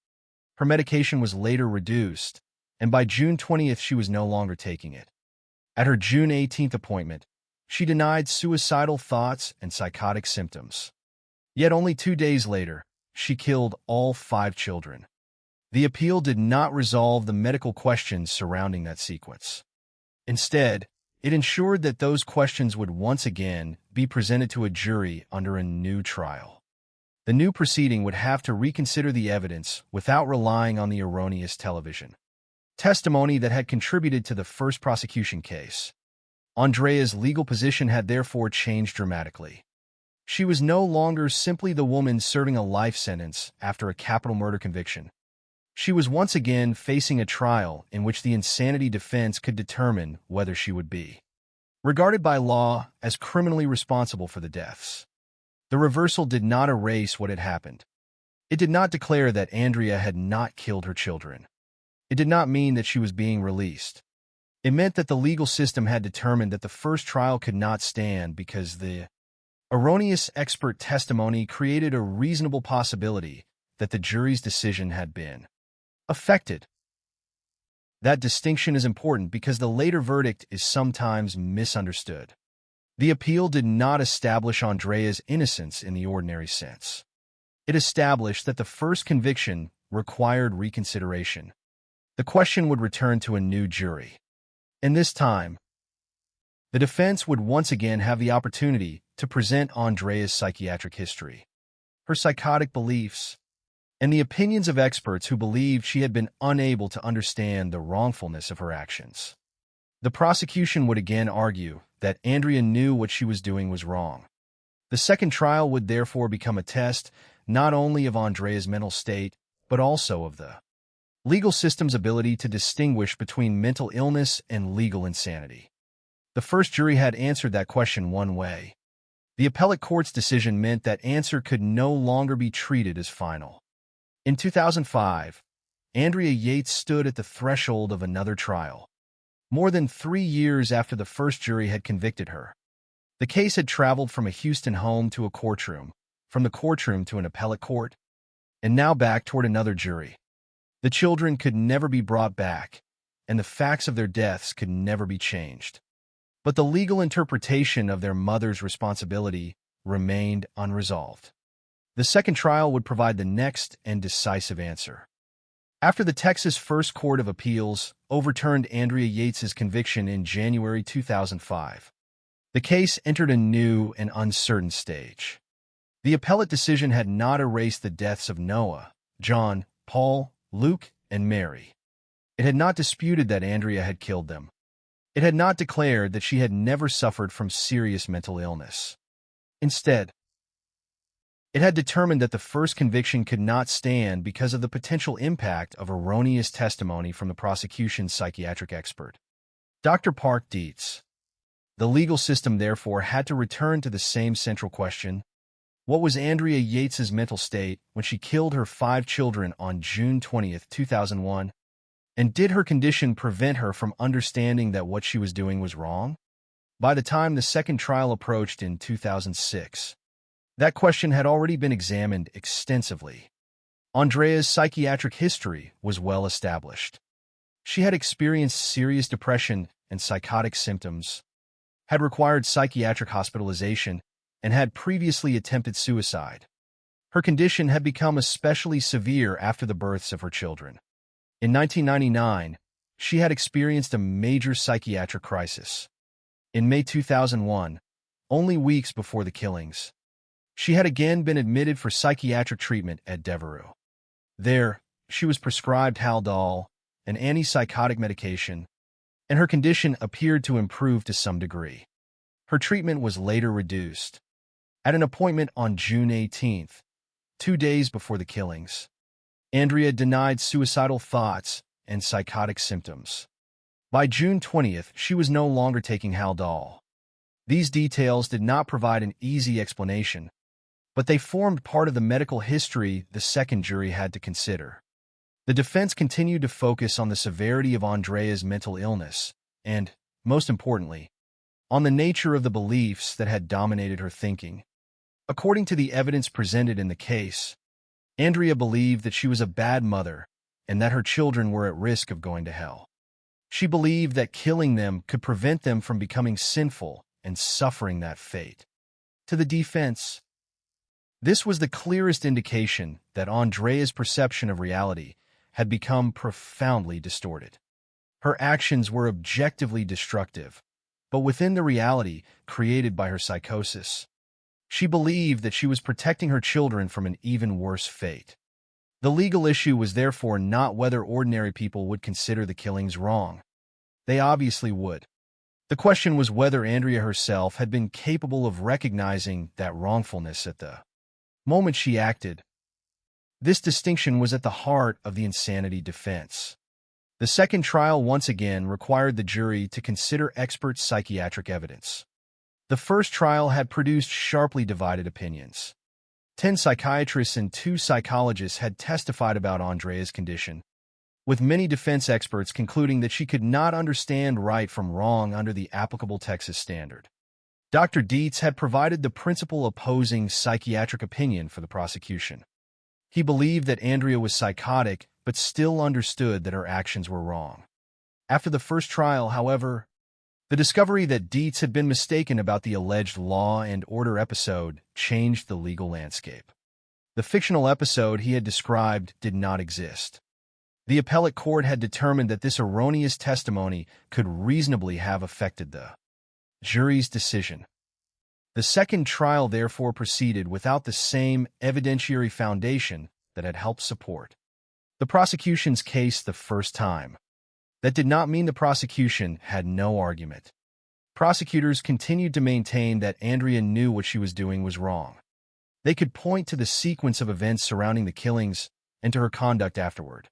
Her medication was later reduced, and by June 20th she was no longer taking it. At her June 18th appointment, she denied suicidal thoughts and psychotic symptoms. Yet only 2 days later, she killed all 5 children. The appeal did not resolve the medical questions surrounding that sequence. Instead, it ensured that those questions would once again be presented to a jury under a new trial. The new proceeding would have to reconsider the evidence without relying on the erroneous television testimony that had contributed to the first prosecution case. Andrea's legal position had therefore changed dramatically. She was no longer simply the woman serving a life sentence after a capital murder conviction. She was once again facing a trial in which the insanity defense could determine whether she would be regarded by law as criminally responsible for the deaths. The reversal did not erase what had happened. It did not declare that Andrea had not killed her children. It did not mean that she was being released. It meant that the legal system had determined that the first trial could not stand because the erroneous expert testimony created a reasonable possibility that the jury's decision had been affected. That distinction is important because the later verdict is sometimes misunderstood. The appeal did not establish Andrea's innocence in the ordinary sense. It established that the first conviction required reconsideration. The question would return to a new jury. And this time, the defense would once again have the opportunity to present Andrea's psychiatric history, her psychotic beliefs, and the opinions of experts who believed she had been unable to understand the wrongfulness of her actions. The prosecution would again argue that Andrea knew what she was doing was wrong. The second trial would therefore become a test not only of Andrea's mental state, but also of the legal system's ability to distinguish between mental illness and legal insanity. The first jury had answered that question one way. The appellate court's decision meant that answer could no longer be treated as final. In 2005, Andrea Yates stood at the threshold of another trial. More than 3 years after the first jury had convicted her, the case had traveled from a Houston home to a courtroom, from the courtroom to an appellate court, and now back toward another jury. The children could never be brought back, and the facts of their deaths could never be changed. But the legal interpretation of their mother's responsibility remained unresolved. The second trial would provide the next and decisive answer. After the Texas First Court of Appeals overturned Andrea Yates's conviction in January 2005, the case entered a new and uncertain stage. The appellate decision had not erased the deaths of Noah, John, Paul, Luke, and Mary. It had not disputed that Andrea had killed them. It had not declared that she had never suffered from serious mental illness. Instead, it had determined that the first conviction could not stand because of the potential impact of erroneous testimony from the prosecution's psychiatric expert, Dr. Park Dietz. The legal system therefore had to return to the same central question: What was Andrea Yates's mental state when she killed her 5 children on June 20th, 2001? And did her condition prevent her from understanding that what she was doing was wrong? By the time the second trial approached in 2006, that question had already been examined extensively. Andrea's psychiatric history was well established. She had experienced serious depression and psychotic symptoms, had required psychiatric hospitalization, and had previously attempted suicide. Her condition had become especially severe after the births of her children. In 1999, she had experienced a major psychiatric crisis. In May 2001, only weeks before the killings, she had again been admitted for psychiatric treatment at Devereux. There, she was prescribed Haldol, an antipsychotic medication, and her condition appeared to improve to some degree. Her treatment was later reduced. At an appointment on June 18th, 2 days before the killings, Andrea denied suicidal thoughts and psychotic symptoms. By June 20th, she was no longer taking Haldol. These details did not provide an easy explanation, but they formed part of the medical history the second jury had to consider. The defense continued to focus on the severity of Andrea's mental illness and, most importantly, on the nature of the beliefs that had dominated her thinking. According to the evidence presented in the case, Andrea believed that she was a bad mother and that her children were at risk of going to hell. She believed that killing them could prevent them from becoming sinful and suffering that fate. To the defense, this was the clearest indication that Andrea's perception of reality had become profoundly distorted. Her actions were objectively destructive, but within the reality created by her psychosis, she believed that she was protecting her children from an even worse fate. The legal issue was therefore not whether ordinary people would consider the killings wrong. They obviously would. The question was whether Andrea herself had been capable of recognizing that wrongfulness at the moment she acted. This distinction was at the heart of the insanity defense. The second trial once again required the jury to consider expert psychiatric evidence. The first trial had produced sharply divided opinions. 10 psychiatrists and 2 psychologists had testified about Andrea's condition, with many defense experts concluding that she could not understand right from wrong under the applicable Texas standard. Dr. Dietz had provided the principal opposing psychiatric opinion for the prosecution. He believed that Andrea was psychotic, but still understood that her actions were wrong. After the first trial, however, the discovery that Dietz had been mistaken about the alleged Law and Order episode changed the legal landscape. The fictional episode he had described did not exist. The appellate court had determined that this erroneous testimony could reasonably have affected the jury's decision. The second trial therefore proceeded without the same evidentiary foundation that had helped support the prosecution's case the first time. That did not mean the prosecution had no argument. Prosecutors continued to maintain that Andrea knew what she was doing was wrong. They could point to the sequence of events surrounding the killings and to her conduct afterward.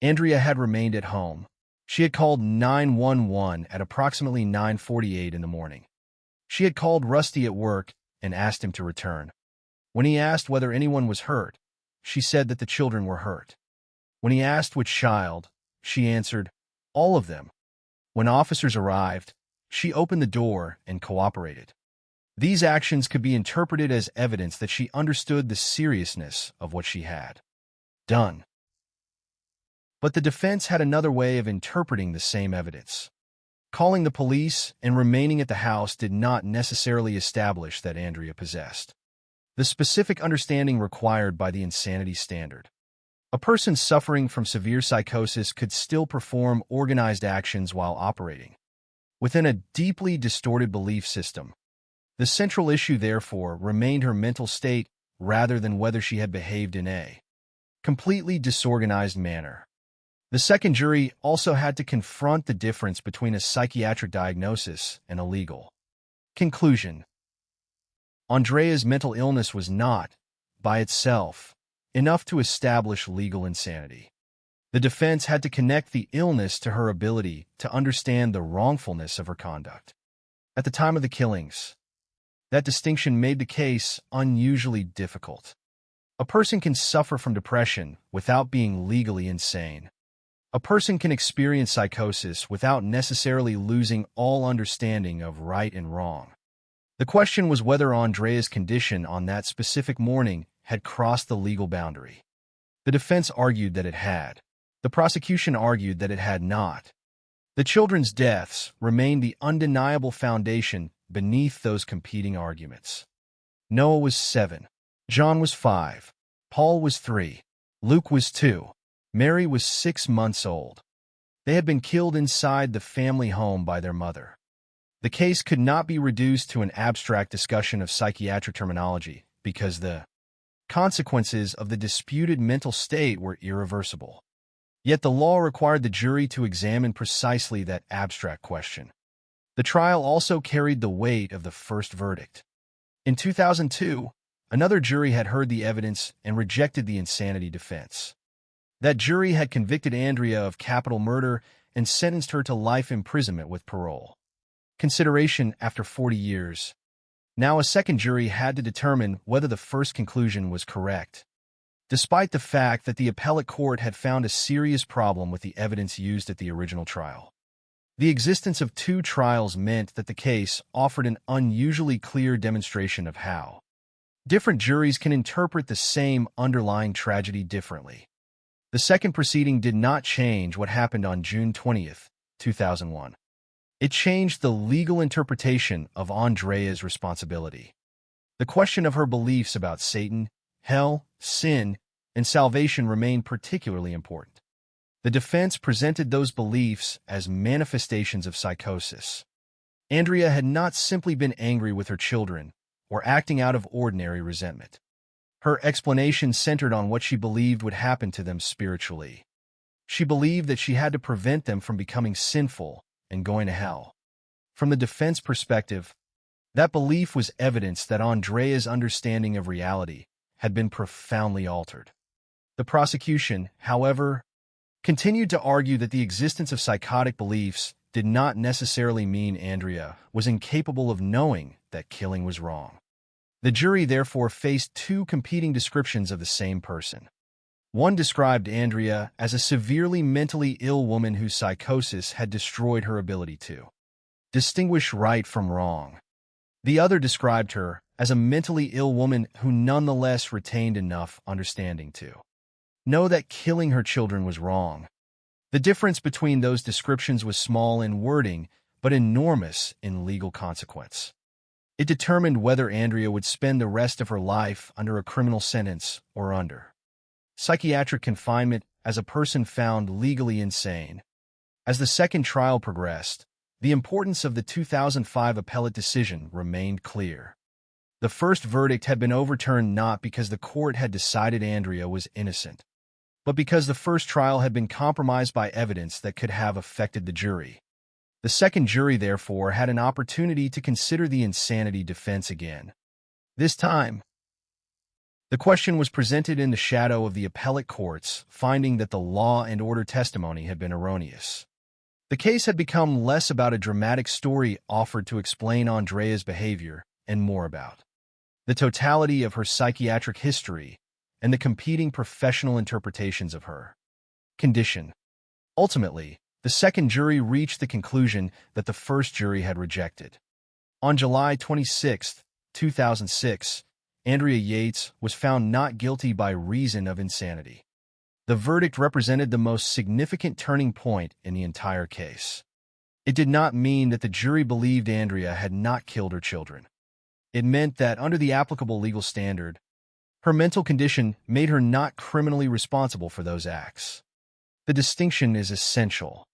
Andrea had remained at home. She had called 911 at approximately 9:48 in the morning. She had called Rusty at work and asked him to return. When he asked whether anyone was hurt, she said that the children were hurt. When he asked which child, she answered, all of them. When officers arrived, she opened the door and cooperated. These actions could be interpreted as evidence that she understood the seriousness of what she had done. But the defense had another way of interpreting the same evidence. Calling the police and remaining at the house did not necessarily establish that Andrea possessed the specific understanding required by the insanity standard. A person suffering from severe psychosis could still perform organized actions while operating within a deeply distorted belief system. The central issue, therefore, remained her mental state rather than whether she had behaved in a completely disorganized manner. The second jury also had to confront the difference between a psychiatric diagnosis and a legal conclusion. Andrea's mental illness was not, by itself, enough to establish legal insanity. The defense had to connect the illness to her ability to understand the wrongfulness of her conduct. At the time of the killings, That distinction made the case unusually difficult. A person can suffer from depression without being legally insane. A person can experience psychosis without necessarily losing all understanding of right and wrong. The question was whether Andrea's condition on that specific morning had crossed the legal boundary. The defense argued that it had. The prosecution argued that it had not. The children's deaths remained the undeniable foundation beneath those competing arguments. Noah was 7. John was 5. Paul was 3. Luke was 2. Mary was 6 months old. They had been killed inside the family home by their mother. The case could not be reduced to an abstract discussion of psychiatric terminology because the consequences of the disputed mental state were irreversible. Yet the law required the jury to examine precisely that abstract question. The trial also carried the weight of the first verdict. In 2002, another jury had heard the evidence and rejected the insanity defense. That jury had convicted Andrea of capital murder and sentenced her to life imprisonment with parole. Consideration after 40 years. Now a second jury had to determine whether the first conclusion was correct. Despite the fact that the appellate court had found a serious problem with the evidence used at the original trial. The existence of 2 trials meant that the case offered an unusually clear demonstration of how different juries can interpret the same underlying tragedy differently. The second proceeding did not change what happened on June 20, 2001. It changed the legal interpretation of Andrea's responsibility. The question of her beliefs about Satan, hell, sin, and salvation remained particularly important. The defense presented those beliefs as manifestations of psychosis. Andrea had not simply been angry with her children or acting out of ordinary resentment. Her explanation centered on what she believed would happen to them spiritually. She believed that she had to prevent them from becoming sinful and going to hell. From the defense perspective, that belief was evidence that Andrea's understanding of reality had been profoundly altered. The prosecution, however, continued to argue that the existence of psychotic beliefs did not necessarily mean Andrea was incapable of knowing that killing was wrong. The jury therefore faced 2 competing descriptions of the same person. One described Andrea as a severely mentally ill woman whose psychosis had destroyed her ability to distinguish right from wrong. The other described her as a mentally ill woman who nonetheless retained enough understanding to know that killing her children was wrong. The difference between those descriptions was small in wording, but enormous in legal consequence. It determined whether Andrea would spend the rest of her life under a criminal sentence or under psychiatric confinement as a person found legally insane. As the second trial progressed, the importance of the 2005 appellate decision remained clear. The first verdict had been overturned not because the court had decided Andrea was innocent, but because the first trial had been compromised by evidence that could have affected the jury. The second jury, therefore, had an opportunity to consider the insanity defense again. This time, the question was presented in the shadow of the appellate court's finding that the law and order testimony had been erroneous. The case had become less about a dramatic story offered to explain Andrea's behavior and more about the totality of her psychiatric history and the competing professional interpretations of her condition. Ultimately, the second jury reached the conclusion that the first jury had rejected. On July 26, 2006, Andrea Yates was found not guilty by reason of insanity. The verdict represented the most significant turning point in the entire case. It did not mean that the jury believed Andrea had not killed her children. It meant that under the applicable legal standard, her mental condition made her not criminally responsible for those acts. The distinction is essential.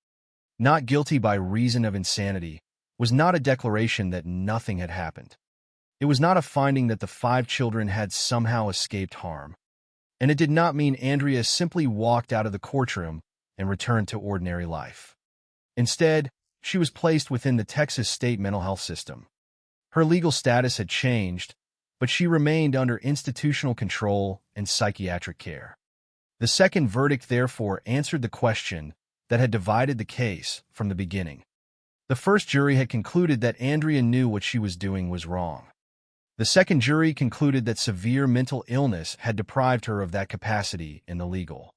Not guilty by reason of insanity was not a declaration that nothing had happened. It was not a finding that the 5 children had somehow escaped harm. And it did not mean Andrea simply walked out of the courtroom and returned to ordinary life. Instead, she was placed within the Texas state mental health system. Her legal status had changed, but she remained under institutional control and psychiatric care. The second verdict therefore answered the question that had divided the case from the beginning. The first jury had concluded that Andrea knew what she was doing was wrong. The second jury concluded that severe mental illness had deprived her of that capacity in the legal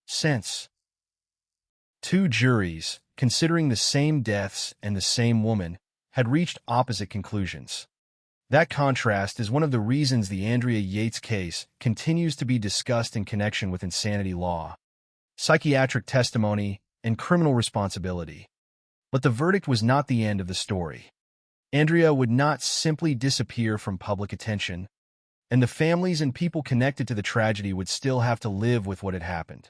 sense. Two juries, considering the same deaths and the same woman, had reached opposite conclusions. That contrast is one of the reasons the Andrea Yates case continues to be discussed in connection with insanity law, psychiatric testimony, and criminal responsibility. But the verdict was not the end of the story. Andrea would not simply disappear from public attention, and the families and people connected to the tragedy would still have to live with what had happened.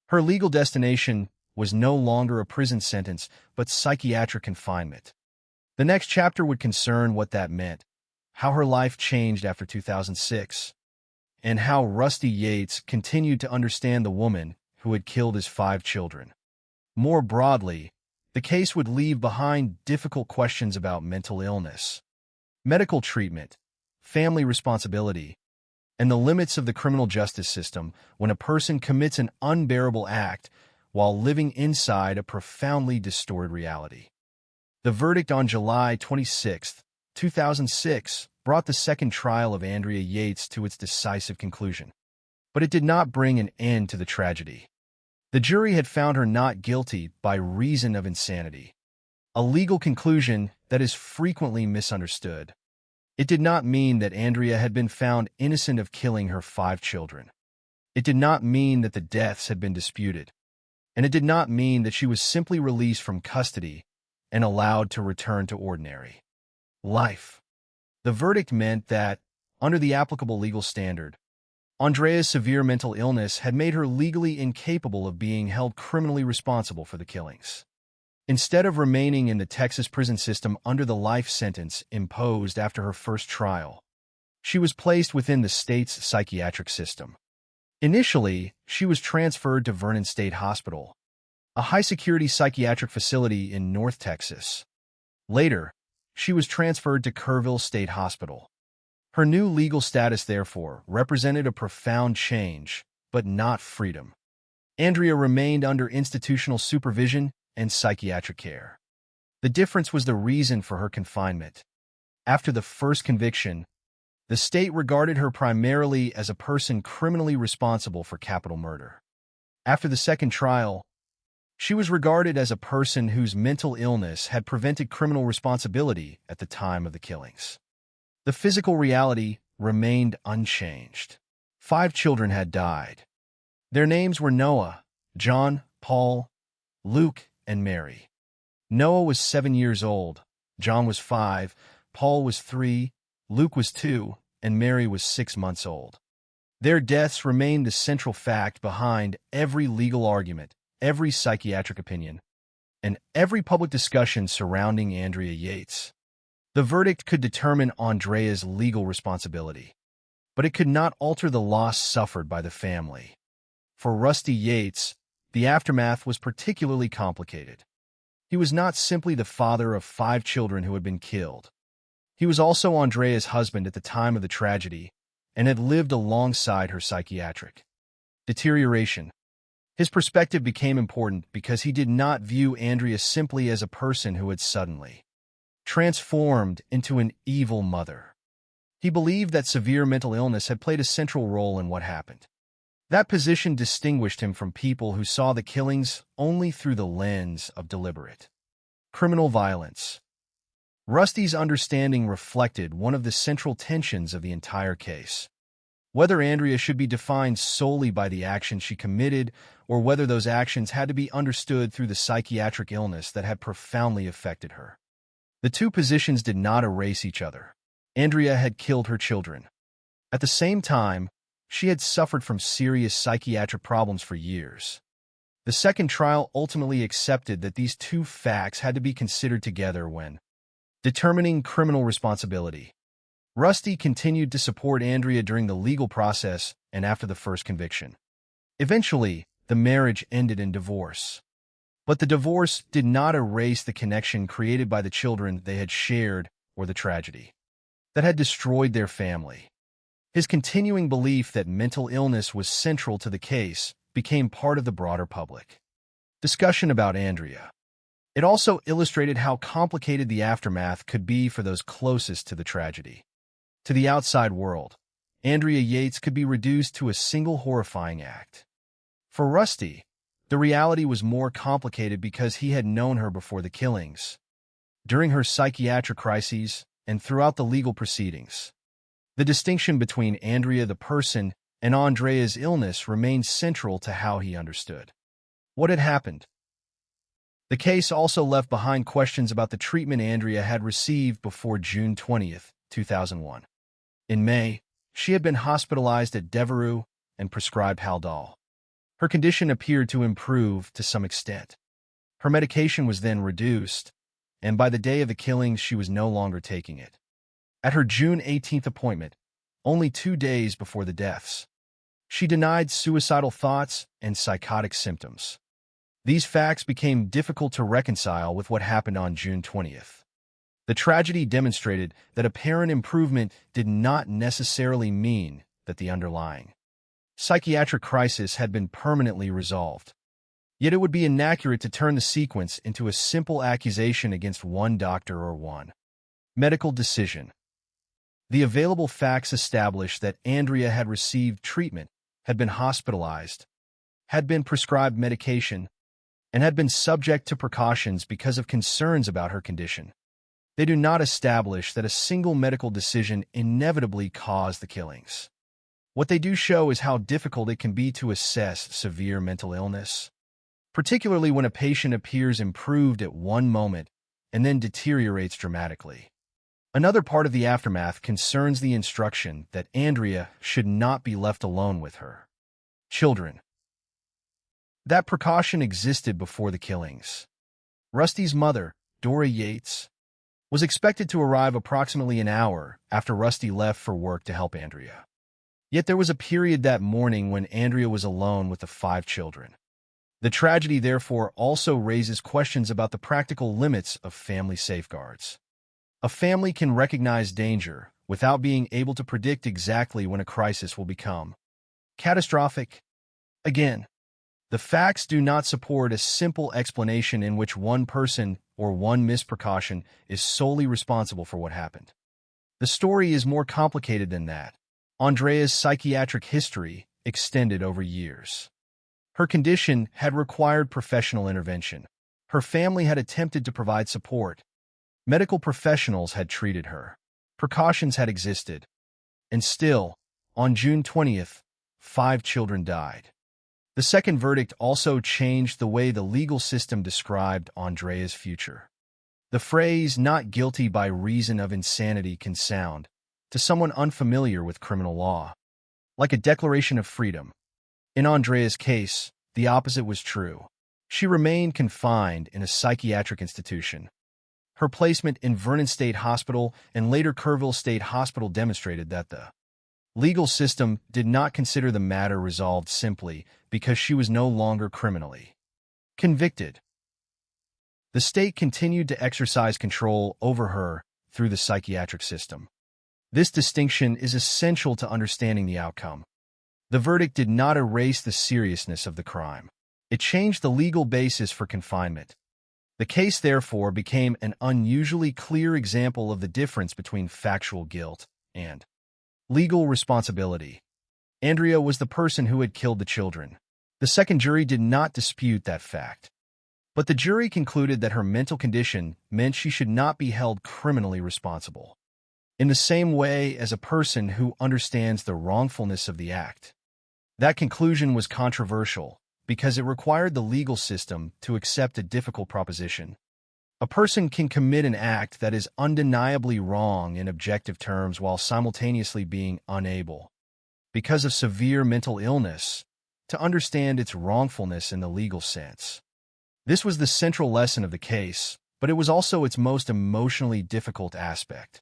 Her legal destination was no longer a prison sentence, but psychiatric confinement. The next chapter would concern what that meant, how her life changed after 2006, and how Rusty Yates continued to understand the woman who had killed his 5 children. More broadly, the case would leave behind difficult questions about mental illness, medical treatment, family responsibility, and the limits of the criminal justice system when a person commits an unbearable act while living inside a profoundly distorted reality. The verdict on July 26, 2006, brought the second trial of Andrea Yates to its decisive conclusion. But it did not bring an end to the tragedy. The jury had found her not guilty by reason of insanity, a legal conclusion that is frequently misunderstood. It did not mean that Andrea had been found innocent of killing her 5 children. It did not mean that the deaths had been disputed. And it did not mean that she was simply released from custody and allowed to return to ordinary life. The verdict meant that, under the applicable legal standard, Andrea's severe mental illness had made her legally incapable of being held criminally responsible for the killings. Instead of remaining in the Texas prison system under the life sentence imposed after her first trial, she was placed within the state's psychiatric system. Initially, she was transferred to Vernon State Hospital, a high-security psychiatric facility in North Texas. Later, she was transferred to Kerrville State Hospital. Her new legal status, therefore, represented a profound change, but not freedom. Andrea remained under institutional supervision and psychiatric care. The difference was the reason for her confinement. After the first conviction, the state regarded her primarily as a person criminally responsible for capital murder. After the second trial, she was regarded as a person whose mental illness had prevented criminal responsibility at the time of the killings. The physical reality remained unchanged. 5 children had died. Their names were Noah, John, Paul, Luke, and Mary. Noah was 7 years old, John was 5, Paul was 3, Luke was 2, and Mary was 6 months old. Their deaths remained the central fact behind every legal argument, every psychiatric opinion, and every public discussion surrounding Andrea Yates. The verdict could determine Andrea's legal responsibility, but it could not alter the loss suffered by the family. For Rusty Yates, the aftermath was particularly complicated. He was not simply the father of 5 children who had been killed. He was also Andrea's husband at the time of the tragedy and had lived alongside her psychiatric deterioration. His perspective became important because he did not view Andrea simply as a person who had suddenly transformed into an evil mother. He believed that severe mental illness had played a central role in what happened. That position distinguished him from people who saw the killings only through the lens of deliberate criminal violence. Rusty's understanding reflected one of the central tensions of the entire case. Whether Andrea should be defined solely by the actions she committed or whether those actions had to be understood through the psychiatric illness that had profoundly affected her. The two positions did not erase each other. Andrea had killed her children. At the same time, she had suffered from serious psychiatric problems for years. The second trial ultimately accepted that these two facts had to be considered together when determining criminal responsibility. Rusty continued to support Andrea during the legal process and after the first conviction. Eventually, the marriage ended in divorce. But the divorce did not erase the connection created by the children they had shared or the tragedy that had destroyed their family. His continuing belief that mental illness was central to the case became part of the broader public discussion about Andrea. It also illustrated how complicated the aftermath could be for those closest to the tragedy. To the outside world, Andrea Yates could be reduced to a single horrifying act. For Rusty, the reality was more complicated because he had known her before the killings, during her psychiatric crises, and throughout the legal proceedings. The distinction between Andrea the person and Andrea's illness remained central to how he understood what had happened. The case also left behind questions about the treatment Andrea had received before June 20th, 2001. In May, she had been hospitalized at Devereux and prescribed Haldol. Her condition appeared to improve to some extent. Her medication was then reduced, and by the day of the killings she was no longer taking it. At her June 18th appointment, only 2 days before the deaths, she denied suicidal thoughts and psychotic symptoms. These facts became difficult to reconcile with what happened on June 20th. The tragedy demonstrated that apparent improvement did not necessarily mean that the underlying psychiatric crisis had been permanently resolved. Yet it would be inaccurate to turn the sequence into a simple accusation against one doctor or one medical decision. The available facts established that Andrea had received treatment, had been hospitalized, had been prescribed medication, and had been subject to precautions because of concerns about her condition. They do not establish that a single medical decision inevitably caused the killings. What they do show is how difficult it can be to assess severe mental illness, particularly when a patient appears improved at one moment and then deteriorates dramatically. Another part of the aftermath concerns the instruction that Andrea should not be left alone with her children. That precaution existed before the killings. Rusty's mother, Dora Yates, was expected to arrive approximately an hour after Rusty left for work to help Andrea. Yet there was a period that morning when Andrea was alone with the 5 children. The tragedy, therefore, also raises questions about the practical limits of family safeguards. A family can recognize danger without being able to predict exactly when a crisis will become catastrophic. Again, the facts do not support a simple explanation in which one person or one missed precaution is solely responsible for what happened. The story is more complicated than that. Andrea's psychiatric history extended over years. Her condition had required professional intervention. Her family had attempted to provide support. Medical professionals had treated her. Precautions had existed. And still, on June 20th, 5 children died. The second verdict also changed the way the legal system described Andrea's future. The phrase "not guilty by reason of insanity" can sound, to someone unfamiliar with criminal law, like a declaration of freedom. In Andrea's case, the opposite was true. She remained confined in a psychiatric institution. Her placement in Vernon State Hospital and later Kerrville State Hospital demonstrated that the legal system did not consider the matter resolved simply because she was no longer criminally convicted. The state continued to exercise control over her through the psychiatric system. This distinction is essential to understanding the outcome. The verdict did not erase the seriousness of the crime. It changed the legal basis for confinement. The case, therefore, became an unusually clear example of the difference between factual guilt and legal responsibility. Andrea was the person who had killed the children. The second jury did not dispute that fact. But the jury concluded that her mental condition meant she should not be held criminally responsible, in the same way as a person who understands the wrongfulness of the act. That conclusion was controversial because it required the legal system to accept a difficult proposition. A person can commit an act that is undeniably wrong in objective terms while simultaneously being unable, because of severe mental illness, to understand its wrongfulness in the legal sense. This was the central lesson of the case, but it was also its most emotionally difficult aspect.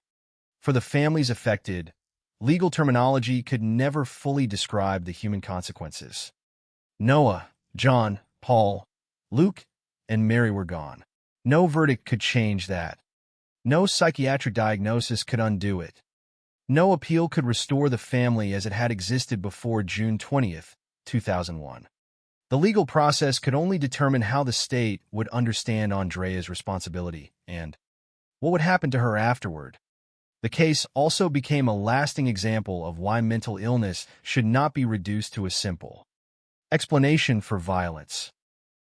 For the families affected, legal terminology could never fully describe the human consequences. Noah, John, Paul, Luke, and Mary were gone. No verdict could change that. No psychiatric diagnosis could undo it. No appeal could restore the family as it had existed before June 20th, 2001. The legal process could only determine how the state would understand Andrea's responsibility and what would happen to her afterward. The case also became a lasting example of why mental illness should not be reduced to a simple explanation for violence.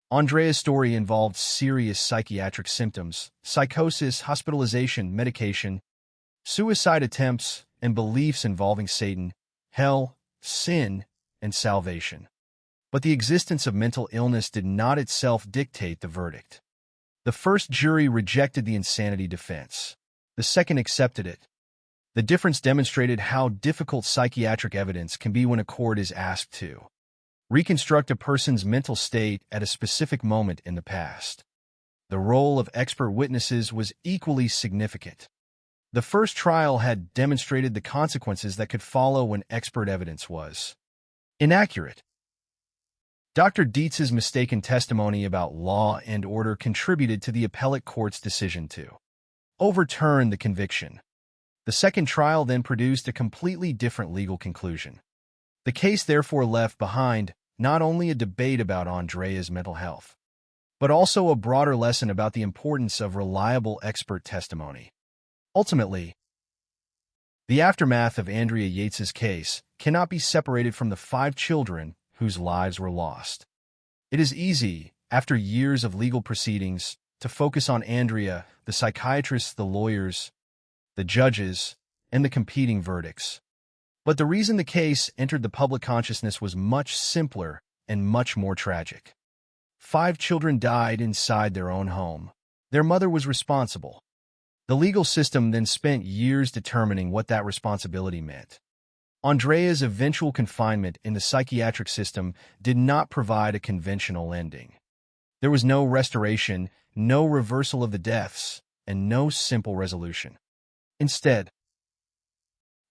Andrea's story involved serious psychiatric symptoms, psychosis, hospitalization, medication, suicide attempts, and beliefs involving Satan, hell, sin, and salvation. But the existence of mental illness did not itself dictate the verdict. The first jury rejected the insanity defense. The second accepted it. The difference demonstrated how difficult psychiatric evidence can be when a court is asked to reconstruct a person's mental state at a specific moment in the past. The role of expert witnesses was equally significant. The first trial had demonstrated the consequences that could follow when expert evidence was inaccurate. Dr. Dietz's mistaken testimony about law and order contributed to the appellate court's decision to overturn the conviction. The second trial then produced a completely different legal conclusion. The case therefore left behind not only a debate about Andrea's mental health, but also a broader lesson about the importance of reliable expert testimony. Ultimately, the aftermath of Andrea Yates's case cannot be separated from the 5 children whose lives were lost. It is easy, after years of legal proceedings, to focus on Andrea, the psychiatrists, the lawyers, the judges, and the competing verdicts. But the reason the case entered the public consciousness was much simpler and much more tragic. 5 children died inside their own home. Their mother was responsible. The legal system then spent years determining what that responsibility meant. Andrea's eventual confinement in the psychiatric system did not provide a conventional ending. There was no restoration, no reversal of the deaths, and no simple resolution. Instead,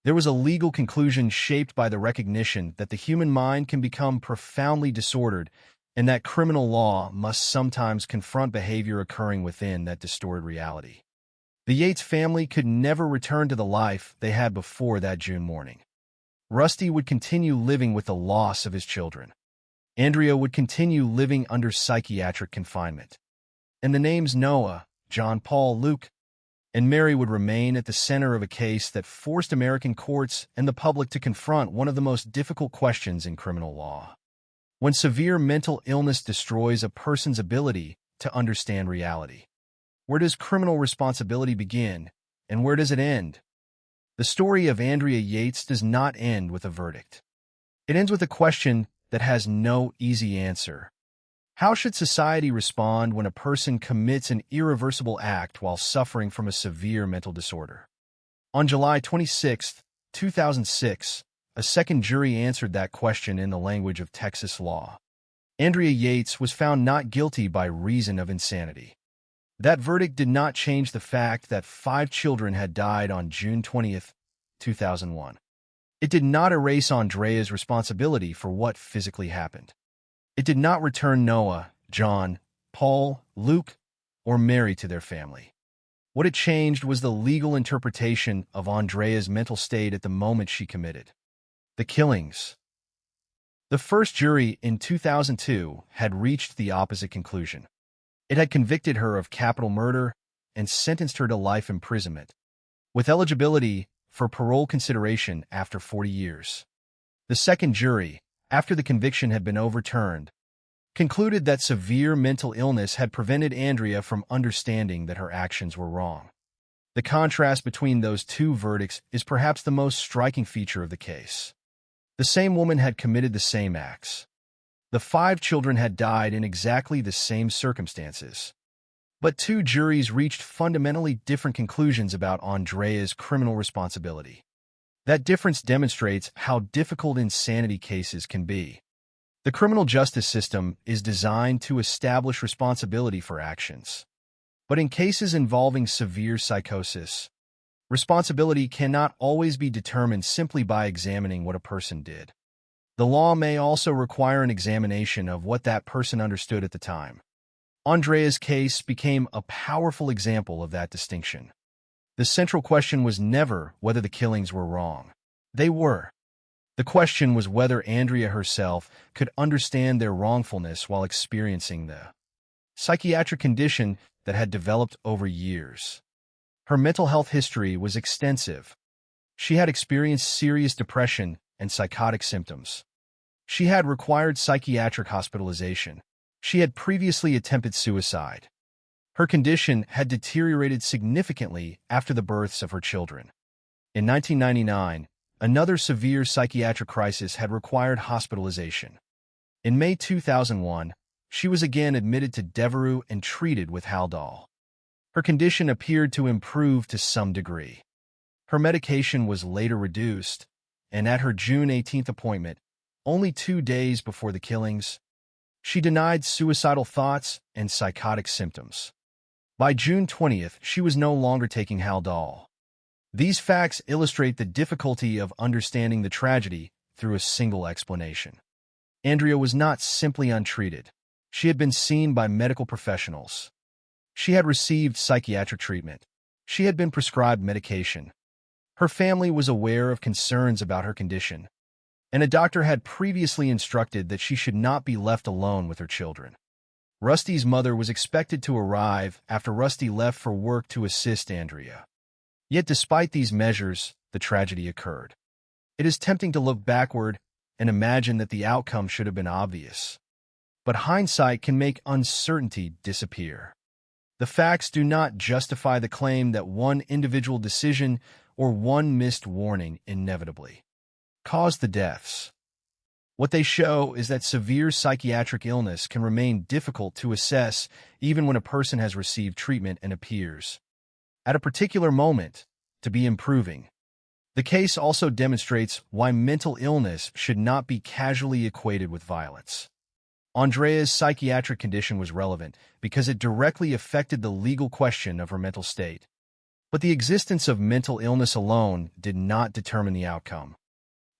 there was a legal conclusion shaped by the recognition that the human mind can become profoundly disordered and that criminal law must sometimes confront behavior occurring within that distorted reality. The Yates family could never return to the life they had before that June morning. Rusty would continue living with the loss of his children. Andrea would continue living under psychiatric confinement. And the names Noah, John Paul, Luke, and Mary would remain at the center of a case that forced American courts and the public to confront one of the most difficult questions in criminal law. When severe mental illness destroys a person's ability to understand reality, where does criminal responsibility begin, and where does it end? The story of Andrea Yates does not end with a verdict. It ends with a question that has no easy answer. How should society respond when a person commits an irreversible act while suffering from a severe mental disorder? On July 26, 2006, a second jury answered that question in the language of Texas law. Andrea Yates was found not guilty by reason of insanity. That verdict did not change the fact that 5 children had died on June 20, 2001. It did not erase Andrea's responsibility for what physically happened. It did not return Noah, John, Paul, Luke, or Mary to their family. What it changed was the legal interpretation of Andrea's mental state at the moment she committed the killings. The first jury in 2002 had reached the opposite conclusion. It had convicted her of capital murder and sentenced her to life imprisonment, with eligibility for parole consideration after 40 years. The second jury, after the conviction had been overturned, concluded that severe mental illness had prevented Andrea from understanding that her actions were wrong. The contrast between those two verdicts is perhaps the most striking feature of the case. The same woman had committed the same acts. The 5 children had died in exactly the same circumstances. But 2 juries reached fundamentally different conclusions about Andrea's criminal responsibility. That difference demonstrates how difficult insanity cases can be. The criminal justice system is designed to establish responsibility for actions. But in cases involving severe psychosis, responsibility cannot always be determined simply by examining what a person did. The law may also require an examination of what that person understood at the time. Andrea's case became a powerful example of that distinction. The central question was never whether the killings were wrong. They were. The question was whether Andrea herself could understand their wrongfulness while experiencing the psychiatric condition that had developed over years. Her mental health history was extensive. She had experienced serious depression and psychotic symptoms. She had required psychiatric hospitalization. She had previously attempted suicide. Her condition had deteriorated significantly after the births of her children. In 1999, another severe psychiatric crisis had required hospitalization. In May 2001, she was again admitted to Devereux and treated with Haldol. Her condition appeared to improve to some degree. Her medication was later reduced, and at her June 18th appointment, only 2 days before the killings, she denied suicidal thoughts and psychotic symptoms. By June 20th, she was no longer taking Haldol. These facts illustrate the difficulty of understanding the tragedy through a single explanation. Andrea was not simply untreated. She had been seen by medical professionals. She had received psychiatric treatment. She had been prescribed medication. Her family was aware of concerns about her condition, and a doctor had previously instructed that she should not be left alone with her children. Rusty's mother was expected to arrive after Rusty left for work to assist Andrea. Yet despite these measures, the tragedy occurred. It is tempting to look backward and imagine that the outcome should have been obvious. But hindsight can make uncertainty disappear. The facts do not justify the claim that one individual decision or one missed warning inevitably caused the deaths. What they show is that severe psychiatric illness can remain difficult to assess even when a person has received treatment and appears, at a particular moment, to be improving. The case also demonstrates why mental illness should not be casually equated with violence. Andrea's psychiatric condition was relevant because it directly affected the legal question of her mental state. But the existence of mental illness alone did not determine the outcome.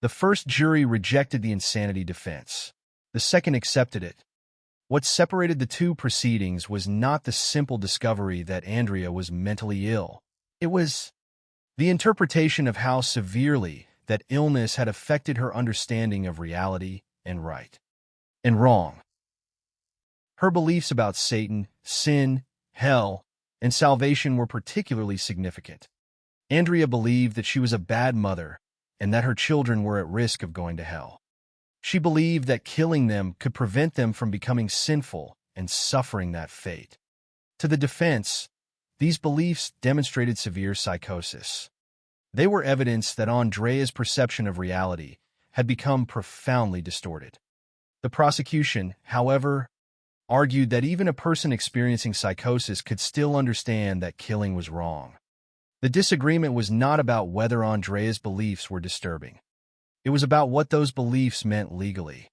The first jury rejected the insanity defense. The second accepted it. What separated the two proceedings was not the simple discovery that Andrea was mentally ill. It was the interpretation of how severely that illness had affected her understanding of reality and right and wrong. Her beliefs about Satan, sin, hell, and salvation were particularly significant. Andrea believed that she was a bad mother and that her children were at risk of going to hell. She believed that killing them could prevent them from becoming sinful and suffering that fate. To the defense, these beliefs demonstrated severe psychosis. They were evidence that Andrea's perception of reality had become profoundly distorted. The prosecution, however, argued that even a person experiencing psychosis could still understand that killing was wrong. The disagreement was not about whether Andrea's beliefs were disturbing. It was about what those beliefs meant legally.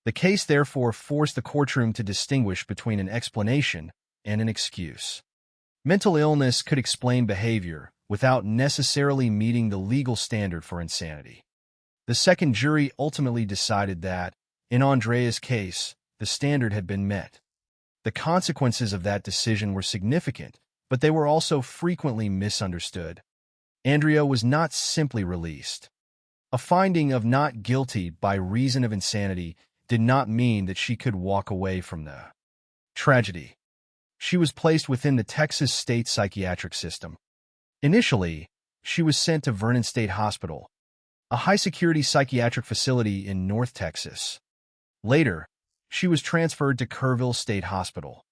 The case therefore forced the courtroom to distinguish between an explanation and an excuse. Mental illness could explain behavior without necessarily meeting the legal standard for insanity. The second jury ultimately decided that, in Andrea's case, the standard had been met. The consequences of that decision were significant, but they were also frequently misunderstood. Andrea was not simply released. A finding of not guilty by reason of insanity did not mean that she could walk away from the tragedy. She was placed within the Texas state psychiatric system. Initially, she was sent to Vernon State Hospital, a high-security psychiatric facility in North Texas. Later, she was transferred to Kerrville State Hospital.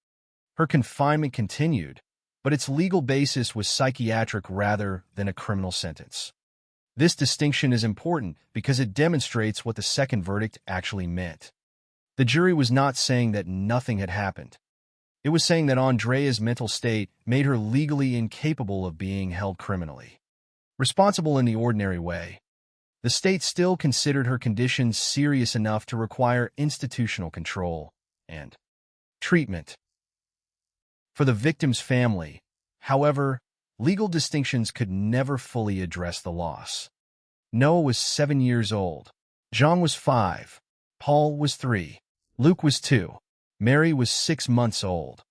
Her confinement continued, but its legal basis was psychiatric rather than a criminal sentence. This distinction is important because it demonstrates what the second verdict actually meant. The jury was not saying that nothing had happened. It was saying that Andrea's mental state made her legally incapable of being held criminally responsible in the ordinary way. The state still considered her condition serious enough to require institutional control and treatment. For the victim's family, however, legal distinctions could never fully address the loss. Noah was 7 years old. John was 5. Paul was 3. Luke was 2. Mary was 6 months old.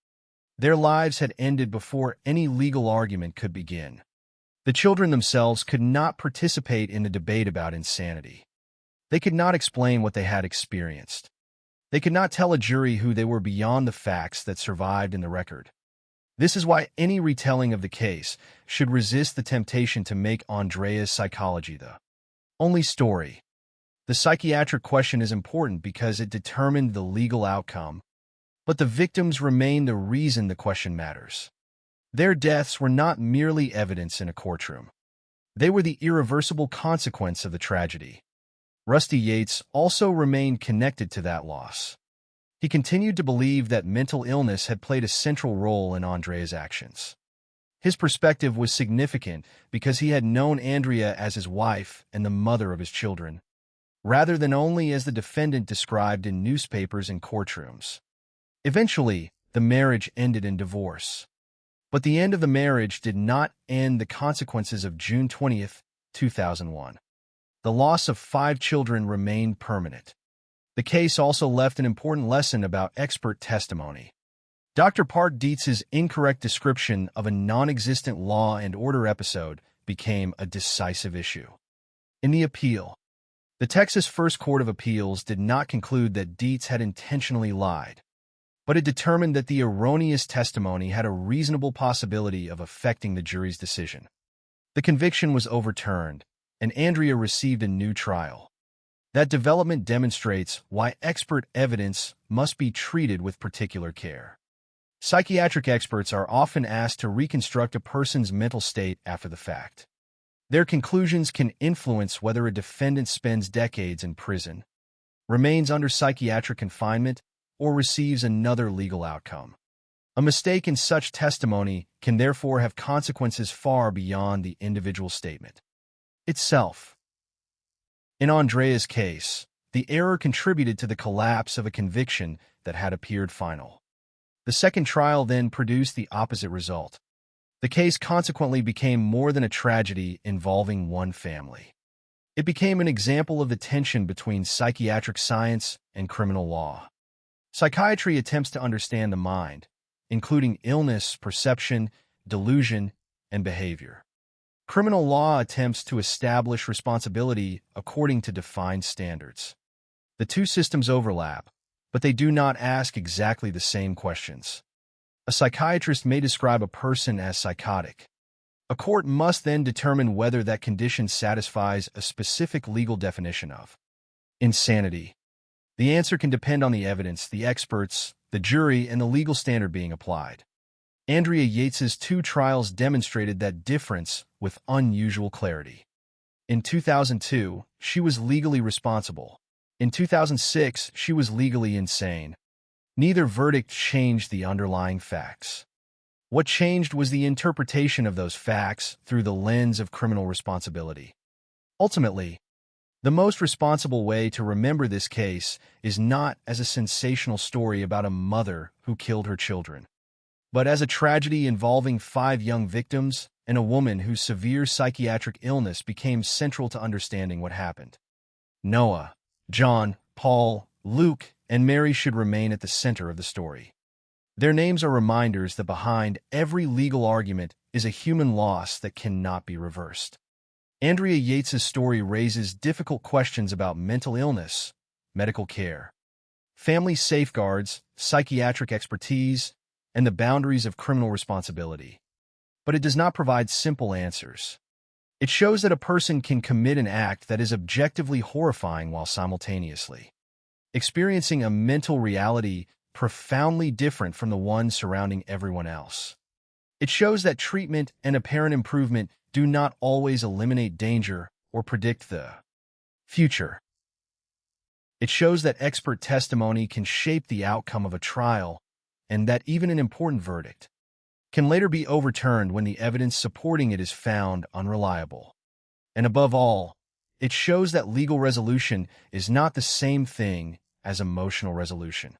Their lives had ended before any legal argument could begin. The children themselves could not participate in the debate about insanity. They could not explain what they had experienced. They could not tell a jury who they were beyond the facts that survived in the record. This is why any retelling of the case should resist the temptation to make Andrea's psychology the only story. The psychiatric question is important because it determined the legal outcome, but the victims remain the reason the question matters. Their deaths were not merely evidence in a courtroom. They were the irreversible consequence of the tragedy. Rusty Yates also remained connected to that loss. He continued to believe that mental illness had played a central role in Andrea's actions. His perspective was significant because he had known Andrea as his wife and the mother of his children, rather than only as the defendant described in newspapers and courtrooms. Eventually, the marriage ended in divorce. But the end of the marriage did not end the consequences of June 20th, 2001. The loss of 5 children remained permanent. The case also left an important lesson about expert testimony. Dr. Park Dietz's incorrect description of a non-existent law and order episode became a decisive issue. In the appeal, the Texas First Court of Appeals did not conclude that Dietz had intentionally lied, but it determined that the erroneous testimony had a reasonable possibility of affecting the jury's decision. The conviction was overturned, and Andrea received a new trial. That development demonstrates why expert evidence must be treated with particular care. Psychiatric experts are often asked to reconstruct a person's mental state after the fact. Their conclusions can influence whether a defendant spends decades in prison, remains under psychiatric confinement, or receives another legal outcome. A mistake in such testimony can therefore have consequences far beyond the individual statement itself. In Andrea's case, the error contributed to the collapse of a conviction that had appeared final. The second trial then produced the opposite result. The case consequently became more than a tragedy involving one family. It became an example of the tension between psychiatric science and criminal law. Psychiatry attempts to understand the mind, including illness, perception, delusion, and behavior. Criminal law attempts to establish responsibility according to defined standards. The two systems overlap, but they do not ask exactly the same questions. A psychiatrist may describe a person as psychotic. A court must then determine whether that condition satisfies a specific legal definition of insanity. The answer can depend on the evidence, the experts, the jury, and the legal standard being applied. Andrea Yates's 2 trials demonstrated that difference with unusual clarity. In 2002, she was legally responsible. In 2006, she was legally insane. Neither verdict changed the underlying facts. What changed was the interpretation of those facts through the lens of criminal responsibility. Ultimately, the most responsible way to remember this case is not as a sensational story about a mother who killed her children, but as a tragedy involving 5 young victims and a woman whose severe psychiatric illness became central to understanding what happened. Noah, John, Paul, Luke, and Mary should remain at the center of the story. Their names are reminders that behind every legal argument is a human loss that cannot be reversed. Andrea Yates's story raises difficult questions about mental illness, medical care, family safeguards, psychiatric expertise, and the boundaries of criminal responsibility. But it does not provide simple answers. It shows that a person can commit an act that is objectively horrifying while simultaneously experiencing a mental reality profoundly different from the one surrounding everyone else. It shows that treatment and apparent improvement do not always eliminate danger or predict the future. It shows that expert testimony can shape the outcome of a trial, and that even an important verdict can later be overturned when the evidence supporting it is found unreliable. And above all, it shows that legal resolution is not the same thing as emotional resolution.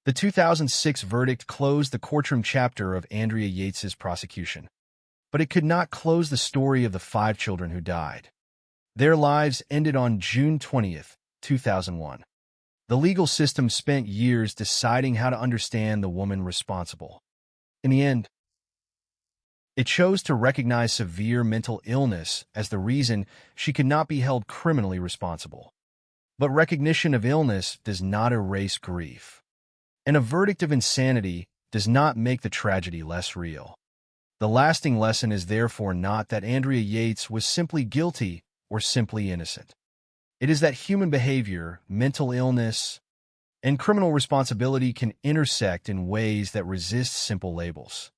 The 2006 verdict closed the courtroom chapter of Andrea Yates's prosecution, but it could not close the story of the 5 children who died. Their lives ended on June 20th, 2001. The legal system spent years deciding how to understand the woman responsible. In the end, it chose to recognize severe mental illness as the reason she could not be held criminally responsible. But recognition of illness does not erase grief. And a verdict of insanity does not make the tragedy less real. The lasting lesson is therefore not that Andrea Yates was simply guilty or simply innocent. It is that human behavior, mental illness, and criminal responsibility can intersect in ways that resist simple labels.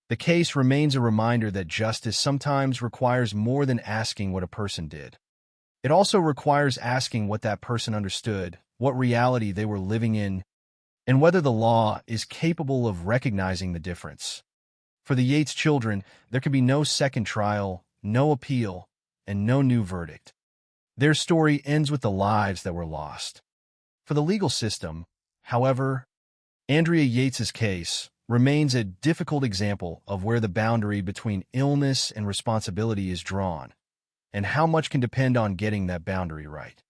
The case remains a reminder that justice sometimes requires more than asking what a person did. It also requires asking what that person understood, what reality they were living in, and whether the law is capable of recognizing the difference. For the Yates children, there could be no second trial, no appeal, and no new verdict. Their story ends with the lives that were lost. For the legal system, however, Andrea Yates's case remains a difficult example of where the boundary between illness and responsibility is drawn, and how much can depend on getting that boundary right.